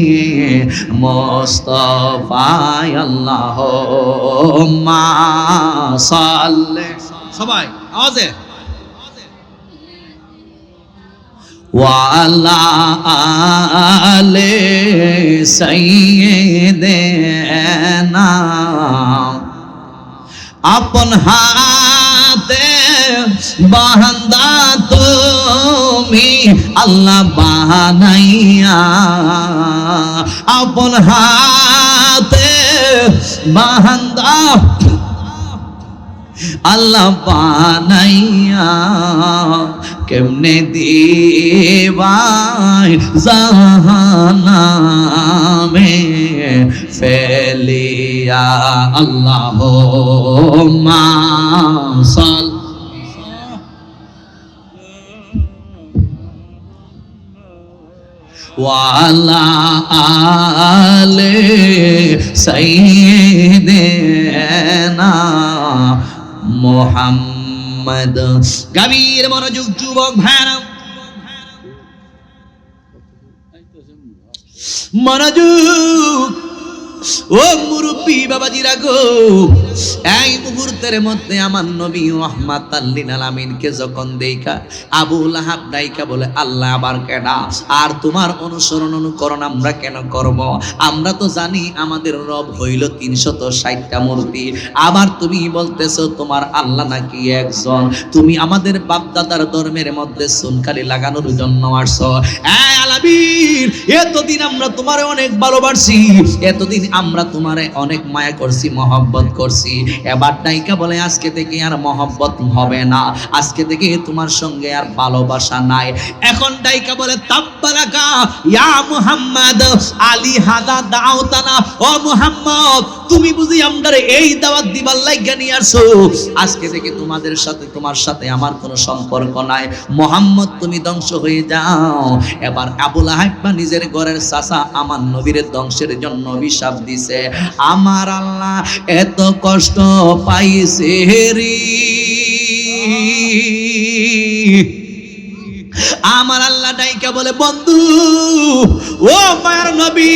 মুস্তাফা। আল্লাহুম্মা সাল্লি সবাই আওয়াজে ওয়া আলা আলি সাইয়্যিদিনা। আপন হাতে বান্দা তুমি আল্লাহ বানাইয়া, আপন হাতে বান্দা আল্লাহ বানাইয়া, কেমনে দিবাই জাহান্নামে ফেলিয়া। আল্লাহুম্মা সাল্লি ওয়া আলা আলি সাইয়্যিদিনা মুহাম্মদ। গভীর মনোযোগ যুবক ভাইরা, মনোযোগ ও মুরব্বী বাবাজিরা গো, এই মুহূর্তের মধ্যে আমার নবী রাহমাতাল লিল আলামিনকে যখন দেখা আবু লাহাব ডাইকা বলে আল্লাহ আবার কেডা, আর তোমার অনুসরণ অনুকরণ আমরা কেন করব? আমরা তো জানি আমাদের রব হইল 360টা মূর্তি, আবার তুমি বলতেছো তোমার আল্লাহ নাকি একজন, তুমি আমাদের বাপদাদার ধর্মের মধ্যে সুনকালি লাগানোর জন্য আসছো। এই আলামিন, এতদিন আমরা তোমারে অনেক ভালোবাসি, এতদিন আমরা তোমারে অনেক মায়া করছি, মহব্বত করছি, এবার ডাইকা বলে আজকে থেকে আর মহব্বত হবে না, আজকে থেকে তোমার সঙ্গে আর ভালোবাসা নাই। এখন ডাইকা বলে তাব্বারাকা ইয়া মুহাম্মদ আলী হাদা দাওতানা, ও মুহাম্মদ তুমি বুঝি আমরারে এই দাওয়াত দিবার লাগা নিয়ে আসছো, আজকে থেকে তোমাদের সাথে তোমার সাথে আমার কোনো সম্পর্ক নাই, মুহাম্মদ তুমি ধ্বংস হয়ে যাও। এবার আবু লাহাব নিজের ঘরের চাচা আমার নবীর ধ্বংসের জন্য অভিশাপ দিছে। আমার আল্লাহ এত কষ্ট পাইছে রে, আমার আল্লাহ ডাইকা বলে বন্ধু ও মায়ের নবী,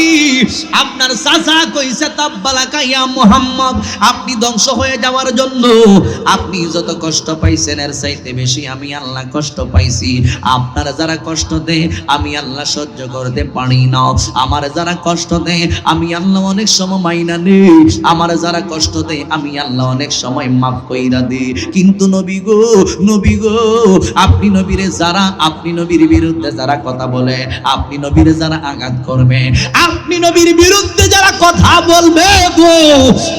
আপনার চাচা কইছে তাব্বালাকা ইয়া মুহাম্মদ, আপনি ধ্বংস হয়ে যাওয়ার জন্য আপনি যত কষ্ট পাইছেন এর চাইতে বেশি আমি আল্লাহ কষ্ট পাইছি। আপনারা যারা কষ্ট দেয় আমি আল্লাহ সহ্য করতে পারি না, আমার যারা কষ্ট দেয় আমি আল্লাহ অনেক সময় মাইনা নেই, আমার যারা কষ্ট দেয় আমি আল্লাহ অনেক সময় মাফ কইরা দিই। কিন্তু নবী গো আপনি নবীরে যারা, আপনি নবীর বিরুদ্ধে যারা কথা বলে, আপনি নবীরে যারা আঘাত করবে, আপনি নবীর বিরুদ্ধে যারা কথা বলবে গো,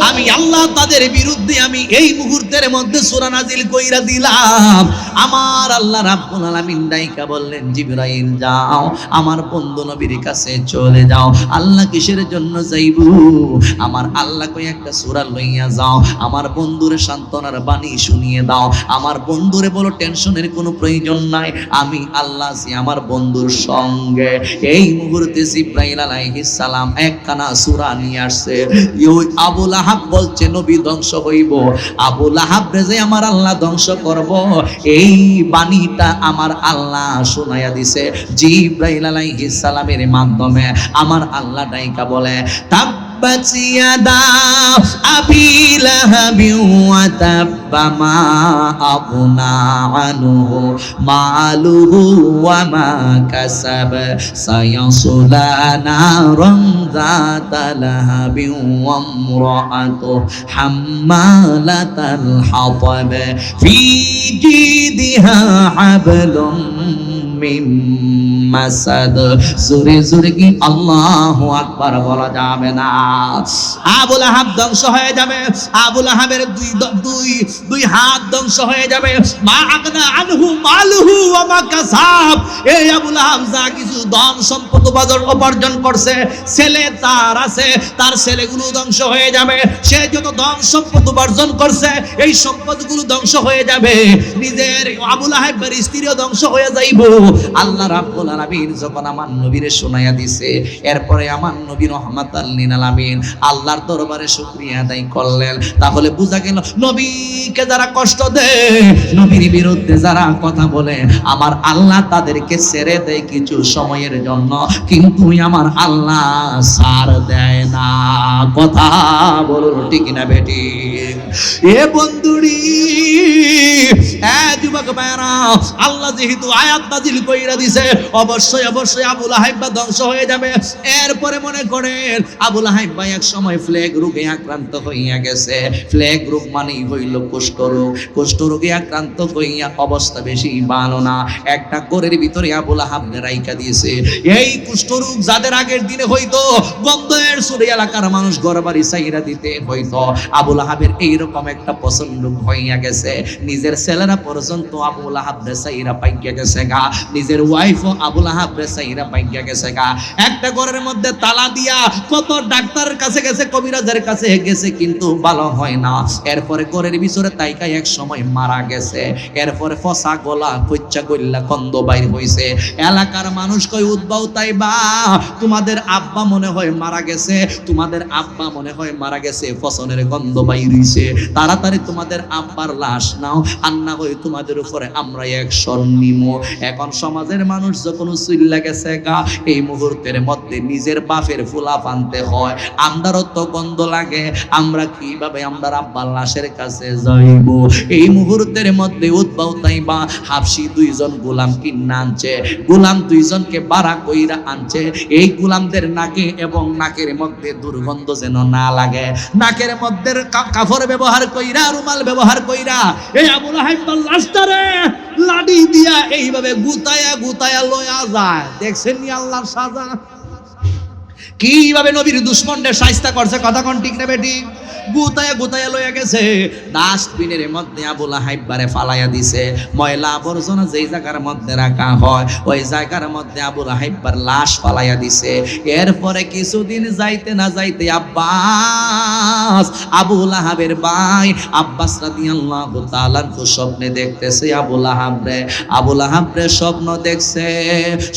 আমি আল্লাহ তাদের বিরুদ্ধে আমি এই মুহূর্তের মধ্যে সূরা নাজিল কইরা দিলাম। আমার আল্লাহ রাব্বুল আলামিন ডাইকা বললেন জিবরাইল যাও আমার বন্ধু নবীর কাছে চলে যাও। আল্লাহ কিসের জন্য যাইবো? আমার আল্লাহ কই একটা সূরা লইয়া যাও, আমার বন্ধুরে সান্ত্বনার বাণী শুনিয়ে দাও, আমার বন্ধুরে বলো টেনশনের কোনো প্রয়োজন নাই, আমি আল্লাহ আছি, আমার আমার বন্ধুর সঙ্গে। এই মুহূর্তে জিব্রাইল আলাইহিস সালাম একখানা সূরা নিয়ে আসছে। ওই আবু লাহাব বলছে নবী ধ্বংস হইব, আবু লাহাব রে যে আমার আল্লাহ ধ্বংস করব, এই বাণীটা আমার আল্লাহ শোনায়া দিছে জিব্রাইল আলাইহিস সালামের মাধ্যমে। আমার আল্লাহ ডাইকা বলে তাব্বাত ইয়াদা আবি লাহাবি ওয়া তাব্বা মা আগনা আনহু মালুহু ওয়া মা কাসাব সায়াসলা নারান যাতা লাহাবি ওয়া ইমরাআতুহু হাম্মালাতাল হাতাব ফি জিদিহা হাবলুম মিন মাসাদ। জোরে জোরে কি আল্লাহু আকবার বলা যাবে না? আবু লাহাব ধ্বংস হয়ে যাবে, আবু লাহাবের দুই হাত ধ্বংস হয়ে যাবে। মা আগনা আনহু মালুহু ওয়া মা কাসাব। এই আবু লাহাব যা কিছু ধন সম্পদ উপার্জন করছে, ছেলে তার আছে, তার ছেলেগুলো ধ্বংস হয়ে যাবে। সে যত ধন সম্পদ উপার্জন করছে এই সম্পদগুলো ধ্বংস হয়ে যাবে। নিজের আবু লাহাবের স্ত্রীও ধ্বংস হয়ে যাইব। আল্লাহ রাব্বুল আলামিন যখন আমার নবীরে শোনায়া দিছে, এরপরে আমার নবী রহমাতাল লিল আলামিন আল্লাহর দরবারে শুকরিয়া আদায় করলেন। তাহলে বোঝা গেল নবীকে যারা কষ্ট দেয়, নবীর বিরুদ্ধে যারা কথা বলে, আমার আল্লাহ তাদেরকে ছেড়ে দেয় কিছু সময়ের জন্য, কিন্তু আমার আল্লাহ ছাড় দেয় না। কথা বলো ঠিক না বেটি? এ বন্ধুরি, এ যুবক ভাইরা, আল্লাহ যেহেতু আয়াত নাজিল কইরা দিছে, অবশ্যই অবশ্যই আবু লাহাব ধ্বংস হয়ে যাবে। এরপরে মনে করেন আবু লাহাব এক সময় প্লেগ রোগে আক্রান্ত হইয়া গেছে। প্লেগ রোগ মানেই হইল কুষ্ঠ রোগ। কুষ্ঠ রোগে আক্রান্ত হইয়া অবস্থা বেশি ভালো না। একটা ঘরের ভিতরে আবু লাহাব রাইখা দিয়েছে। এই কুষ্ঠ রোগ যাদের আগের দিনে হইতো, গন্ধের সুরে এলাকার মানুষ ঘরবাড়ি চাইরা দিতে হইতো, আবু লাহাবের এইরকম একটা পছন্দ হইয়া গেছে। নিজের ছেলেরা পর্যন্ত আবু লাহাব চাইরা পাইয়া গেছে গা, নিজের ওয়াইফও আবু লাহাব চাইরা পাইয়া গেছে গা। একটা ঘরের মধ্যে তালা দিয়া কত ডাক্তারের কাছে গেছে, কবিরাজের কাছে গেছে, কিন্তু ভালো হয় না। এরপরে ঘরের ভিতরে তাইকা এক সময় মারা গেছে। এরপরে ফসা গলা কচ্চা গল্লা গন্ধ বাইর হইছে। এলাকার মানুষ কই উদ্বাউ তাইবা, তোমাদের আব্বা মনে হয় মারা গেছে, তোমাদের আব্বা মনে হয় মারা গেছে, ফসনের গন্ধ বাইর হইছে, তাড়াতাড়ি তোমাদের আব্বার লাশ নাও, আর না হয় তোমাদের উপরে আমরা অ্যাকশন নিমো। এখন সমাজের মানুষ যখন উচিল্লা গেছে গা, এই মুহূর্তের মধ্যে নিজের বাপের ফুলা পানতে হয়। আমরাও তো গন্ধ লাগে, আমরা কিভাবে আমরা আব্বার লাশের কাছে যাইব? এই মুহূর্তের মধ্যে উদ্বাউ তাইবা হাফসি দুইজন গোলাম কিনা আনছে, গোলাম দুইজনকে বাড়া কইরা আনছে। এই গোলামদের নাকে এবং নাকের মধ্যে দুর্গন্ধ যেন না লাগে, নাকের মধ্যে কাপড় ব্যবহার কইরা, রুমাল ব্যবহার কইরা এই আবু লাহাব লাশটারে লাডি দিয়া এইভাবে গুতায়া গুতায়া লয়া যায়। দেখছেন নি আল্লাহর সাজা? কিভাবে নবীর দুশমনদের শায়েস্তা করছে, কথা কোন ঠিক না বেটি? গুতায়া গুতায়া লইয়া গেছে। ডাস্টবিনের মধ্যে আবু লাহাব বারে ফালাইয়া দিছে। ময়লা আবর্জনা যেই জায়গার মধ্যে রাখা হয়, ওই জায়গার মধ্যে আবু লাহাব লাশ ফালাইয়া দিছে। এরপরে কিছুদিন যাইতে না যাইতে আব্বাস, আবু লাহাবের ভাই আব্বাস রাদিয়াল্লাহু তাআলা স্বপ্নে দেখতেছে আবু লাহাব রে স্বপ্ন দেখছে।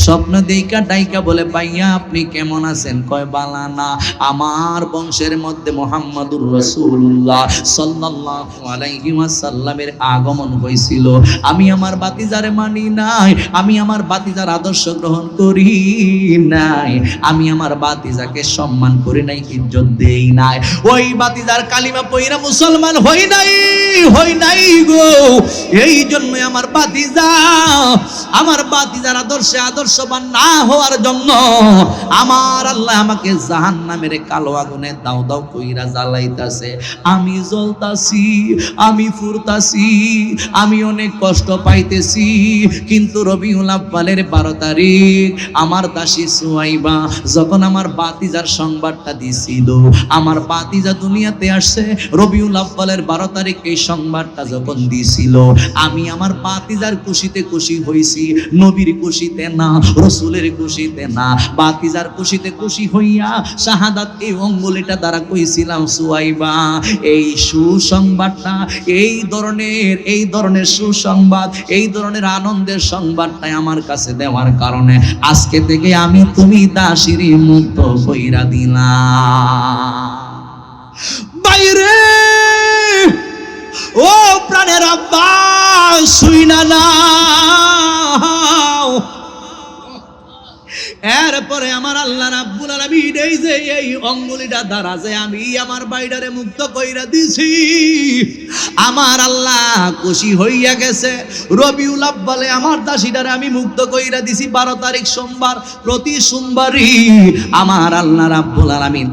স্বপ্ন দেইকা ডাইকা বলে, ভাইয়া আপনি কেমন আছেন? কয় বালা না, আমার বংশের মধ্যে মুহাম্মাদুর রাসূলুল্লাহ সাল্লাল্লাহু আলাইহি ওয়াসাল্লামের আগমন হয়েছিল। আমি আমার বাতিজারে মানি নাই, আমি আমার বাতিজার আদর্শ গ্রহণ করি নাই, আমি আমার বাতিজাকে সম্মান করি নাই, ইজ্জত দেই নাই। ওই বাতিজার কালিমা পয়রা মুসলমান হই নাই গো। এই জন্য আমার বাতিজার আদর্শে আদর্শবান না হওয়ার জন্য আমার আল্লাহ আমাকে জাহান্নামের কালো আগুনে দাও দাও কইরা জ্বালাইতাছে। আমি জ্বলতাছি, আমি ফুরতাছি, আমি অনেক কষ্ট পাইতেছি। কিন্তু রবিউল আউয়ালের 12 তারিখ আমার দাসী সুয়াইবা যখন আমার বাতিজার সংবাদটা দিছিল, আমার বাতিজা দুনিয়াতে আসছে রবিউল আউয়ালের 12 তারিখ এই সংবাদটা যখন দিছিল, আমি আমার বাতিজার খুশিতে খুশি হইছি, নবীর খুশিতে না, রাসূলের খুশিতে না, বাতিজার খুশিতে খুশি হইয়া শাহাদাত এই অঙ্গুলিটা দ্বারা কইছিলাম, সুয়াইবা পাইবা। এই সুসংবাদটা, এই ধরনের সুসংবাদ, এই ধরনের আনন্দের সংবাদটাই আমার কাছে দেওয়ার কারণে আজকে থেকে আমি তুমি দাসীর মুক্ত কইরা দিলাম। বাইরে ও প্রাণের আব্বা শুইনা নাও। এরপরে আমার আল্লাহ রাব্বুল আলামিন এই যে এই অঙ্গুলিটা দ্বারা যে আমি আমার বাইডারে মুক্ত কইরা দিছি, আমার আল্লাহ খুশি হইয়া গেছে। রবিউল আব্বালে আমার দাসীটারে আমি মুক্ত কইরা দিছি 12 তারিখ সোমবার। প্রতি সোমবারই আমার আল্লাহ রাব্বুল আলামিন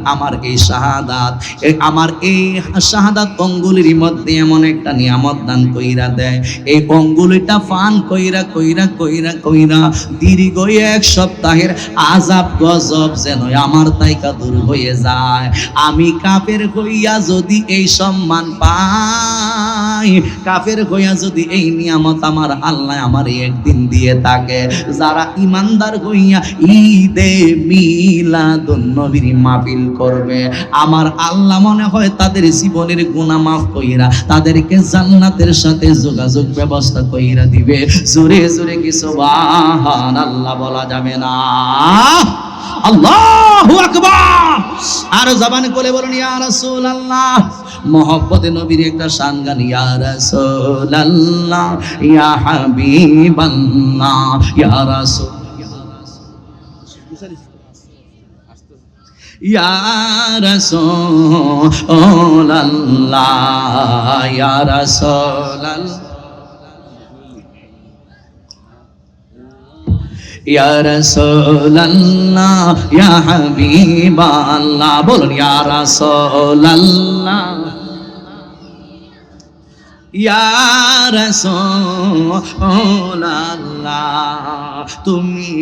আমার এই শাহাদাত অঙ্গুলির মধ্যে এমন একটা নিয়ামত দান কইরা দেয়। এই অঙ্গুলিটা পান কইরা কইরা কইরা কইরা দীর্ঘ এক সপ্তাহের আযাব গজব যেন আমার তাইকা দূর হয়ে যায়। আমি কাফের হইয়া যদি এই সম্মান পাই, কাফের হইয়া যদি এই নিয়ামত আমার আল্লাহ আমার একদিন দিয়ে থাকে, যারা ইমানদার হইয়া ঈদে মিলাদুন নবীর মাহফিল করবে, আমার আল্লাহ মনে হয় তাদের জীবনের গুনাহ মাফ কইরা তাদেরকে জান্নাতের সাথে যোগাযোগ ব্যবস্থা কইরা দিবে। জোরে জোরে কি সুবহানাল্লাহ বলা যাবে না? আল্লাহু আকবার। আর জবান খুলে বলুন ইয়া রাসূলুল্লাহ। মোহব্বতে নবীর একটা শান গান, ইয়া রাসূলুল্লাহ ইয়া হাবিবাল্লাহ ইয়া রাসূল ইয়া রাসূলুল্লাহ ইয়া রাসূলুল্লাহ ইয়া রাসূলুল্লাহ ইয়া হাবিবাল্লাহ। বলুন ইয়া রাসূলুল্লাহ ইয়া রাসূলুল্লাহ। তুমি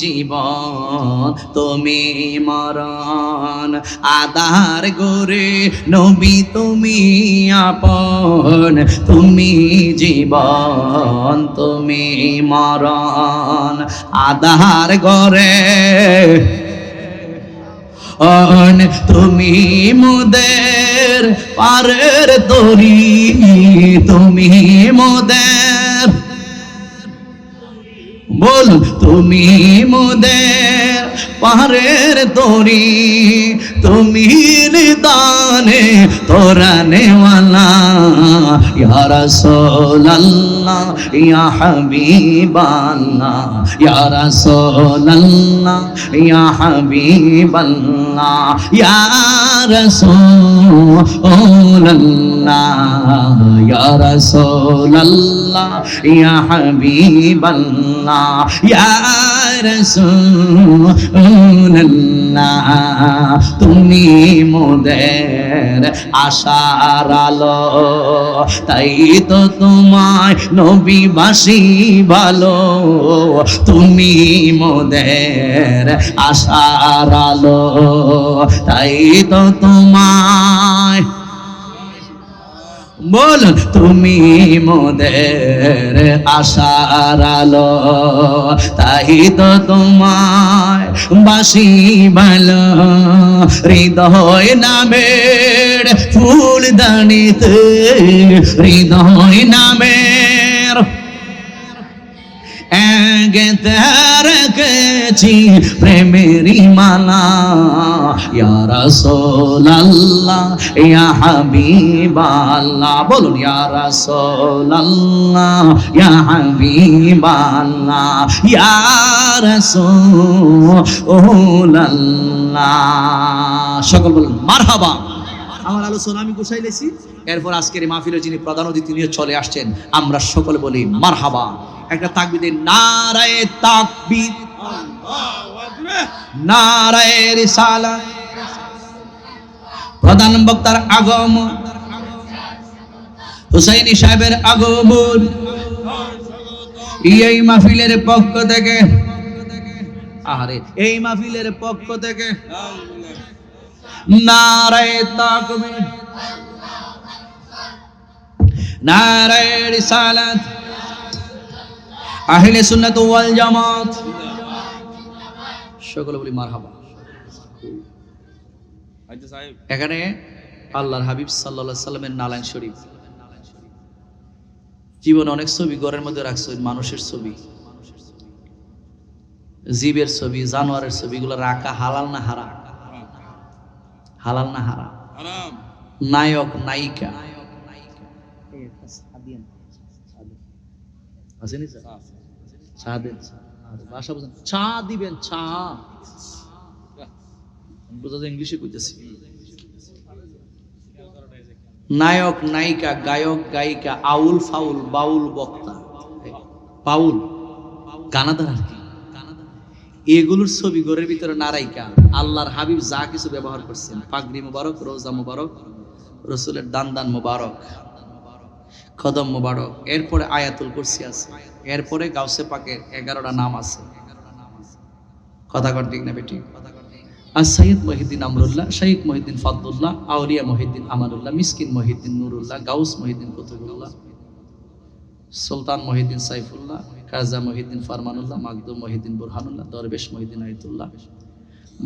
জীবন তুমি মরণ, আধার গরে নবী তুমি আপন। তুমি জীবন তুমি মরণ, আধার গরে তুমি মোদের পারের তরি। তুমি মোদের বল, তুমি মোদের পারের তরি। তুমি নিদানে তোরা নেওয়ালা ইয়া রাসূলুল্লাহ ইয়া হাবিবাল্লাহ ইয়া রাসূলুল্লাহ ইয়া হাবিবাল্লাহ ইয়া রাসূলুল্লাহ ইয়া রাসূলুল্লাহ ইয়া হাবিবাল্লাহ ইয়া রাসূলুল্লাহ। তুমি মোদের আশার আলো, তাই তো তোমায় নবীবাসী ভালো। তুমি মোদের আশার আলো, তাই তো তোমায় বল, তুমি মোদের আশার আলো, তাই তো তোমায় বাসি ভালো। হৃদয় নামের ফুল দানিতে, হৃদয় নামের গেতে রেখেছি প্রেমেরই মালা। ইয়া রাসূলুল্লাহ ইয়া হাবিবাল্লাহ। বলুন ইয়া রাসূলুল্লাহ ইয়া হাবিবাল্লাহ ইয়া রাসূলুল্লাহ। সকল বলুন মারহাবা। আমার আলোচনা আমি গুছাই লেছি। এরপর আজকের এই মাহফিলের যিনি প্রধান অতিথি নিয়ে চলে আসছেন, আমরা সকলে বলি মারহাবা। একটা তাকবীর, নারায়ে তাকবীর, নারায়ে রিসালাত। প্রধান বক্তার আগমন, হুসাইনি সাহেবের আগমন। এই মাহফিলের পক্ষ থেকে, আরে এই মাহফিলের পক্ষ থেকে নারায়ে তাকবীর, নারায়ে রিসালাত, আহলে সুন্নাত ওয়াল জামাত। সকলে বলি মারহাবা। এখানে আল্লাহর হাবিব সাল্লাল্লাহু আলাইহি সাল্লামের নালাইন শরীফ। জীবনে অনেক ছবি ঘরের মধ্যে রাখছে, মানুষের ছবি, জীবের ছবি, জানোয়ারের ছবি, এগুলো রাখা হালাল না হারাম? হালাল না হারাম? নায়ক নায়িকা চা দিবেন, চা ইংলিশে কইতেছি। নায়ক নায়িকা, গায়ক গায়িকা, আউল ফাউল, বাউল বক্তা, পাউল গানাদার আর কি, এগুলোর ছবি ঘরের ভিতরে নারাইকা আল্লাহর হাবিব যা কিছু ব্যবহার করছেন, পাগড়ি মুবারক, রোজা মুবারক, রসুলের দান মুবারক, কদম মুবারক, এরপরে আয়াতুল কুরসি আছে, এরপরে গাউসে পাকের 11টা নাম আছে। কথা কর ঠিক না বেটি? আর সৈয়দ মহিউদ্দিন আমরুল্লাহ, শহীদ মহিউদ্দিন ফাদুল্লাহ, আউলিয়া মহিউদ্দিন আমানুল্লাহ, মিসকিন মহিউদ্দিন নুরুল্লাহ, গাউস মহিউদ্দিন কুতুবুল্লাহ, সুলতান মহিউদ্দিন সাইফুল্লাহ, কাজা মহিউদ্দিন ফারমানুল্লাহ, মাকদুম মহিউদ্দিন বুরহানুল্লাহ, দরবেশ মহিউদ্দিন আইতুল্লাহ,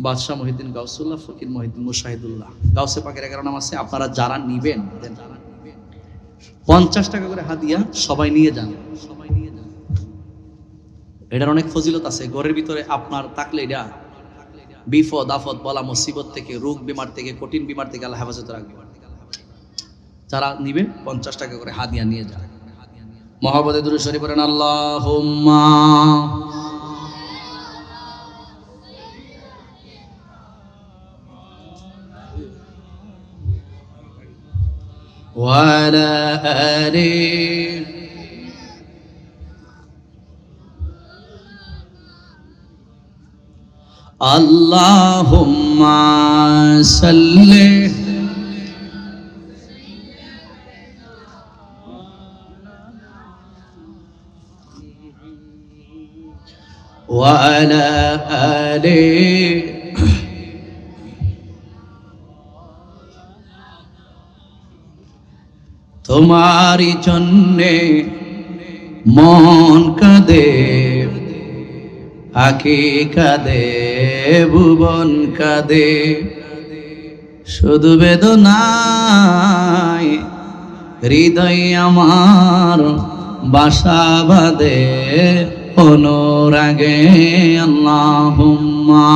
বাদশাহ মহিউদ্দিন গাউসুল্লাহ, ফকির মহিউদ্দিন মুশাহিদুল্লাহ। গাউসে পাকের 11 নাম আছে। আপনারা যারা নিবেন 50 টাকা করে হাদিয়া সবাই নিয়ে যান। এটার অনেক ফজিলত আছে। ঘরের ভিতরে আপনার থাকলে এটা বিপদ আপদ বলা মুসিবত থেকে, রোগ বিমার থেকে, কঠিন বিমার থেকে আল্লাহ হেফাজত রাখবে। যারা নিবে 50 টাকা করে হাদিয়া নিয়ে যান। মহব্বতে দুরূদ শরীফ পড়েন, আল্লাহুম্মা ওয়া আলা আলিহি আল্লাহুম্মা সাল্লি ওয়া আলা আলিহি তোমারই জন্যে মন কাঁদে, আঁখি কাঁদে, ভুবন কাঁদে, শুধু বেদনায় হৃদয় আমার বাসা বাঁধে অনুরাগে। আল্লাহুম্মা